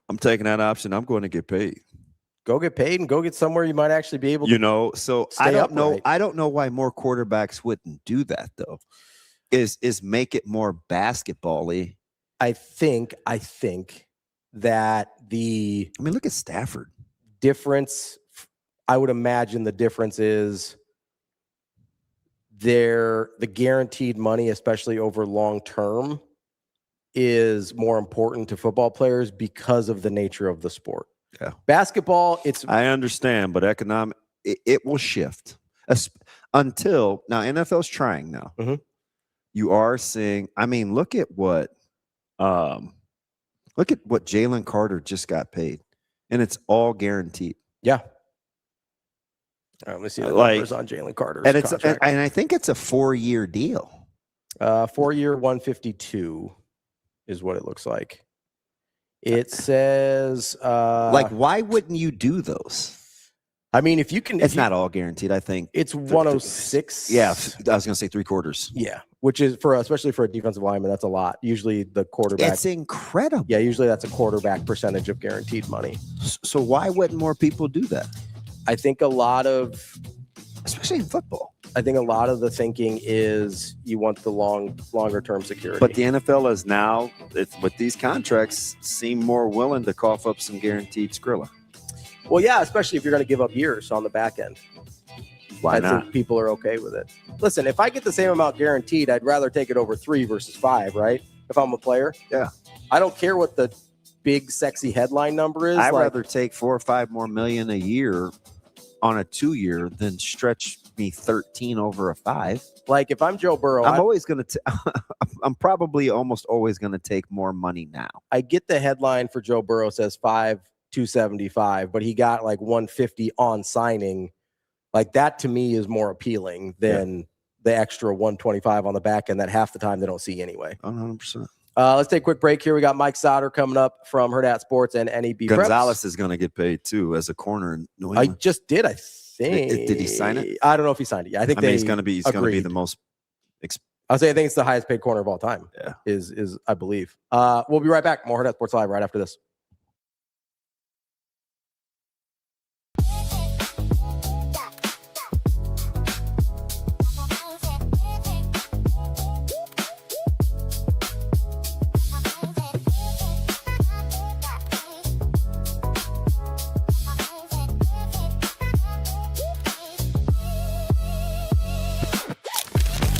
I'm taking that option. I'm going to get paid. Go get paid and go get somewhere you might actually be able to. So I don't know. I don't know why more quarterbacks wouldn't do that though. Is make it more basketball-y. I think that look at Stafford. Difference, I would imagine the difference is the guaranteed money, especially over long term, is more important to football players because of the nature of the sport. Yeah. Basketball, I understand, but it will shift until now. NFL's trying now. You are seeing, look at what Jalen Carter just got paid, and it's all guaranteed. Yeah. Let me see the numbers on Jalen Carter's contract. And I think it's a 4-year deal. 4-year, 152 is what it looks like. It says why wouldn't you do those? If you can, it's not all guaranteed. I think it's 106. Yeah, I was going to say 3/4. Yeah, which is especially for a defensive lineman, that's a lot. Usually the quarterback. It's incredible. Yeah, usually that's a quarterback percentage of guaranteed money. So why wouldn't more people do that? I think especially in football. I think a lot of the thinking is you want the longer term security. But the NFL is now, with these contracts, seem more willing to cough up some guaranteed Skrilla. Well, yeah, especially if you're going to give up years on the back end. Why I not? think people are okay with it. Listen, if I get the same amount guaranteed, I'd rather take it over 3 versus 5, right? If I'm a player. Yeah. I don't care what the big, sexy headline number is. I'd rather take 4 or 5 more million a year on a 2-year than stretch me 13 over a 5. Like if I'm Joe Burrow, I'm probably almost always going to take more money now. I get the headline for Joe Burrow says 275, but he got like 150 on signing. Like that to me is more appealing than the extra 125 on the back end that half the time they don't see anyway. 100%. Let's take a quick break here. We got Mike Sautter coming up from Hurrdat Sports and NebPreps. Gonzalez is going to get paid too as a corner in New England. I just did, I think. Did he sign it? I don't know if he signed it. Yeah, I think he's going to be the most. I think it's the highest paid corner of all time. Yeah, is I believe. We'll be right back. More Hurrdat Sports Live right after this.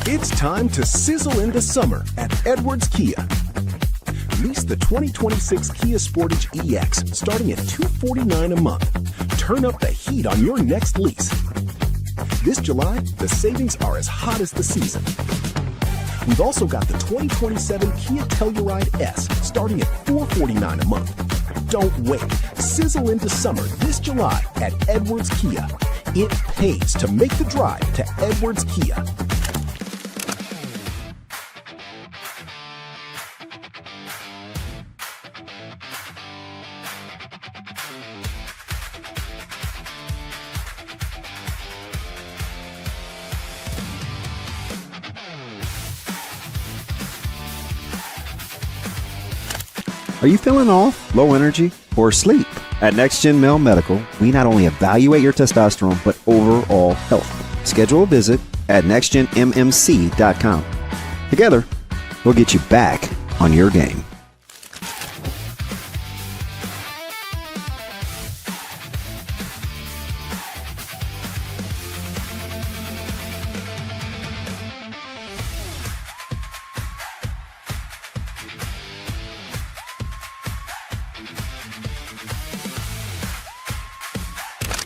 It's time to sizzle into summer at Edwards Kia. Lease the 2026 Kia Sportage EX starting at $249 a month. Turn up the heat on your next lease. This July, the savings are as hot as the season. We've also got the 2027 Kia Telluride S starting at $449 a month. Don't wait. Sizzle into summer this July at Edwards Kia. It pays to make the drive to Edwards Kia. Are you feeling off, low energy, or asleep? At NextGen Male Medical, we not only evaluate your testosterone, but overall health. Schedule a visit at nextgenmmc.com. Together, we'll get you back on your game.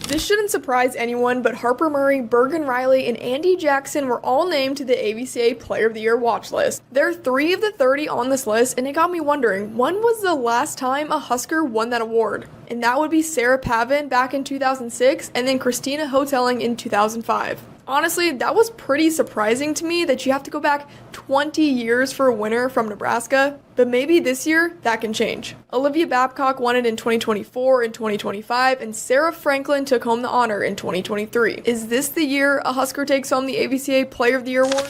This shouldn't surprise anyone, but Harper Murray, Bergen Riley, and Andy Jackson were all named to the AVCA Player of the Year watch list. They're 3 of the 30 on this list, and it got me wondering, when was the last time a Husker won that award? And that would be Sarah Pavin back in 2006, and then Christina Hoteling in 2005. Honestly, that was pretty surprising to me that you have to go back 20 years for a winner from Nebraska, but maybe this year that can change. Olivia Babcock won it in 2024 and 2025, and Sarah Franklin took home the honor in 2023. Is this the year a Husker takes home the AVCA Player of the Year award?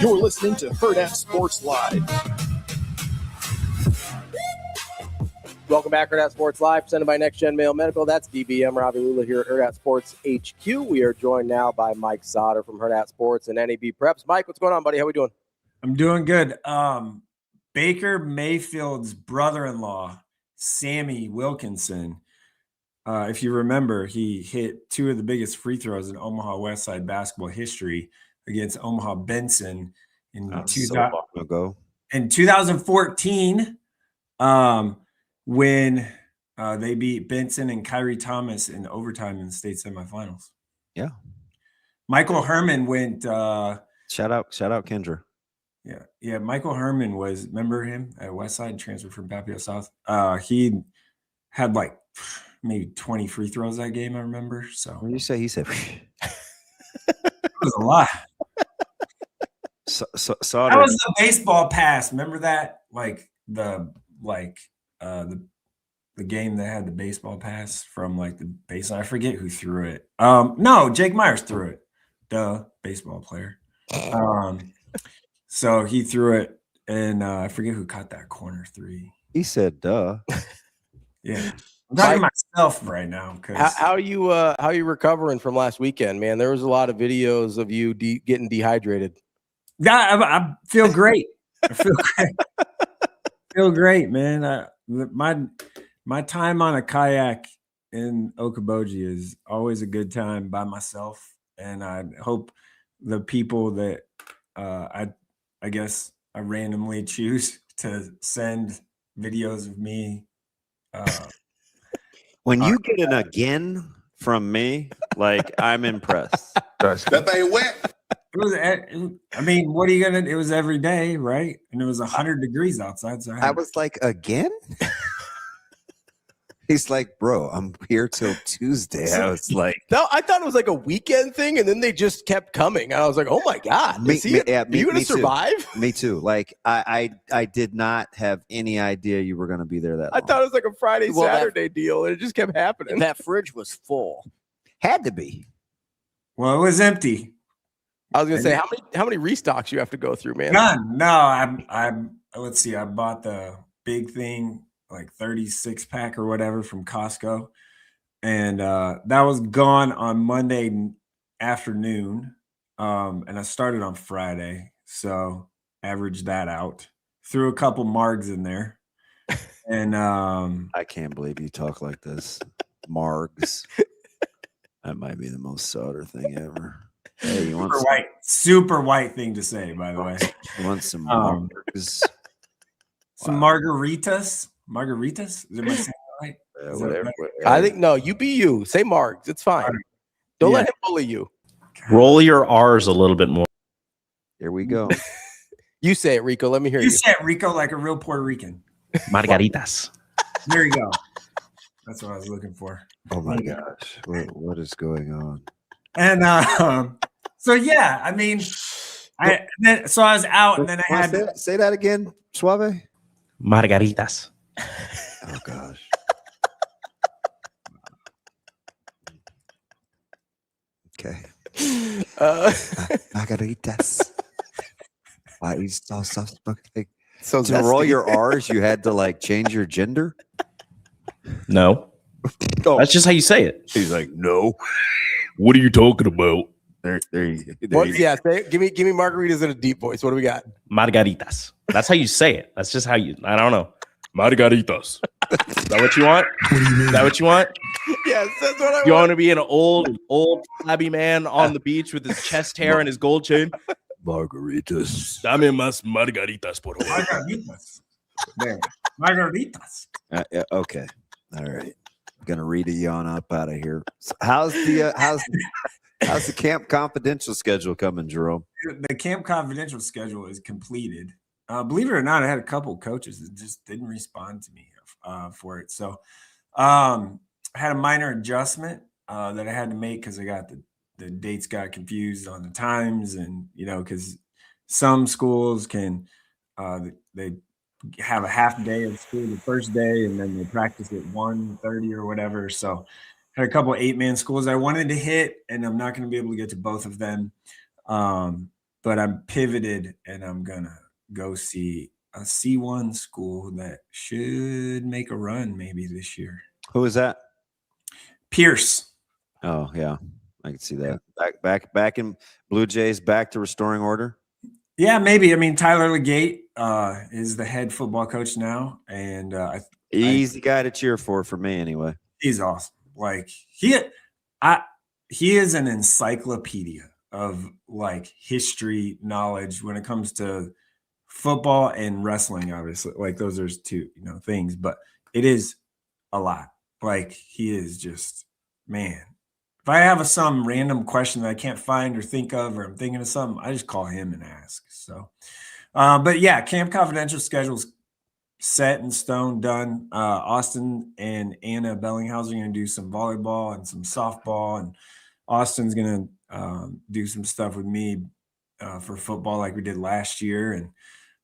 You're listening to Hurrdat Sports Live. Welcome back, Hurrdat Sports Live, presented by NextGen Mail Medical. That's DB. I'm Ravi Lulla here at Hurrdat Sports HQ. We are joined now by Mike Sautter from Hurrdat Sports and NebPreps. Mike, what's going on, buddy? How we doing? I'm doing good. Baker Mayfield's brother-in-law, Sammy Wilkinson, if you remember, he hit two of the biggest free throws in Omaha Westside basketball history against Omaha Benson in, in 2014. When they beat Benson and Kyrie Thomas in overtime in the state semifinals. Yeah. Michael Herman went shout out Kendra. Yeah. Michael Herman was, remember him at Westside, transferred from Papio South. He had like maybe 20 free throws that game, I remember. So when you say he said it was a lot. That was the baseball pass. Remember that? The game that had the baseball pass from like the baseline. I forget who threw it. No, Jake Myers threw it. The baseball player. So he threw it, and I forget who caught that corner three. He said, "Duh." Yeah, I'm talking to myself right now. How are you recovering from last weekend, man? There was a lot of videos of you getting dehydrated. Yeah, I feel great. I feel great. Feel great, man. My time on a kayak in Okoboji is always a good time by myself, and I hope the people that I guess I randomly choose to send videos of me. When you get an again from me, like I'm impressed. That thing wet. I mean, what are you gonna? It was every day, right? And it was 100 degrees outside. So I was like, again? He's like, bro, I'm here till Tuesday. I was like, no, I thought it was like a weekend thing, and then they just kept coming. I was like, oh my god, are you gonna survive? Me too. Like, I did not have any idea you were gonna be there that long. I thought it was like a Friday, Saturday deal, and it just kept happening. That fridge was full. Had to be. Well, it was empty. I was gonna say, how many restocks you have to go through, man? None. No, let's see. I bought the big thing, like 36 pack or whatever from Costco, and that was gone on Monday afternoon. And I started on Friday, so averaged that out. Threw a couple margs in there, and I can't believe you talk like this. Margs. That might be the most Sautter thing ever. Hey, you want super white thing to say, by the way. You want some margs? Some margaritas? Margaritas? Is it my saying right? Whatever. I think no. You be you. Say margs. It's fine. Don't let him bully you. Roll your R's a little bit more. Here we go. You say it, Rico. Let me hear you. You say it, Rico, like a real Puerto Rican. Margaritas. There you go. That's what I was looking for. Oh my gosh. What is going on? And so yeah, I mean, I was out, and then I had to say that again, Suave. Margaritas. Oh gosh. Okay. Margaritas. Why you so soft-spoken? So to roll your R's, you had to like change your gender. No, that's just how you say it. He's like, no. What are you talking about? There you yeah, give me margaritas in a deep voice. What do we got? Margaritas. That's how you say it. That's just how you. I don't know. Margaritas. Is that what you want? Is that what you want? Yes, that's what I want. You want to be an old flabby man on the beach with his chest hair and his gold chain? Margaritas. Dame más margaritas, por favor. Margaritas. There. Margaritas. Yeah, okay. All right. I'm gonna read a yawn up out of here. So how's the Camp Confidential schedule coming, Jerome? The Camp Confidential schedule is completed. Believe it or not, I had a couple coaches that just didn't respond to me for it. So I had a minor adjustment that I had to make because I got the dates got confused on the times, and because some schools can they have a half day of school the first day, and then they practice at 1:30 or whatever. So I had a couple of 8-man schools I wanted to hit, and I'm not going to be able to get to both of them. but I'm pivoted and I'm gonna go see a C1 school that should make a run maybe this year. Who is that? Pierce. Oh yeah, I can see that. Back in Blue Jays, back to restoring order. Yeah, maybe. I mean, Tyler Legate is the head football coach now, and He's the guy to cheer for me anyway. He's awesome. Like he is an encyclopedia of like history knowledge when it comes to football and wrestling. Obviously, like those are two things, but it is a lot. Like he is just, man. If I have some random question that I can't find or think of, or I'm thinking of something, I just call him and ask. So, but yeah, Camp Confidential schedule's set in stone, done. Austin and Anna Bellinghausen are going to do some volleyball and some softball, and Austin's going to do some stuff with me for football like we did last year. And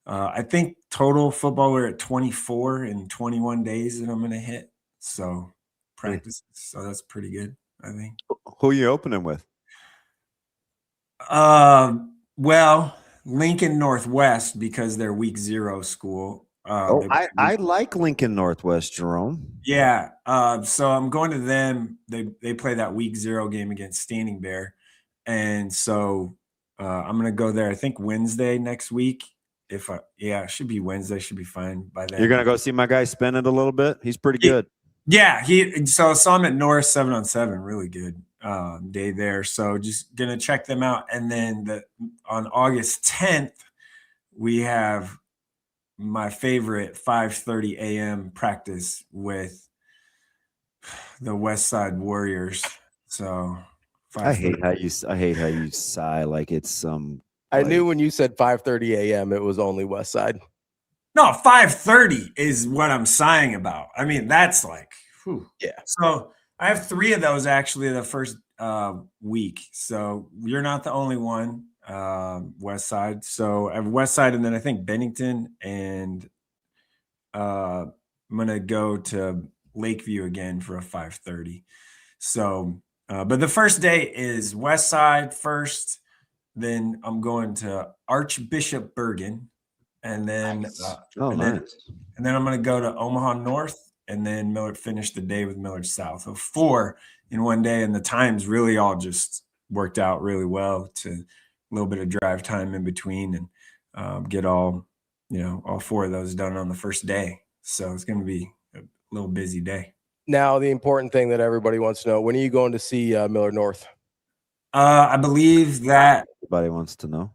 I think total football we're at 24 in 21 days that I'm going to hit. So practice. So that's pretty good, I think. Who are you opening with? Well, Lincoln Northwest, because they're week 0 school. I like Lincoln Northwest, Jerome. Yeah. So I'm going to them. They play that week 0 game against Standing Bear. And so I'm going to go there, I think Wednesday next week. It should be Wednesday. Should be fine by then. You're going to go see my guy spin it a little bit? He's pretty good. Yeah. So I'm at North 7-on-7, really good day there. So just going to check them out. And then on August 10th, we have my favorite 5:30 a.m. practice with the West Side Warriors. So I hate how you sigh like it's some. I knew when you said 5:30 a.m. it was only West Side. No, 5:30 is what I'm sighing about. I mean, that's like, whew. Yeah. So I have 3 of those actually the first week. So you're not the only one. West Side. So I have West Side, and then I think Bennington, and I'm gonna go to Lakeview again for a 5:30. So but the first day is West Side first, then I'm going to Archbishop Bergen, and then nice. And then I'm gonna go to Omaha North, and then finish the day with Millard South. So 4 in one day, and the times really all just worked out really well to a little bit of drive time in between, and get all 4 of those done on the first day. So it's going to be a little busy day. Now, the important thing that everybody wants to know: when are you going to see Millard North? I believe that everybody wants to know.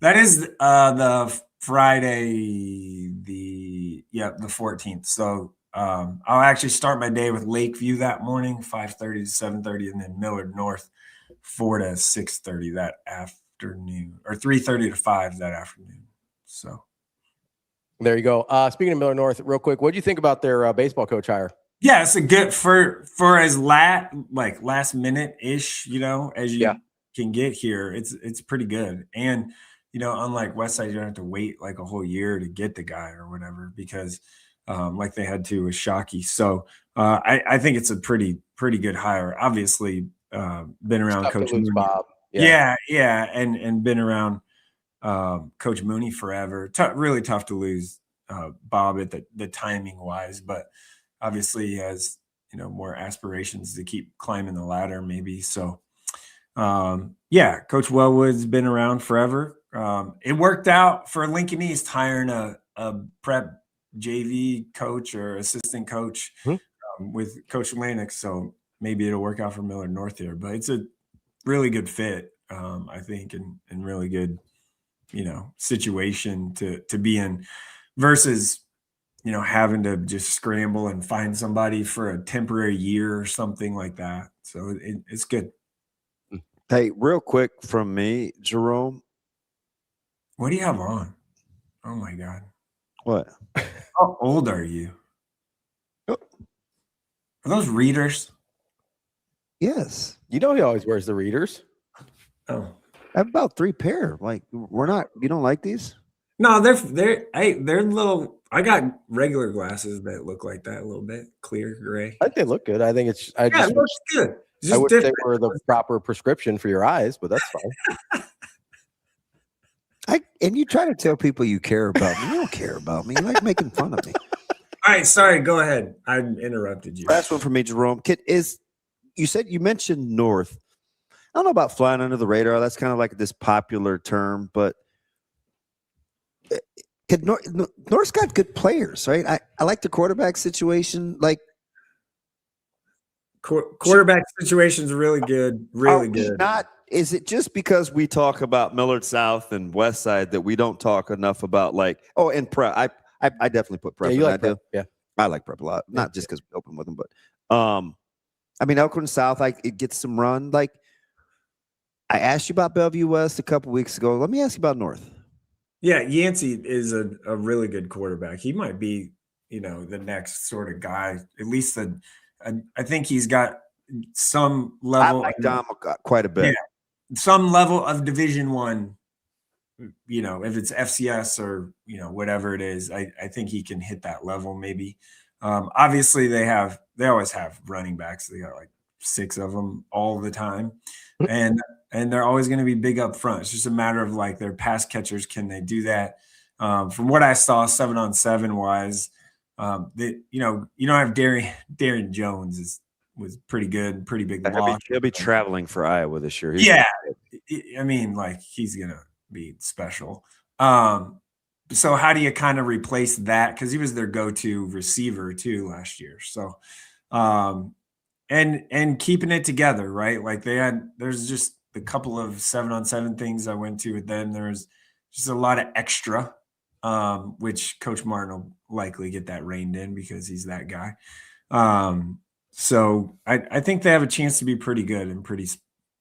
That is the Friday, the 14th. So I'll actually start my day with Lakeview that morning, 5:30 to 7:30, and then Millard North, 4 to 6:30 that afternoon, or 3:30 to 5 that afternoon. So there you go. Speaking of Millard North, real quick, what do you think about their baseball coach hire? Yeah, it's a good for as last minute ish, as you can get here. It's pretty good. And unlike Westside, you don't have to wait like a whole year to get the guy or whatever, because like they had to with Shockey. So I think it's a pretty good hire. Obviously, been around Coach Mooney. Bob. Yeah, and been around Coach Mooney forever. Really tough to lose Bob at the timing wise, but obviously he has more aspirations to keep climbing the ladder, maybe. So Coach Wellwood's been around forever. It worked out for Lincoln East hiring a prep JV coach or assistant coach with Coach Lennox. So maybe it'll work out for Millard North here, but it's a really good fit, I think, and really good, situation to be in versus, having to just scramble and find somebody for a temporary year or something like that. So it's good. Hey, real quick from me, Jerome. What do you have on? Oh my God. What? How old are you? Are those readers? Yes. You know he always wears the readers. Oh. I have about 3 pair. Like, you don't like these? No, they're little. I got regular glasses that look like that a little bit, clear gray. I think they look good. I think it looks good. I wish they were the proper prescription for your eyes, but that's fine. And you try to tell people you care about me. You don't care about me. You like making fun of me. All right, sorry. Go ahead. I interrupted you. Last one for me, Jerome. You mentioned North. I don't know about flying under the radar. That's kind of like this popular term, but North's got good players, right? I like the quarterback situation. Like quarterback situation's really good. Really good. Is it just because we talk about Millard South and West Side that we don't talk enough about and Prep? I definitely put Prep. Yeah, you like Prep. Yeah, I like Prep a lot. Not just because we open with them, but I mean Elkhorn South, it gets some run. Like I asked you about Bellevue West a couple weeks ago. Let me ask you about North. Yeah, Yancey is a really good quarterback. He might be, the next sort of guy. At least I think he's got some level. I like Dom quite a bit. Yeah. Some level of Division I, if it's FCS or, whatever it is, I think he can hit that level maybe. Obviously they always have running backs. They got like 6 of them all the time. And they're always going to be big up front. It's just a matter of like their pass catchers. Can they do that? From what I saw 7-on-7 wise, you don't have Darren Jones was pretty good, pretty big loss. He'll be traveling for Iowa this year. I mean, like he's gonna be special. So how do you kind of replace that? Because he was their go-to receiver too last year. So, and keeping it together, right? Like there's just a couple of 7-on-7 things I went to with them. There's just a lot of extra, which Coach Martin will likely get that reined in because he's that guy. So I think they have a chance to be pretty good and pretty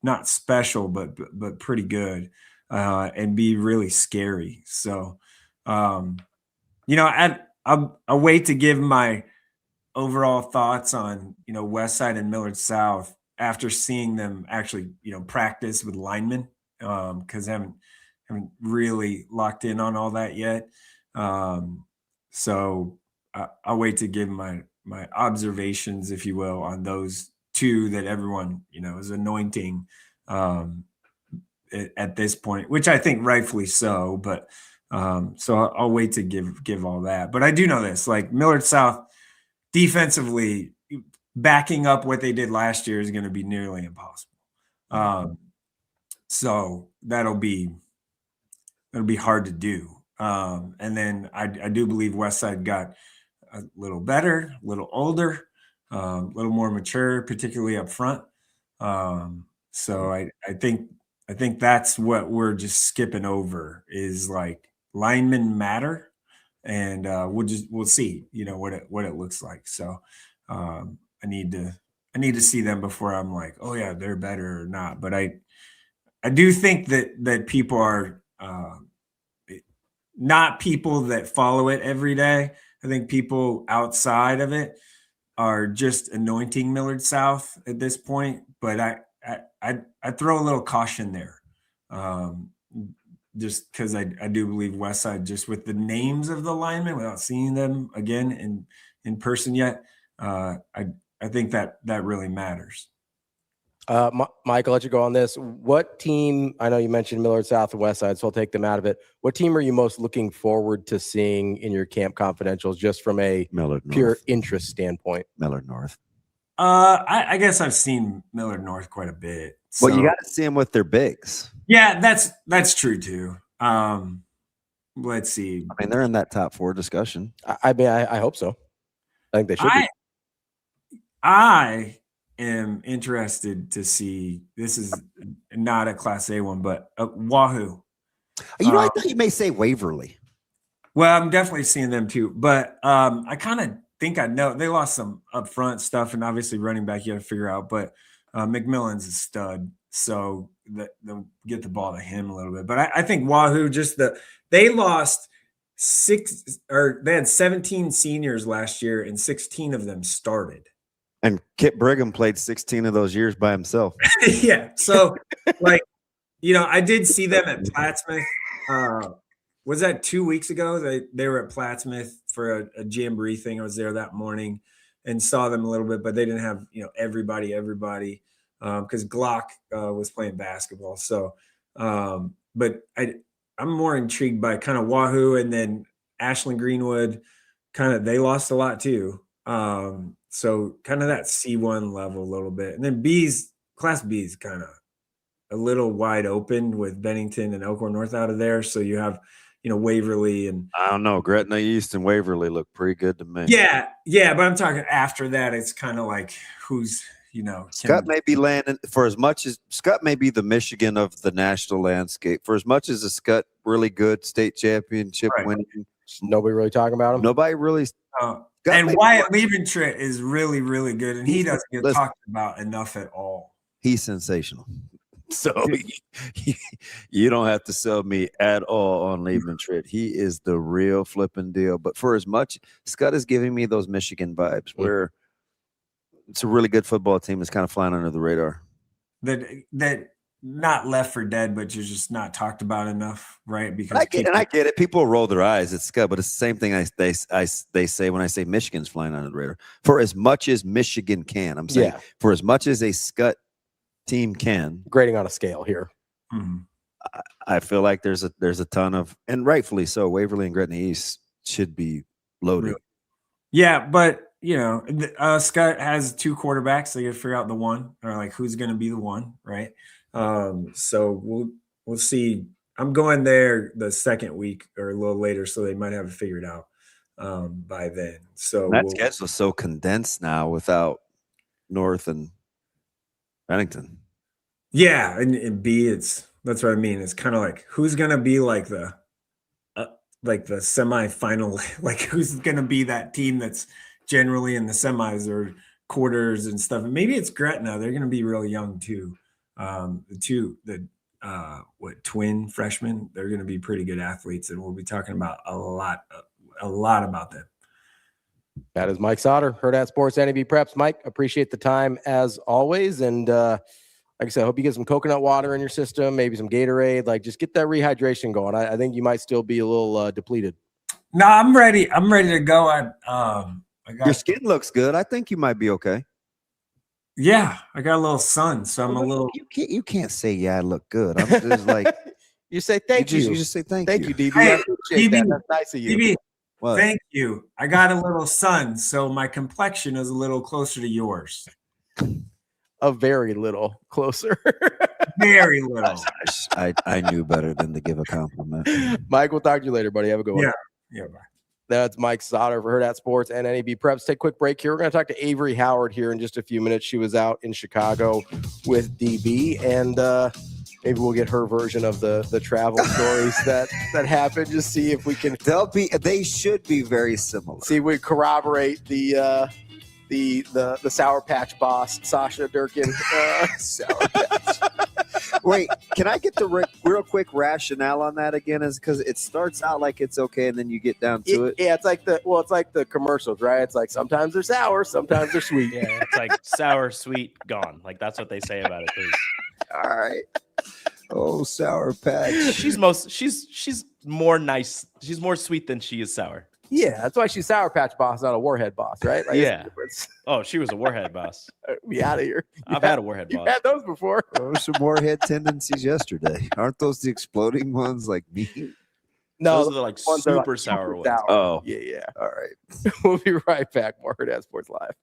not special, but pretty good, and be really scary. So, I'll wait to give my overall thoughts on, West Side and Millard South after seeing them actually, practice with linemen, because I haven't really locked in on all that yet. So I'll wait to give my observations, if you will, on those 2 that everyone, is anointing at this point, which I think rightfully so. But so I'll wait to give all that. But I do know this, like Millard South defensively backing up what they did last year is going to be nearly impossible. So that'll be hard to do. And then I do believe Westside got a little better, a little older, a little more mature, particularly up front. So I think that's what we're just skipping over is like linemen matter, and we'll see, what it looks like. So I need to see them before I'm like, oh yeah, they're better or not. But I do think that people are not people that follow it every day. I think people outside of it are just anointing Millard South at this point, but I throw a little caution there, just because I do believe Westside, just with the names of the linemen, without seeing them again in person yet, I think that really matters. Mike, I'll let you go on this. What team, I know you mentioned Millard South and West Side, so I'll take them out of it. What team are you most looking forward to seeing in your camp confidentials, just from a pure interest standpoint? Millard North. I guess I've seen Millard North quite a bit. So. Well, you got to see them with their bigs. Yeah, that's true too. Let's see. I mean, they're in that top 4 discussion. I hope so. I think they should be. I am interested to see. This is not a Class A one, but Wahoo. I thought you may say Waverly. Well, I'm definitely seeing them too, but I kind of think I know they lost some upfront stuff, and obviously running back you got to figure out. But McMillan's a stud, so they'll get the ball to him a little bit. But I think Wahoo they lost 6, or they had 17 seniors last year, and 16 of them started. And Kit Brigham played 16 of those years by himself. Yeah. So, I did see them at Plattsmouth. Was that 2 weeks ago? They were at Plattsmouth for a jamboree thing. I was there that morning and saw them a little bit, but they didn't have, everybody, because Glock was playing basketball. So, but I more intrigued by kind of Wahoo, and then Ashland Greenwood. Kind of they lost a lot too. So kind of that C1 level a little bit, and then Class B is kind of a little wide open with Bennington and Elkhorn North out of there. So you have, Waverly and I don't know. Gretna East and Waverly look pretty good to me. yeah. But I'm talking after that. It's kind of like who's Scott may be landing for as much as Scott may be the Michigan of the national landscape. For as much as a Scott really good state championship winning, nobody really talking about him. Nobody really. And Wyatt Liebentritt is really, really good, and he doesn't get talked about enough at all. He's sensational. So you don't have to sell me at all on Liebentritt. He is the real flipping deal. But for as much, Scott is giving me those Michigan vibes where it's a really good football team that's kind of flying under the radar. That not left for dead, but you're just not talked about enough, right? Because I get it. People roll their eyes at Scott, but it's the same thing they say when I say Michigan's flying under the radar. For as much as Michigan can, I'm saying for as much as a Scott team can, grading on a scale here. Mm-hmm. I feel like there's a ton of, and rightfully so, Waverly and Gretna East should be loaded. Yeah, but Scott has two quarterbacks. So you got to figure out the one, or like who's going to be the one, right? So we'll see. I'm going there the second week or a little later, so they might have it figured out by then. So that schedule is so condensed now without North and Bennington. Yeah, and B, that's what I mean. It's kind of like who's going to be like the semifinal, like who's going to be that team that's generally in the semis or quarters and stuff. And maybe it's Gretna. They're going to be really young too. The twin freshmen, they're going to be pretty good athletes, and we'll be talking about a lot about them. That is Mike Sautter, Hurrdat Sports, NebPreps. Mike, appreciate the time as always. And like I said, I hope you get some coconut water in your system, maybe some Gatorade. Like, just get that rehydration going. I think you might still be a little depleted. No, I'm ready. I'm ready to go. Your skin looks good. I think you might be okay. Yeah, I got a little sun, so I'm a little. You can't say I look good. I'm just like you say thank you. You just say thank you. DB. Hey, I appreciate that. That's nice of you. DB, what? Thank you. I got a little sun, so my complexion is a little closer to yours. A very little closer. Very little. I knew better than to give a compliment. Mike, we'll talk to you later, buddy. Have a good one. Yeah. Bye. That's Mike Sautter for Hurrdat Sports and NebPreps. Take a quick break here. We're going to talk to Avarie Howard here in just a few minutes. She was out in Chicago with DB, and maybe we'll get her version of the travel stories that happened. Just see if we can. They should be very similar. See if we corroborate the Sour Patch boss, Sasha Durkin. Sour Patch. Wait, can I get the real quick rationale on that again? Is because it starts out like it's okay, and then you get down to it. Yeah, it's like the commercials, right? It's like sometimes they're sour, sometimes they're sweet. Yeah, it's like sour, sweet, gone. Like that's what they say about it. All right. Oh, Sour Patch. She's more nice. She's more sweet than she is sour. Yeah, that's why she's Sour Patch boss, not a Warhead boss, right? Like, yeah. Oh, she was a Warhead boss. Be out of here. I've had a Warhead boss. You had those before. There were some Warhead tendencies yesterday. Aren't those the exploding ones like me? No, those are the like super sour ones. Oh, yeah. All right. We'll be right back. More Hurrdat Sports Live.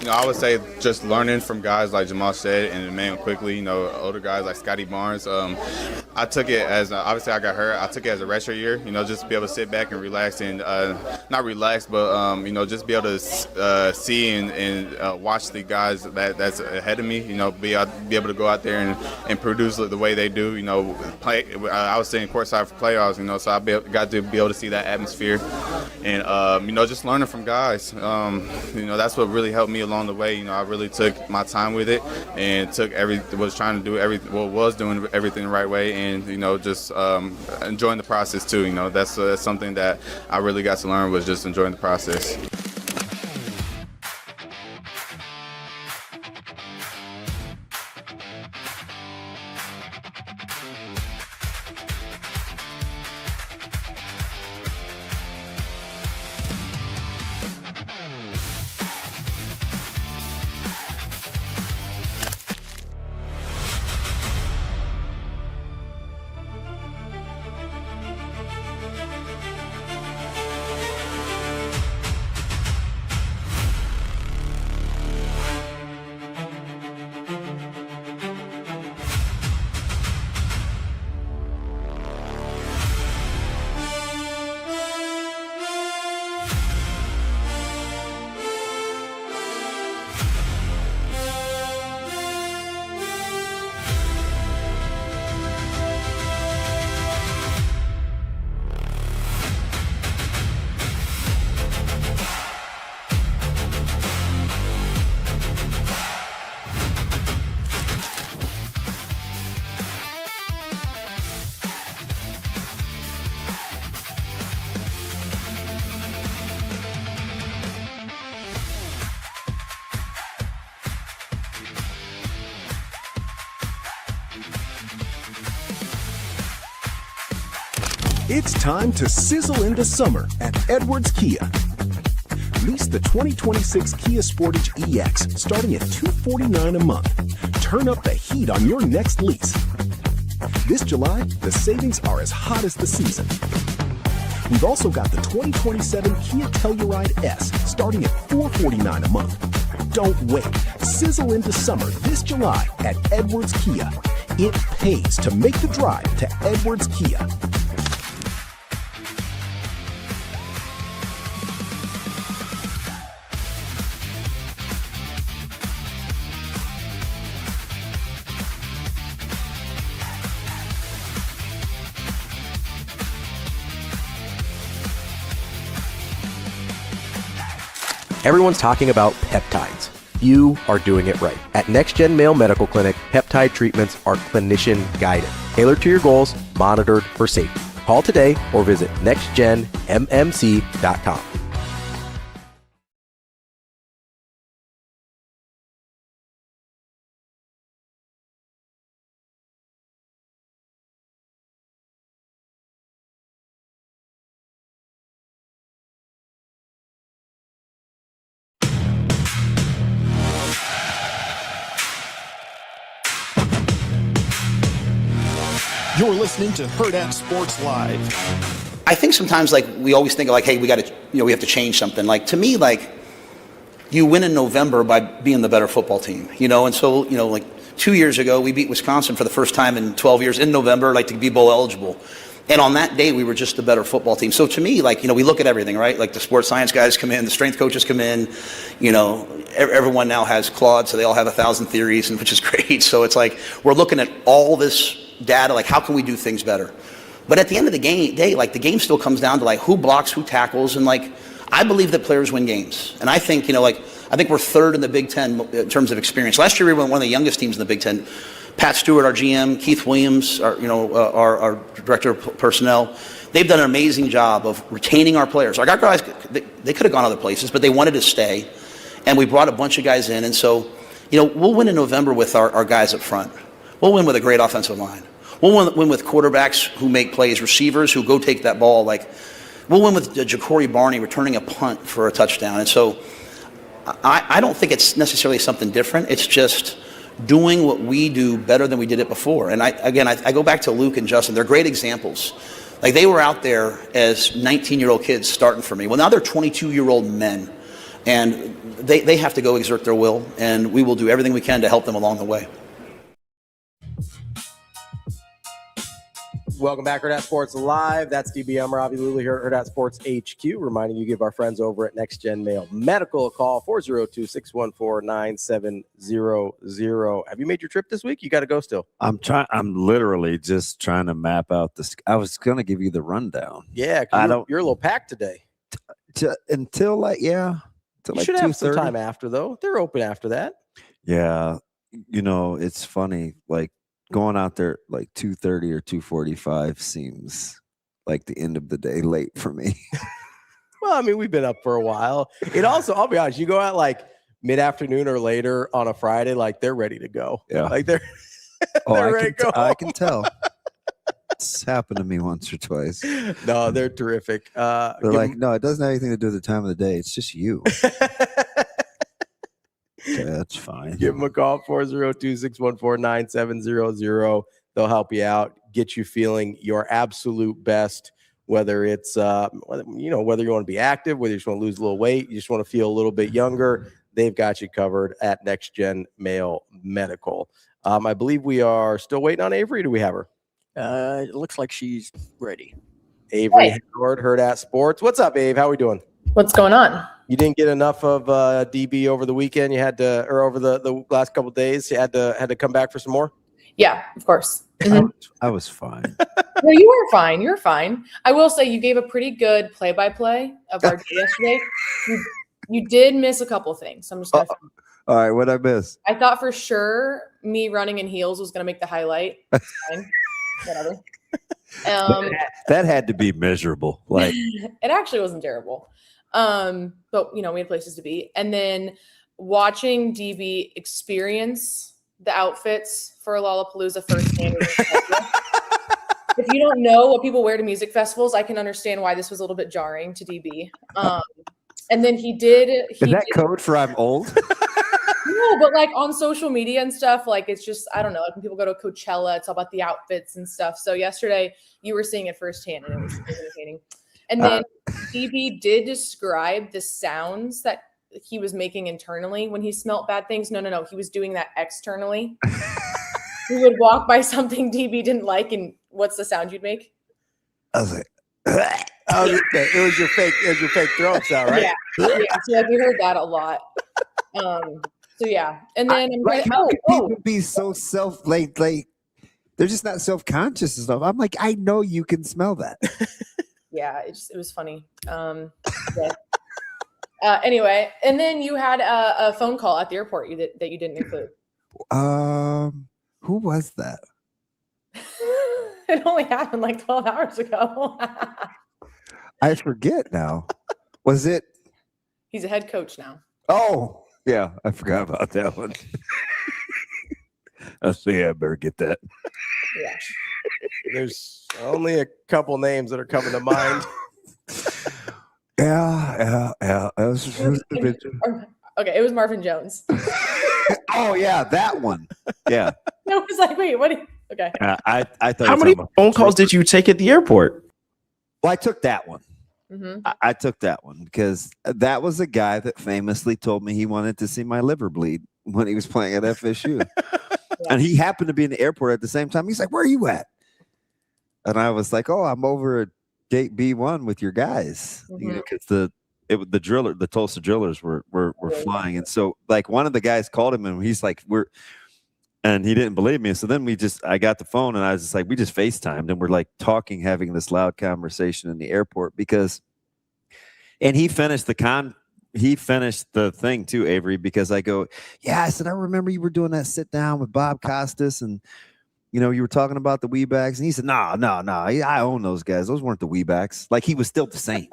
I would say just learning from guys like Jamal said and Damon quickly, older guys like Scotty Barnes. I took it as, obviously I got hurt. I took it as a redshirt year, just be able to sit back and relax and not relax, but, just be able to see and watch the guys that's ahead of me, be able to go out there and produce the way they do, play. I was sitting courtside for playoffs, so I got to be able to see that atmosphere and, just learning from guys. That's what really helped me along the way. I really took my time with it and was doing everything the right way and, just enjoying the process too. That's something that I really got to learn was just enjoying the process. It's time to sizzle into summer at Edwards Kia. Lease the 2026 Kia Sportage EX starting at $249 a month. Turn up the heat on your next lease. This July, the savings are as hot as the season. We've also got the 2027 Kia Telluride S starting at $449 a month. Don't wait. Sizzle into summer this July at Edwards Kia. It pays to make the drive to Edwards Kia. Everyone's talking about peptides. You are doing it right. At NextGen Male Medical Clinic, peptide treatments are clinician guided, tailored to your goals, monitored for safety. Call today or visit nextgenmmc.com. You're listening to Hurrdat Sports Live. I think sometimes, like, we always think of, like, hey, we got to, we have to change something. Like, to me, like, you win in November by being the better football team, and so, like 2 years ago, we beat Wisconsin for the first time in 12 years in November, like, to be bowl eligible. And on that day, we were just the better football team. So to me, like, we look at everything, right? Like, the sports science guys come in, the strength coaches come in, everyone now has Claude, so they all have 1,000 theories, and which is great. So it's like, we're looking at all this data, like, how can we do things better? But at the end of the day, like, the game still comes down to, like, who blocks, who tackles, and, like, I believe that players win games. And I think, I think we're third in the Big Ten in terms of experience. Last year, we were one of the youngest teams in the Big Ten. Pat Stewart, our GM, Keith Williams, our director of personnel, they've done an amazing job of retaining our players. Our guys, they could have gone other places, but they wanted to stay. And we brought a bunch of guys in. And so, we'll win in November with our guys up front. We'll win with a great offensive line. We'll win with quarterbacks who make plays, receivers who go take that ball. Like, we'll win with Ja'Cory Barney returning a punt for a touchdown. And so I don't think it's necessarily something different. It's just doing what we do better than we did it before. And I go back to Luke and Justin. They're great examples. Like, they were out there as 19-year-old kids starting for me. Well, now they're 22-year-old men. And they have to go exert their will. And we will do everything we can to help them along the way. Welcome back, Hurrdat Sports Live. That's DB. I'm Ravi, Lulla here at Hurrdat Sports HQ. Reminding you, give our friends over at NextGen Male Medical a call, 402-614-9700. Have you made your trip this week? You got to go still. I'm literally just trying to map out this. I was going to give you the rundown. Yeah, you're a little packed today. Until like 2:30. You should have some time after, though. They're open after that. Yeah. It's funny. Like, going out there like 2:30 or 2:45 seems like the end of the day late for me. Well, I mean, we've been up for a while. It also, I'll be honest, you go out like mid-afternoon or later on a Friday, like, they're ready to go. Yeah. Like, they're ready to go. I can tell. It's happened to me once or twice. No, they're terrific. They're like, no, it doesn't have anything to do with the time of the day. It's just you. Okay, that's fine. Give them a call, 402-614-9700. They'll help you out, get you feeling your absolute best, whether it's, whether you want to be active, whether you just want to lose a little weight, you just want to feel a little bit younger. They've got you covered at NextGen Male Medical. I believe we are still waiting on Avarie. Do we have her? It looks like she's ready. Avarie Howard, Hurrdat Sports. What's up, Ave? How we doing? What's going on? You didn't get enough of DB over the weekend. You had to, or over the last couple of days, you had to come back for some more. Yeah, of course. I was fine. No, you were fine. You're fine. I will say you gave a pretty good play-by-play of our day yesterday. You did miss a couple things. So I'm just gonna. All right, what'd I miss? I thought for sure me running in heels was gonna make the highlight. It's fine. Whatever. That had to be miserable. Like, it actually wasn't terrible. But we had places to be. And then watching DB experience the outfits for Lollapalooza firsthand. if you don't know what people wear to music festivals, I can understand why this was a little bit jarring to DB. And then he did. Is that code for I'm old? No, but like on social media and stuff, like it's just, I don't know, like when people go to Coachella, it's all about the outfits and stuff. So yesterday you were seeing it firsthand and it was entertaining. And then DB did describe the sounds that he was making internally when he smelt bad things. No. He was doing that externally. He would walk by something DB didn't like, and what's the sound you'd make? I was like, it was your fake throat sound, right? Yeah. So like, we heard that a lot. So yeah, and then how can people be so like they're just not self-conscious and stuff. I'm like, I know you can smell that. Yeah, it was funny. Yeah. Anyway, and then you had a phone call at the airport that you didn't include. Who was that? It only happened like 12 hours ago. I forget now. Was it? He's a head coach now. Oh, yeah. I forgot about that one. I see. I better get that. Yeah. There's only a couple names that are coming to mind. Yeah. Okay, it was Marvin Jones. Oh yeah, that one. Yeah. It was like, wait, what? Okay. I thought. How many phone calls did you take at the airport? Well, I took that one. Mm-hmm. I took that one because that was a guy that famously told me he wanted to see my liver bleed when he was playing at FSU. And he happened to be in the airport at the same time. He's like, "Where are you at?" And I was like, "Oh, I'm over at gate B1 with your guys." Mm-hmm. You know, because the Tulsa drillers were flying, and so like one of the guys called him, and he's like, and he didn't believe me. So then I got the phone, and I was just like, we just FaceTimed, and we're like talking, having this loud conversation in the airport and he finished the thing too, Avery, because I go, yeah, I said, I remember you were doing that sit down with Bob Costas, and you know, you were talking about the Weebacks, and he said, no, I own those guys. Those weren't the Weebacks. Like he was still the same,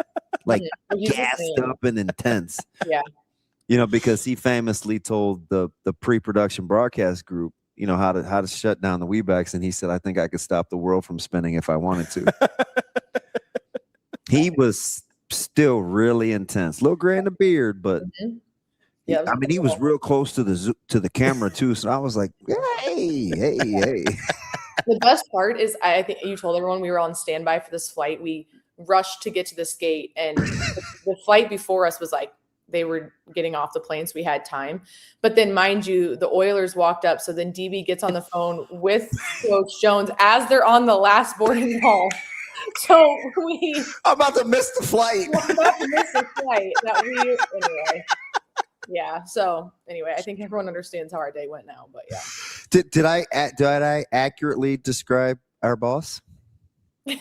like gassed up and intense. Yeah. You know, because he famously told the pre-production broadcast group, you know, how to shut down the Weebacks, and he said, I think I could stop the world from spinning if I wanted to. He was still really intense, little gray in the beard, but yeah, I mean, he was real close to the camera too. So I was like, hey. The best part is, I think you told everyone we were on standby for this flight. We rushed to get to this gate, and the flight before us was like, they were getting off the plane, so we had time. But then, mind you, the Oilers walked up. So then DB gets on the phone with Coach Jones as they're on the last boarding call. So I'm about to miss the flight. Anyway. Yeah. So anyway, I think everyone understands how our day went now. But yeah. Did I accurately describe our boss? Yeah.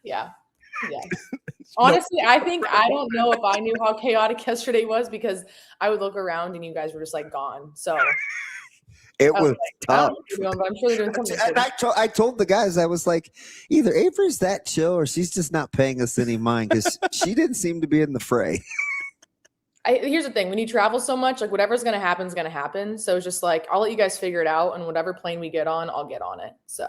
Yeah. Yeah. Honestly, I don't know if I knew how chaotic yesterday was, because I would look around and you guys were just like gone. So it was like, tough. But I'm sure they're doing something. And I told the guys, I was like, either Avery's that chill or she's just not paying us any mind, because she didn't seem to be in the fray. Here's the thing. When you travel so much, like whatever's going to happen is going to happen. So it's just like, I'll let you guys figure it out, and whatever plane we get on, I'll get on it. So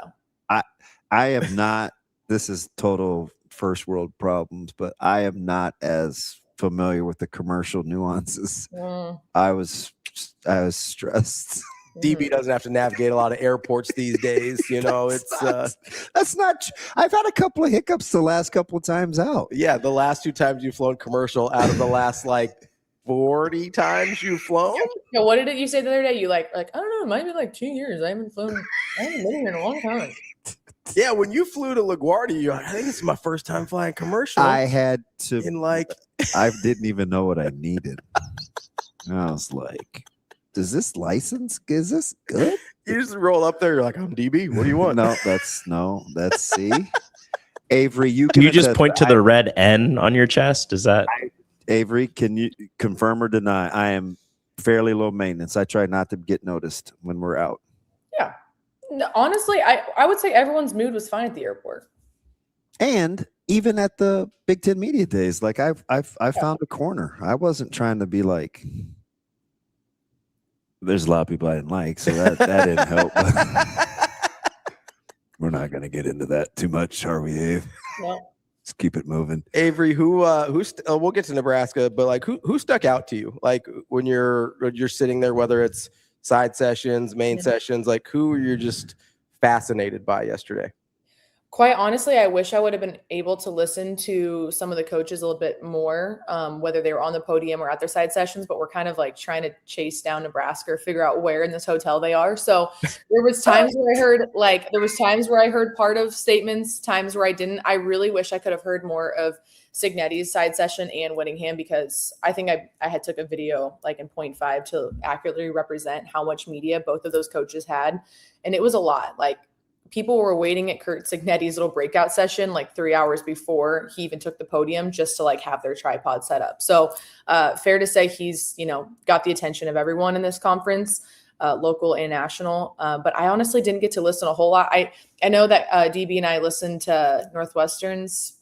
I am not, this is total first world problems, but I am not as familiar with the commercial nuances. I was stressed. DB doesn't have to navigate a lot of airports these days. You know, that's not. I've had a couple of hiccups the last couple of times out. Yeah, the last 2 times you've flown commercial out of the last like 40 times you've flown. Yeah, what did you say the other day? You like I don't know, it might be like 2 years. I haven't been here in a long time. Yeah, when you flew to LaGuardia, you're like, I think this is my first time flying commercial. I had to. I didn't even know what I needed. I was like, is this good? You just roll up there. You're like, I'm DB. What do you want? That's C. Avery, can you just point to the red N on your chest? Is that Avery? Can you confirm or deny? I am fairly low maintenance. I try not to get noticed when we're out. Yeah. No, honestly, I would say everyone's mood was fine at the airport. And even at the Big Ten Media Days, like I found a corner. I wasn't trying to be like. There's a lot of people I didn't like, so that didn't help. We're not going to get into that too much, are we, Abe? No. Let's keep it moving. Avery, we'll get to Nebraska, but like who stuck out to you? Like when you're sitting there, whether it's side sessions, main sessions, like who you're just fascinated by yesterday? Quite honestly, I wish I would have been able to listen to some of the coaches a little bit more, whether they were on the podium or at their side sessions, but we're kind of like trying to chase down Nebraska or figure out where in this hotel they are. So there was times where I heard part of statements, times where I didn't. I really wish I could have heard more of Cignetti's side session and Whittingham, because I think I had took a video like in 0.5 to accurately represent how much media both of those coaches had. And it was a lot. Like, people were waiting at Curt Cignetti's little breakout session like 3 hours before he even took the podium just to like have their tripod set up. So fair to say he's, got the attention of everyone in this conference, local and national. But I honestly didn't get to listen a whole lot. I know that DB and I listened to Northwestern's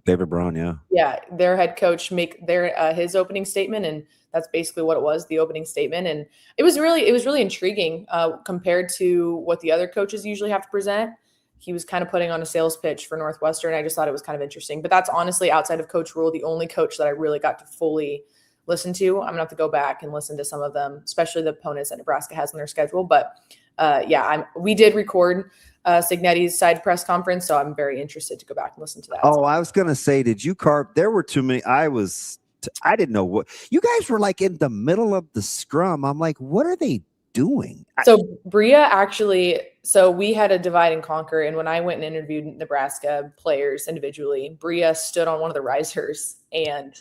David Braun, yeah. Yeah, their head coach make his opening statement, and that's basically what it was, the opening statement. And it was really intriguing compared to what the other coaches usually have to present. He was kind of putting on a sales pitch for Northwestern. I just thought it was kind of interesting. But that's honestly, outside of Coach Rule, the only coach that I really got to fully listen to. I'm going to have to go back and listen to some of them, especially the opponents that Nebraska has on their schedule. But we did record Cignetti's side press conference, so I'm very interested to go back and listen to that. Oh, I was going to say, did you carve? There were too many. I didn't know what you guys were like in the middle of the scrum. I'm like, what are they doing? So Bria actually, we had a divide and conquer. And when I went and interviewed Nebraska players individually, Bria stood on one of the risers and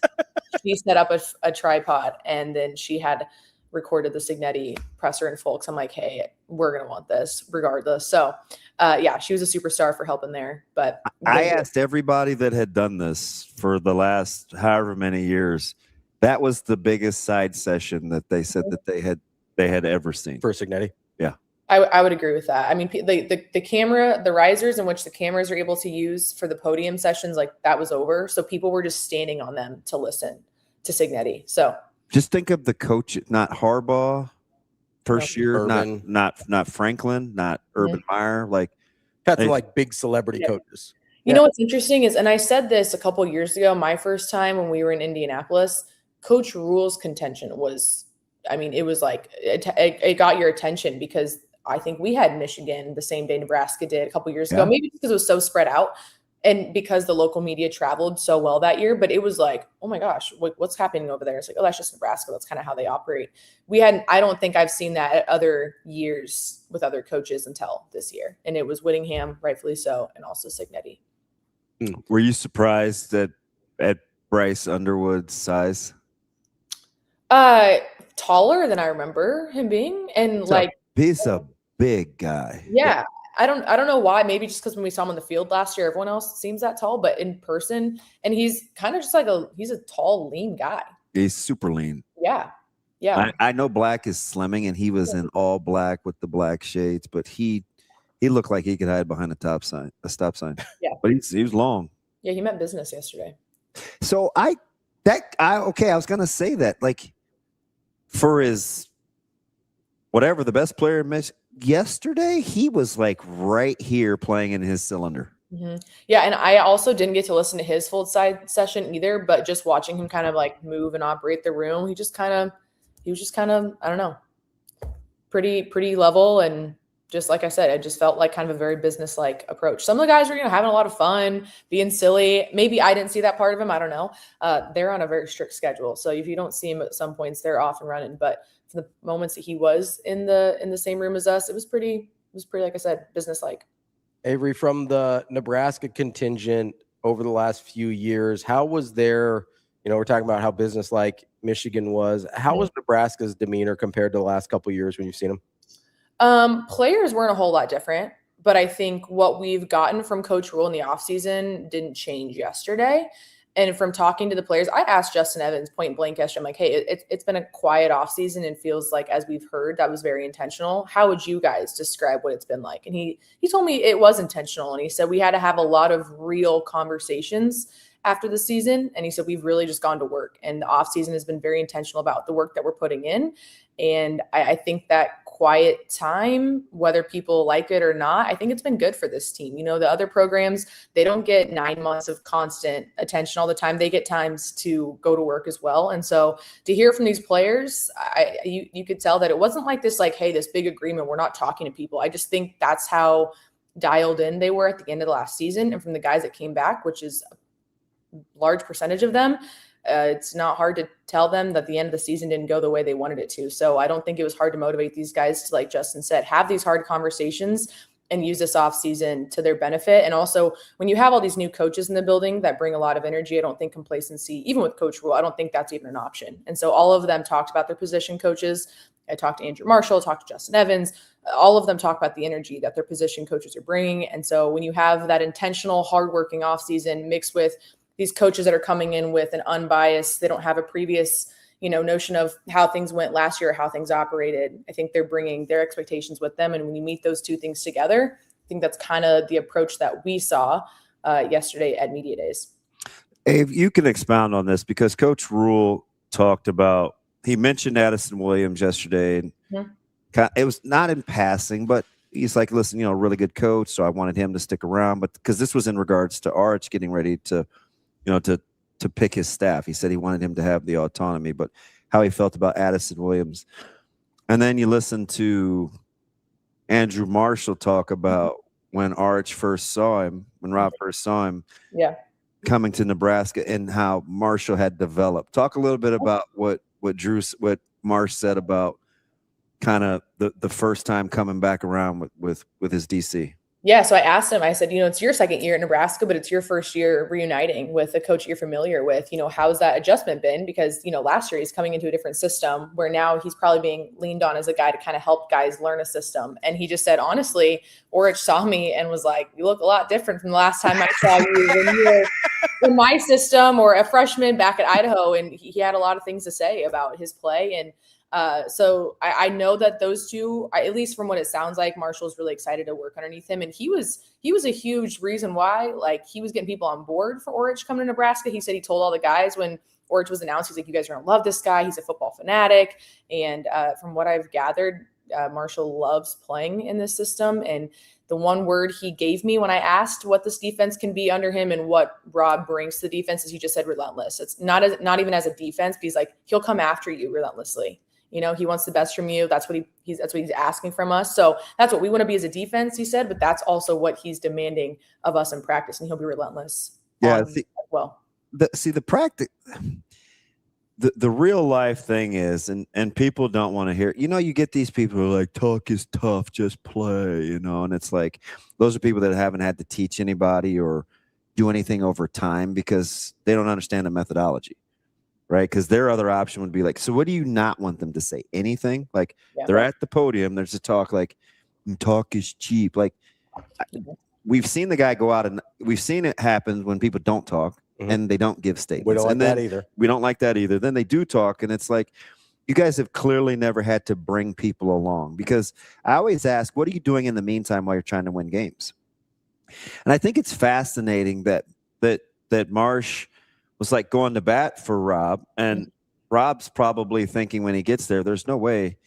she set up a tripod, and then she had recorded the Cignetti presser in full. I'm like, hey, we're going to want this regardless. So she was a superstar for helping there. But I asked everybody that had done this for the last however many years. That was the biggest side session that they said that they had ever seen for Cignetti. Yeah. I would agree with that. I mean, the camera, the risers in which the cameras are able to use for the podium sessions, like that was over. So people were just standing on them to listen to Cignetti. So just think of the coach, not Harbaugh, first year, Urban. not Franklin, not Urban Meyer, like had some like big celebrity coaches. You know what's interesting is, and I said this a couple years ago, my first time when we were in Indianapolis, Coach Rule's contention was, it was like it got your attention because I think we had Michigan the same day Nebraska did a couple years ago, maybe because it was so spread out. And because the local media traveled so well that year, but it was like, oh my gosh, what's happening over there? It's like, oh, that's just Nebraska. That's kind of how they operate. I don't think I've seen that at other years with other coaches until this year. And it was Whittingham, rightfully so, and also Cignetti. Were you surprised at Bryce Underwood's size? Taller than I remember him being. And he's a big guy. Yeah. I don't know why. Maybe just because when we saw him on the field last year, everyone else seems that tall, but in person, and he's kind of just like he's a tall, lean guy. He's super lean. Yeah. Yeah. I know Black is slimming, and he was in all black with the black shades, but he looked like he could hide behind a stop sign. Yeah. But he was long. Yeah. He meant business yesterday. So I was going to say that, like, for his whatever, the best player yesterday, he was like right here playing in his cylinder. Mm-hmm. Yeah, and I also didn't get to listen to his full side session either, but just watching him kind of like move and operate the room, he was just kind of, I don't know, pretty level. And just like I said, it just felt like kind of a very business-like approach. Some of the guys were, having a lot of fun, being silly. Maybe I didn't see that part of him. I don't know. They're on a very strict schedule. So if you don't see him at some points, they're off and running. But for the moments that he was in the same room as us, it was pretty, like I said, business-like. Avery, from the Nebraska contingent over the last few years, how was their, we're talking about how business-like Michigan was. How was Nebraska's demeanor compared to the last couple of years when you've seen them? Players weren't a whole lot different, but I think what we've gotten from Coach Rule in the offseason didn't change yesterday. And from talking to the players, I asked Justin Evans point blank yesterday, I'm like, hey, it's been a quiet offseason and feels like, as we've heard, that was very intentional. How would you guys describe what it's been like? And he told me it was intentional. And he said we had to have a lot of real conversations after the season. And he said, we've really just gone to work. And the offseason has been very intentional about the work that we're putting in. And I think that quiet time, whether people like it or not. I think it's been good for this team. You know, the other programs, they don't get 9 months of constant attention all the time. They get times to go to work as well. And so to hear from these players, you could tell that it wasn't like this, like, hey, this big agreement, we're not talking to people. I just think that's how dialed in they were at the end of the last season. And from the guys that came back, which is a large percentage of them, it's not hard to tell them that the end of the season didn't go the way they wanted it to. So I don't think it was hard to motivate these guys to, like Justin said, have these hard conversations and use this off season to their benefit. And also, when you have all these new coaches in the building that bring a lot of energy, I don't think complacency, even with Coach Rule, I don't think that's even an option. And so all of them talked about their position coaches. I talked to Andrew Marshall, talked to Justin Evans. All of them talk about the energy that their position coaches are bringing. And so when you have that intentional, hardworking offseason mixed with these coaches that are coming in with an unbiased, they don't have a previous, notion of how things went last year, or how things operated. I think they're bringing their expectations with them. And when you meet those two things together, I think that's kind of the approach that we saw yesterday at Media Days. Abe, you can expound on this because Coach Rule talked about, he mentioned Addison Williams yesterday. And it was not in passing, but he's like, listen, really good coach. So I wanted him to stick around. But because this was in regards to Arch getting ready to pick his staff. He said he wanted him to have the autonomy, but how he felt about Addison Williams. And then you listen to Andrew Marshall talk about when Arch first saw him, when Rob first saw him coming to Nebraska, and how Marshall had developed. Talk a little bit about what Marsh said about kind of the first time coming back around with his DC. Yeah, so I asked him, I said, it's your second year at Nebraska, but it's your first year reuniting with a coach you're familiar with. How's that adjustment been? Because, last year he's coming into a different system where now he's probably being leaned on as a guy to kind of help guys learn a system. And he just said, honestly, Orich saw me and was like, you look a lot different from the last time I saw you when you were in my system or a freshman back at Idaho. And he had a lot of things to say about his play. And so I know that those two, at least from what it sounds like, Marshall's really excited to work underneath him. And he was a huge reason why, like, he was getting people on board for Orich coming to Nebraska. He said he told all the guys when Orich was announced, he's like, you guys are going to love this guy. He's a football fanatic. And from what I've gathered, Marshall loves playing in this system. And the one word he gave me when I asked what this defense can be under him and what Rob brings to the defense is he just said relentless. It's not even as a defense, but he's like, he'll come after you relentlessly. He wants the best from you. That's what that's what he's asking from us. So that's what we want to be as a defense, he said, but that's also what he's demanding of us in practice, and he'll be relentless. Yeah. As well. The practice, the real life thing is, and people don't want to hear, you get these people who are like, talk is tough, just play, and it's like, those are people that haven't had to teach anybody or do anything over time because they don't understand the methodology. Right, because their other option would be like, so what do you not want them to say? Anything? Like they're at the podium, there's a talk like, talk is cheap. Like we've seen the guy go out, and we've seen it happen when people don't talk and they don't give statements. We don't like and then that either. We don't like that either. Then they do talk, and it's like, you guys have clearly never had to bring people along, because I always ask, what are you doing in the meantime while you're trying to win games? And I think it's fascinating that Marsh was like going to bat for Rob, and Rob's probably thinking when he gets there, there's no way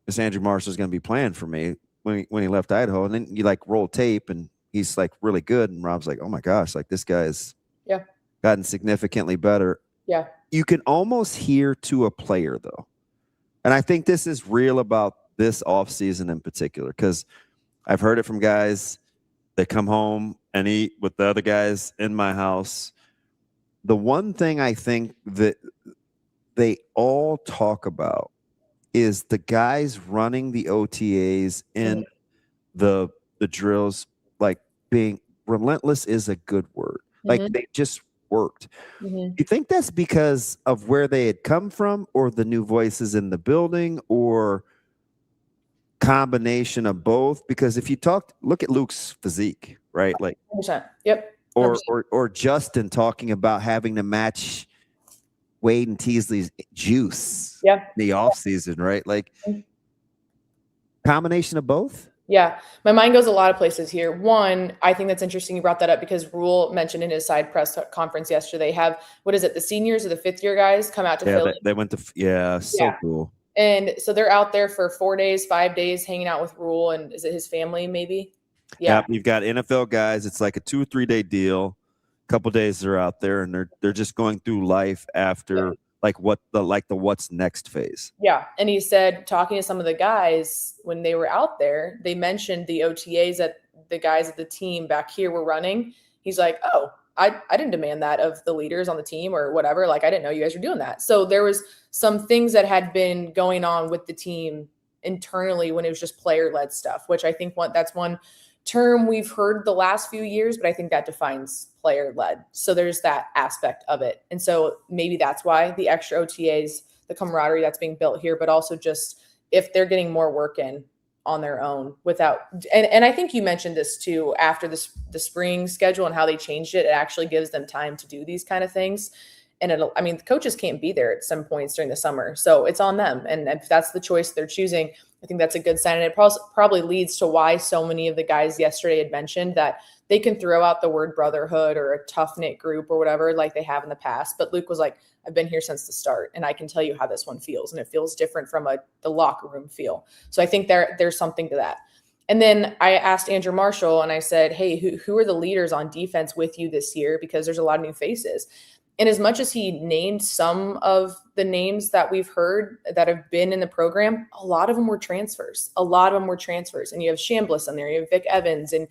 this Andrew Marshall is going to be playing for me when he left Idaho. And then you like roll tape and he's like really good. And Rob's like, oh my gosh, like this guy's gotten significantly better. Yeah. You can almost hear to a player though. And I think this is real about this offseason in particular, because I've heard it from guys that come home and eat with the other guys in my house. The one thing I think that they all talk about is the guys running the OTAs in the drills, like being relentless is a good word. Like they just worked. You think that's because of where they had come from, or the new voices in the building, or combination of both? Because if you look at Luke's physique, right? Like 100%. Yep. Or Justin talking about having to match Wade and Teasley's juice in the offseason, right? Like combination of both? Yeah. My mind goes a lot of places here. One, I think that's interesting you brought that up, because Rule mentioned in his side press conference yesterday, they have, what is it, the seniors or the fifth year guys come out to Philly? They went to, so cool. And so they're out there for 4 days, 5 days, hanging out with Rule, and is it his family maybe? Yeah. Yep, you've got NFL guys. It's like a 2 or 3 day deal. A couple days they're out there, and they're just going through life after like the what's next phase. Yeah. And he said, talking to some of the guys when they were out there, they mentioned the OTAs that the guys at the team back here were running. He's like, oh, I didn't demand that of the leaders on the team or whatever. Like, I didn't know you guys were doing that. So there was some things that had been going on with the team internally when it was just player-led stuff, which I think that's one term we've heard the last few years, but I think that defines player-led. So there's that aspect of it. And so maybe that's why the extra OTAs, the camaraderie that's being built here, but also just if they're getting more work in on their own without, and I think you mentioned this too, after the spring schedule and how they changed it, it actually gives them time to do these kind of things. And the coaches can't be there at some points during the summer. So it's on them. And if that's the choice they're choosing, I think that's a good sign. And it probably leads to why so many of the guys yesterday had mentioned that they can throw out the word brotherhood or a tough knit group or whatever, like they have in the past. But Luke was like, I've been here since the start and I can tell you how this one feels. And it feels different from the locker room feel. So I think there's something to that. And then I asked Andrew Marshall and I said, hey, who are the leaders on defense with you this year? Because there's a lot of new faces. And as much as he named some of the names that we've heard that have been in the program, a lot of them were transfers. And you have Chambliss on there, you have Vic Evans, and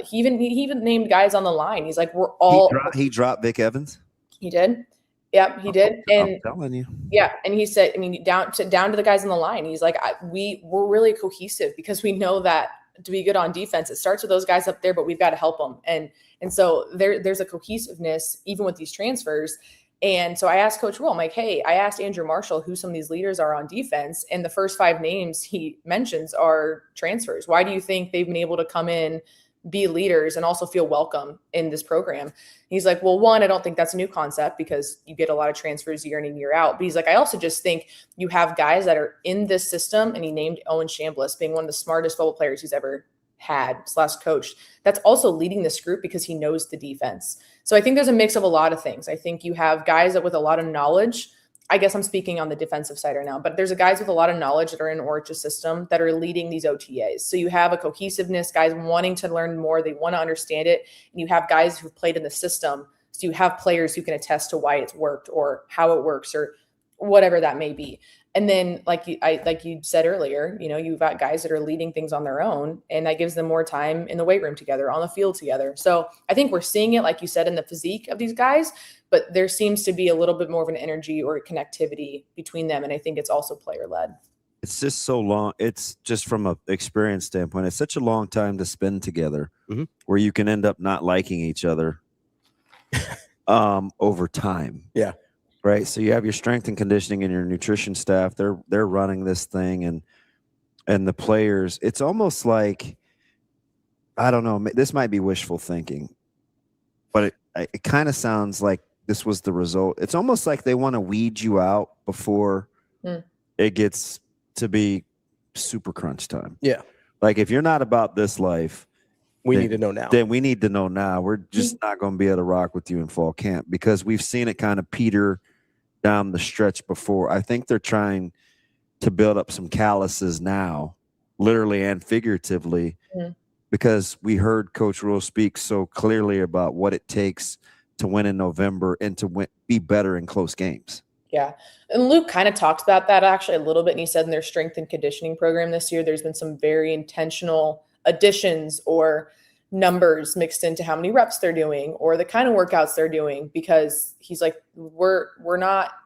he even named guys on the line. He's like, we're all. He dropped Vic Evans. He did. Yep, he did. And I'm telling you. Yeah, and he said, down to the guys on the line. He's like, we're really cohesive because we know that to be good on defense, it starts with those guys up there, but we've got to help them. And so there's a cohesiveness even with these transfers. And so I asked Coach Rule, I'm like, hey, I asked Andrew Marshall who some of these leaders are on defense, and the first 5 names he mentions are transfers. Why do you think they've been able to come in, be leaders, and also feel welcome in this program? He's like, well, one, I don't think that's a new concept because you get a lot of transfers year in and year out. But he's like, I also just think you have guys that are in this system, and he named Owen Chambliss being one of the smartest football players he's ever had / coached. That's also leading this group because he knows the defense. So I think there's a mix of a lot of things. I think you have guys that with a lot of knowledge, I guess I'm speaking on the defensive side right now, but there's guys with a lot of knowledge that are in Orch's system that are leading these OTAs. So you have a cohesiveness, guys wanting to learn more. They want to understand it. And you have guys who've played in the system. So you have players who can attest to why it's worked or how it works or whatever that may be. And then like you said earlier, you've got guys that are leading things on their own, and that gives them more time in the weight room together, on the field together. So I think we're seeing it, like you said, in the physique of these guys, but there seems to be a little bit more of an energy or a connectivity between them. And I think it's also player led. It's just so long. It's just from an experience standpoint, it's such a long time to spend together where you can end up not liking each other over time. Yeah. Right. So you have your strength and conditioning and your nutrition staff. They're running this thing, and the players. It's almost like, I don't know. This might be wishful thinking, but it kind of sounds like this was the result. It's almost like they want to weed you out before it gets to be super crunch time. Yeah. Like if you're not about this life, we need to know now. Then we need to know now. We're just not going to be able to rock with you in fall camp because we've seen it kind of peter down the stretch before. I think they're trying to build up some calluses now, literally and figuratively, because we heard Coach Rule speak so clearly about what it takes to win in November and to be better in close games. Yeah. And Luke kind of talked about that actually a little bit. And he said in their strength and conditioning program this year, there's been some very intentional additions or numbers mixed into how many reps they're doing or the kind of workouts they're doing, because he's like, we're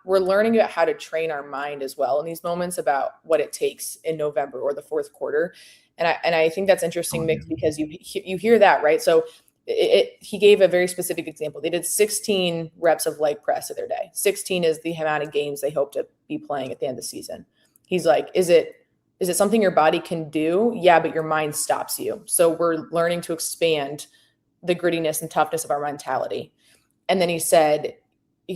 learning about how to train our mind as well in these moments about what it takes in November or the fourth quarter. And I think that's interesting mix because you hear that, right? So he gave a very specific example. They did 16 reps of leg press of their day. 16 is the amount of games they hope to be playing at the end of the season. He's like, is it something your body can do? Yeah, but your mind stops you. So we're learning to expand the grittiness and toughness of our mentality. And then he said, I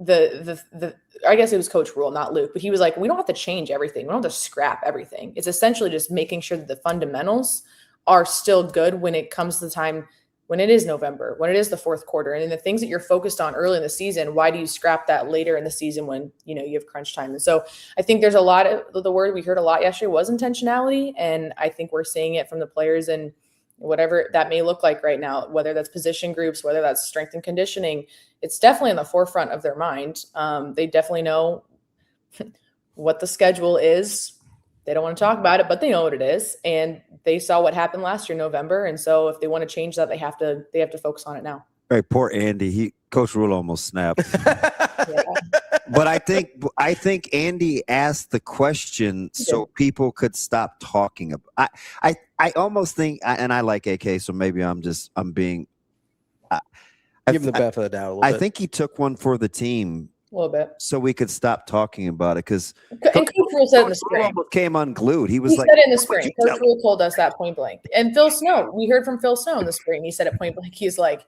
guess it was Coach Rule, not Luke, but he was like, we don't have to change everything. We don't have to scrap everything. It's essentially just making sure that the fundamentals are still good when it comes to the time when it is November, when it is the fourth quarter, and then the things that you're focused on early in the season, why do you scrap that later in the season when, you have crunch time? And so I think there's a lot of the word we heard a lot yesterday was intentionality. And I think we're seeing it from the players and whatever that may look like right now, whether that's position groups, whether that's strength and conditioning, it's definitely in the forefront of their mind. They definitely know what the schedule is. They don't want to talk about it, but they know what it is. And they saw what happened last year, November. And so if they want to change that, they have to focus on it now. Right, poor Andy. Coach Rule almost snapped. But I think Andy asked the question so people could stop talking about. I almost think, and I like AK, so maybe I'm being. Give him the benefit of the doubt a little bit. I think he took one for the team. A little bit. So we could stop talking about it because Coach Rule said in the spring. Came unglued. He said it in the spring. Coach Rule told us that point blank. And Phil Snow, we heard from Phil Snow in the spring. He said it point blank. He's like,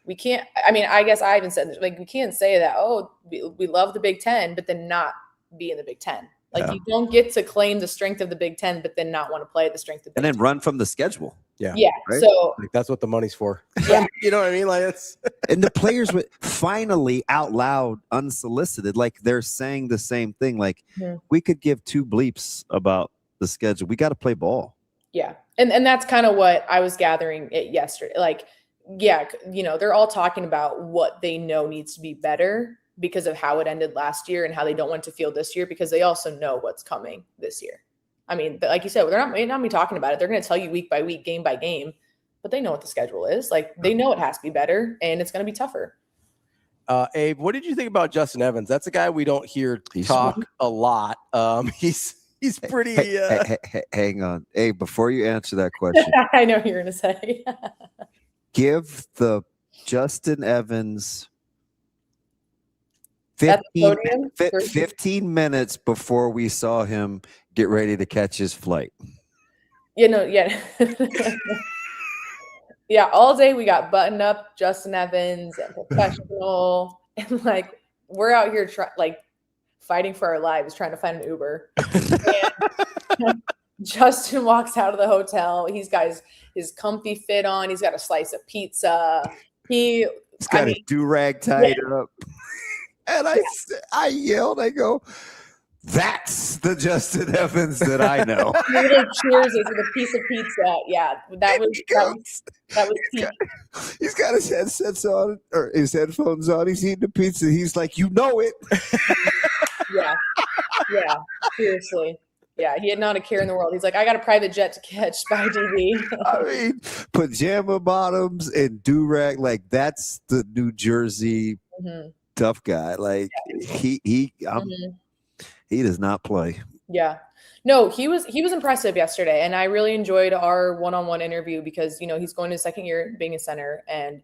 we can't. I mean, I guess I even said this. Like, we can't say that. Oh, we love the Big Ten, but then not be in the Big Ten. Like you don't get to claim the strength of the Big Ten, but then not want to play the strength of the Big Ten. Run from the schedule. Yeah. Right? So that's what the money's for. Yeah. You know what I mean? Like it's and the players would finally out loud, unsolicited, like they're saying the same thing. Like we could give two bleeps about the schedule. We got to play ball. Yeah. And that's kind of what I was gathering it yesterday. Like, yeah, they're all talking about what they know needs to be better because of how it ended last year and how they don't want to feel this year because they also know what's coming this year. I mean, but like you said, they're not be talking about it. They're going to tell you week by week, game by game, but they know what the schedule is. Like they know it has to be better and it's going to be tougher. Abe, what did you think about Justin Evans? That's a guy we don't hear talk a lot. He's pretty. Hang on, Abe. Before you answer that question, I know what you're going to say. Give the Justin Evans 15 minutes before we saw him get ready to catch his flight. Yeah. Yeah, all day we got buttoned up, Justin Evans and professional. And like, we're out here fighting for our lives, trying to find an Uber. And Justin walks out of the hotel. He's got his comfy fit on. He's got a slice of pizza. He's got a do-rag tied up. And I yelled, I go, that's the Justin Evans that I know. Little cheers with a piece of pizza. Yeah, that was peak. He's got his headsets on or his headphones on. He's eating the pizza. He's like, you know it. Yeah, seriously. Yeah, he had not a care in the world. He's like, I got a private jet to catch by DB. I mean, pajama bottoms and do-rag, like that's the New Jersey tough guy. Like he does not play. Yeah. No, he was impressive yesterday. And I really enjoyed our one-on-one interview because, he's going to his second year being a center and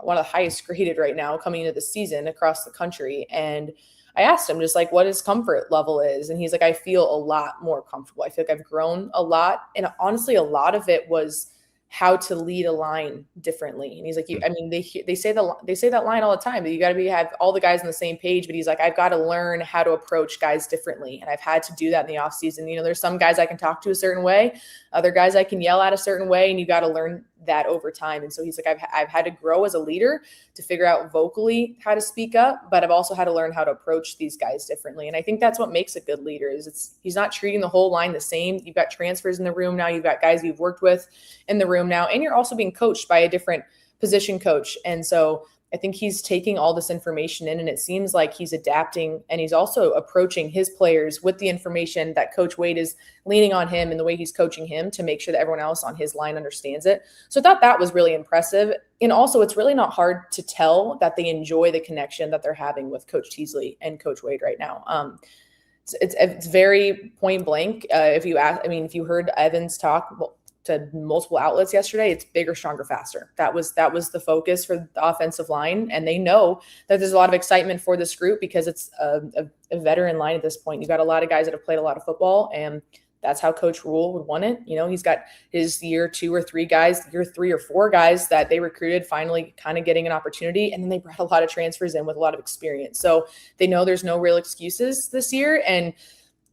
one of the highest graded right now coming into the season across the country. And I asked him just like what his comfort level is. And he's like, I feel a lot more comfortable. I feel like I've grown a lot. And honestly, a lot of it was how to lead a line differently. And he's like, they say that line all the time, that you got to have all the guys on the same page, but he's like, I've got to learn how to approach guys differently. And I've had to do that in the off season. There's some guys I can talk to a certain way, other guys I can yell at a certain way, and you got to learn that over time. And so he's like, I've had to grow as a leader to figure out vocally how to speak up, but I've also had to learn how to approach these guys differently. And I think that's what makes a good leader is he's not treating the whole line the same. You've got transfers in the room now. You've got guys you've worked with in the room now, and you're also being coached by a different position coach. And so I think he's taking all this information in, and it seems like he's adapting, and he's also approaching his players with the information that Coach Wade is leaning on him and the way he's coaching him to make sure that everyone else on his line understands it. So I thought that was really impressive. And also, it's really not hard to tell that they enjoy the connection that they're having with Coach Teasley and Coach Wade right now. It's very point blank. If you heard Evans talk to multiple outlets yesterday, it's bigger, stronger, faster. That was the focus for the offensive line. And they know that there's a lot of excitement for this group because it's a veteran line at this point. You got a lot of guys that have played a lot of football, and that's how Coach Rule would want it. He's got his year 2 or 3 guys, year 3 or 4 guys that they recruited finally kind of getting an opportunity. And then they brought a lot of transfers in with a lot of experience. So they know there's no real excuses this year. And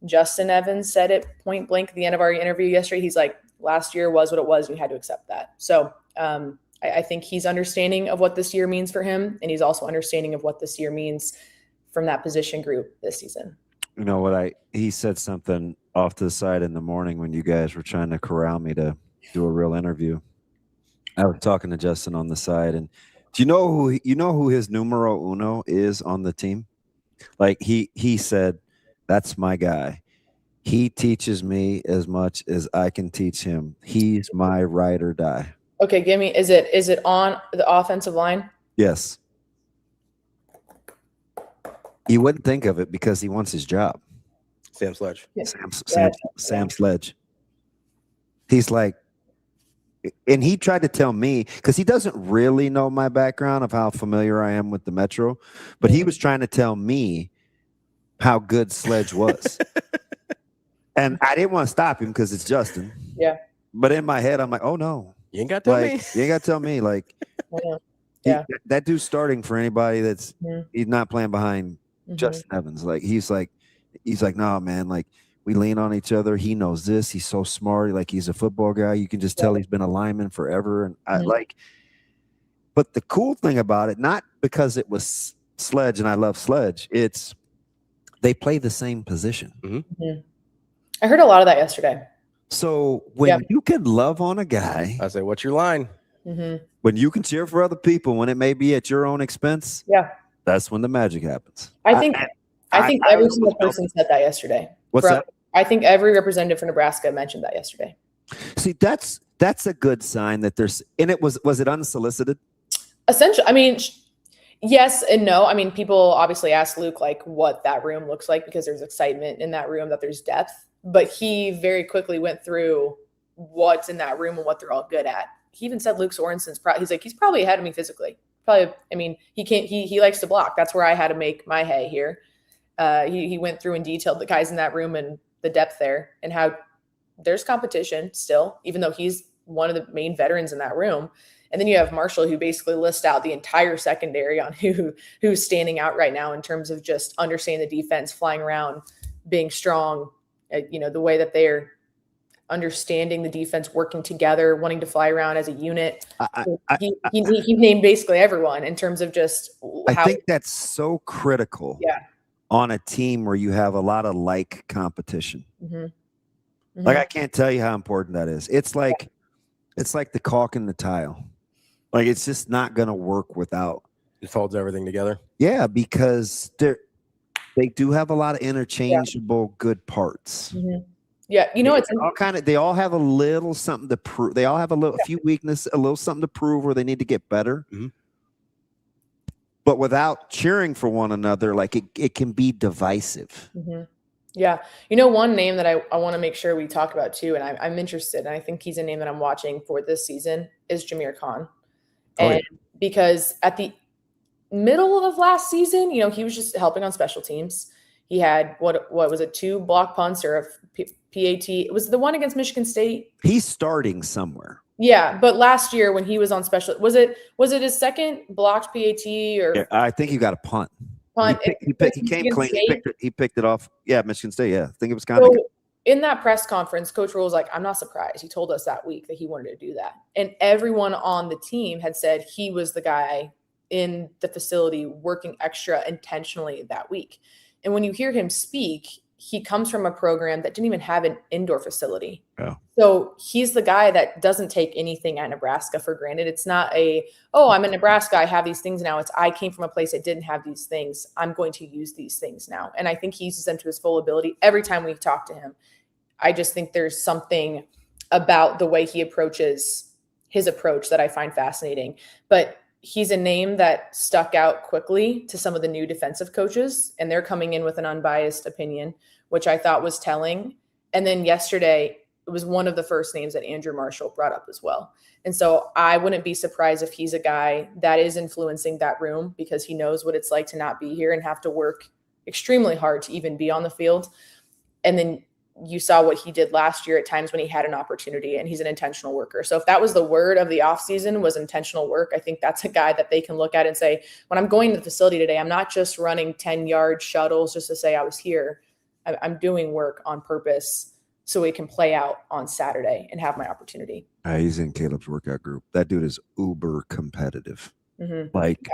Justin Evans said it point blank at the end of our interview yesterday. He's like, last year was what it was. We had to accept that. So I think he's understanding of what this year means for him, and he's also understanding of what this year means from that position group this season. You know what? He said something off to the side in the morning when you guys were trying to corral me to do a real interview. I was talking to Justin on the side, and do you know who his numero uno is on the team? Like he said, that's my guy. He teaches me as much as I can teach him. He's my ride or die. Okay, give me. Is it on the offensive line? Yes. You wouldn't think of it because he wants his job. Sam Sledge. Sam Sledge. He's like, and he tried to tell me, because he doesn't really know my background of how familiar I am with the Metro, but he was trying to tell me how good Sledge was. And I didn't want to stop him because it's Justin. Yeah. But in my head, I'm like, oh no. You ain't got to tell me. You ain't got to tell me. Like, that dude's starting for anybody that's he's not playing behind Justin Evans. Like he's like, no, man, like we lean on each other. He knows this. He's so smart. Like he's a football guy. You can just tell he's been a lineman forever. And I like, but the cool thing about it, not because it was Sledge and I love Sledge, it's they play the same position. I heard a lot of that yesterday. So when you can love on a guy, I say, what's your line? When you can cheer for other people, when it may be at your own expense, that's when the magic happens. I think every single person said that yesterday. What's that? I think every representative for Nebraska mentioned that yesterday. See, that's a good sign that there's, and it was it unsolicited? Essentially, I mean, yes and no. I mean, people obviously ask Luke like what that room looks like because there's excitement in that room, that there's depth. But he very quickly went through what's in that room and what they're all good at. He even said Luke Sorensen's he's probably ahead of me physically. Probably, I mean, he likes to block. That's where I had to make my hay here. He went through and detailed the guys in that room and the depth there and how there's competition still, even though he's one of the main veterans in that room. And then you have Marshall, who basically lists out the entire secondary on who's standing out right now in terms of just understanding the defense, flying around, being strong, the way that they're understanding the defense, working together, wanting to fly around as a unit. He named basically everyone in terms of just how. I think that's so critical on a team where you have a lot of like competition. Like, I can't tell you how important that is. It's like the caulk in the tile. Like, it's just not going to work without. It folds everything together. Yeah, because they do have a lot of interchangeable good parts. Yeah, it's they all have a little something to prove. They all have a few weaknesses, a little something to prove where they need to get better. But without cheering for one another, like it can be divisive. Yeah. One name that I want to make sure we talk about too, and I'm interested, and I think he's a name that I'm watching for this season, is Jameer Khan. Because at the middle of last season, he was just helping on special teams. He had, what was it, 2 block punts or a PAT. It was the one against Michigan State. He's starting somewhere. Yeah, but last year when he was on special, was it his second blocked PAT or? Yeah, I think he got a punt. He came clean. He picked it off. Yeah, Michigan State. Yeah, I think it was kind of. In that press conference, Coach Rule was like, I'm not surprised. He told us that week that he wanted to do that. And everyone on the team had said he was the guy in the facility working extra intentionally that week. And when you hear him speak, he comes from a program that didn't even have an indoor facility. So he's the guy that doesn't take anything at Nebraska for granted. It's not I'm in Nebraska, I have these things now. It's I came from a place that didn't have these things. I'm going to use these things now. And I think he uses them to his full ability every time we talk to him. I just think there's something about the way he approaches his approach that I find fascinating. But he's a name that stuck out quickly to some of the new defensive coaches, and they're coming in with an unbiased opinion, which I thought was telling. And then yesterday, it was one of the first names that Andrew Marshall brought up as well. And so I wouldn't be surprised if he's a guy that is influencing that room because he knows what it's like to not be here and have to work extremely hard to even be on the field. And then you saw what he did last year at times when he had an opportunity, and he's an intentional worker. So if that was the word of the offseason was intentional work, I think that's a guy that they can look at and say, when I'm going to the facility today, I'm not just running 10-yard shuttles just to say I was here. I'm doing work on purpose so it can play out on Saturday and have my opportunity. He's in Caleb's workout group. That dude is uber competitive. Mm-hmm. Like,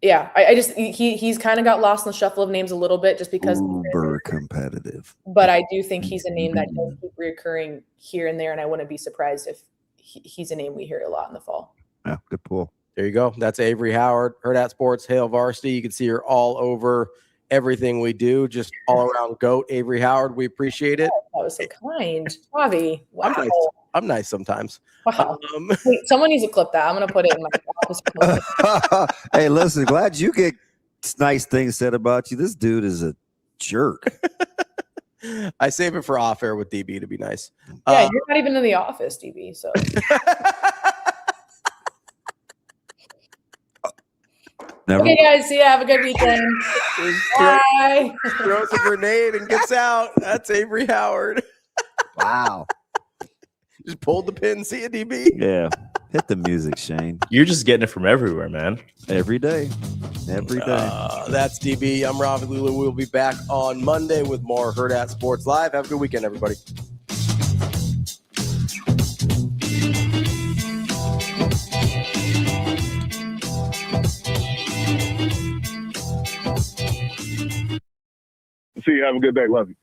yeah, I just he's kind of got lost in the shuffle of names a little bit just because uber competitive. But I do think he's a name that does keep reoccurring here and there, and I wouldn't be surprised if he's a name we hear a lot in the fall. Yeah, good pull. There you go. That's Avarie Howard, Hurrdat Sports, Hail Varsity. You can see her all over everything we do. Just all around GOAT, Avarie Howard. We appreciate it. That was so kind, Ravi. Wow. I'm nice sometimes. Wow. Wait, someone needs to clip that. I'm gonna put it in my office. Hey, listen, glad you get nice things said about you. This dude is a jerk. I save it for off air with DB to be nice. Yeah, you're not even in the office, DB. So. Never. Okay, guys. See ya. Have a good weekend. Bye. Throws a grenade and gets out. That's Avarie Howard. Wow. Just pulled the pin. See ya, DB. Yeah. Hit the music, Shane. You're just getting it from everywhere, man. Every day. Every day. That's DB. I'm Ravi. Lulla. We'll be back on Monday with more Hurrdat Sports Live. Have a good weekend, everybody. See you. Have a good day. Love you.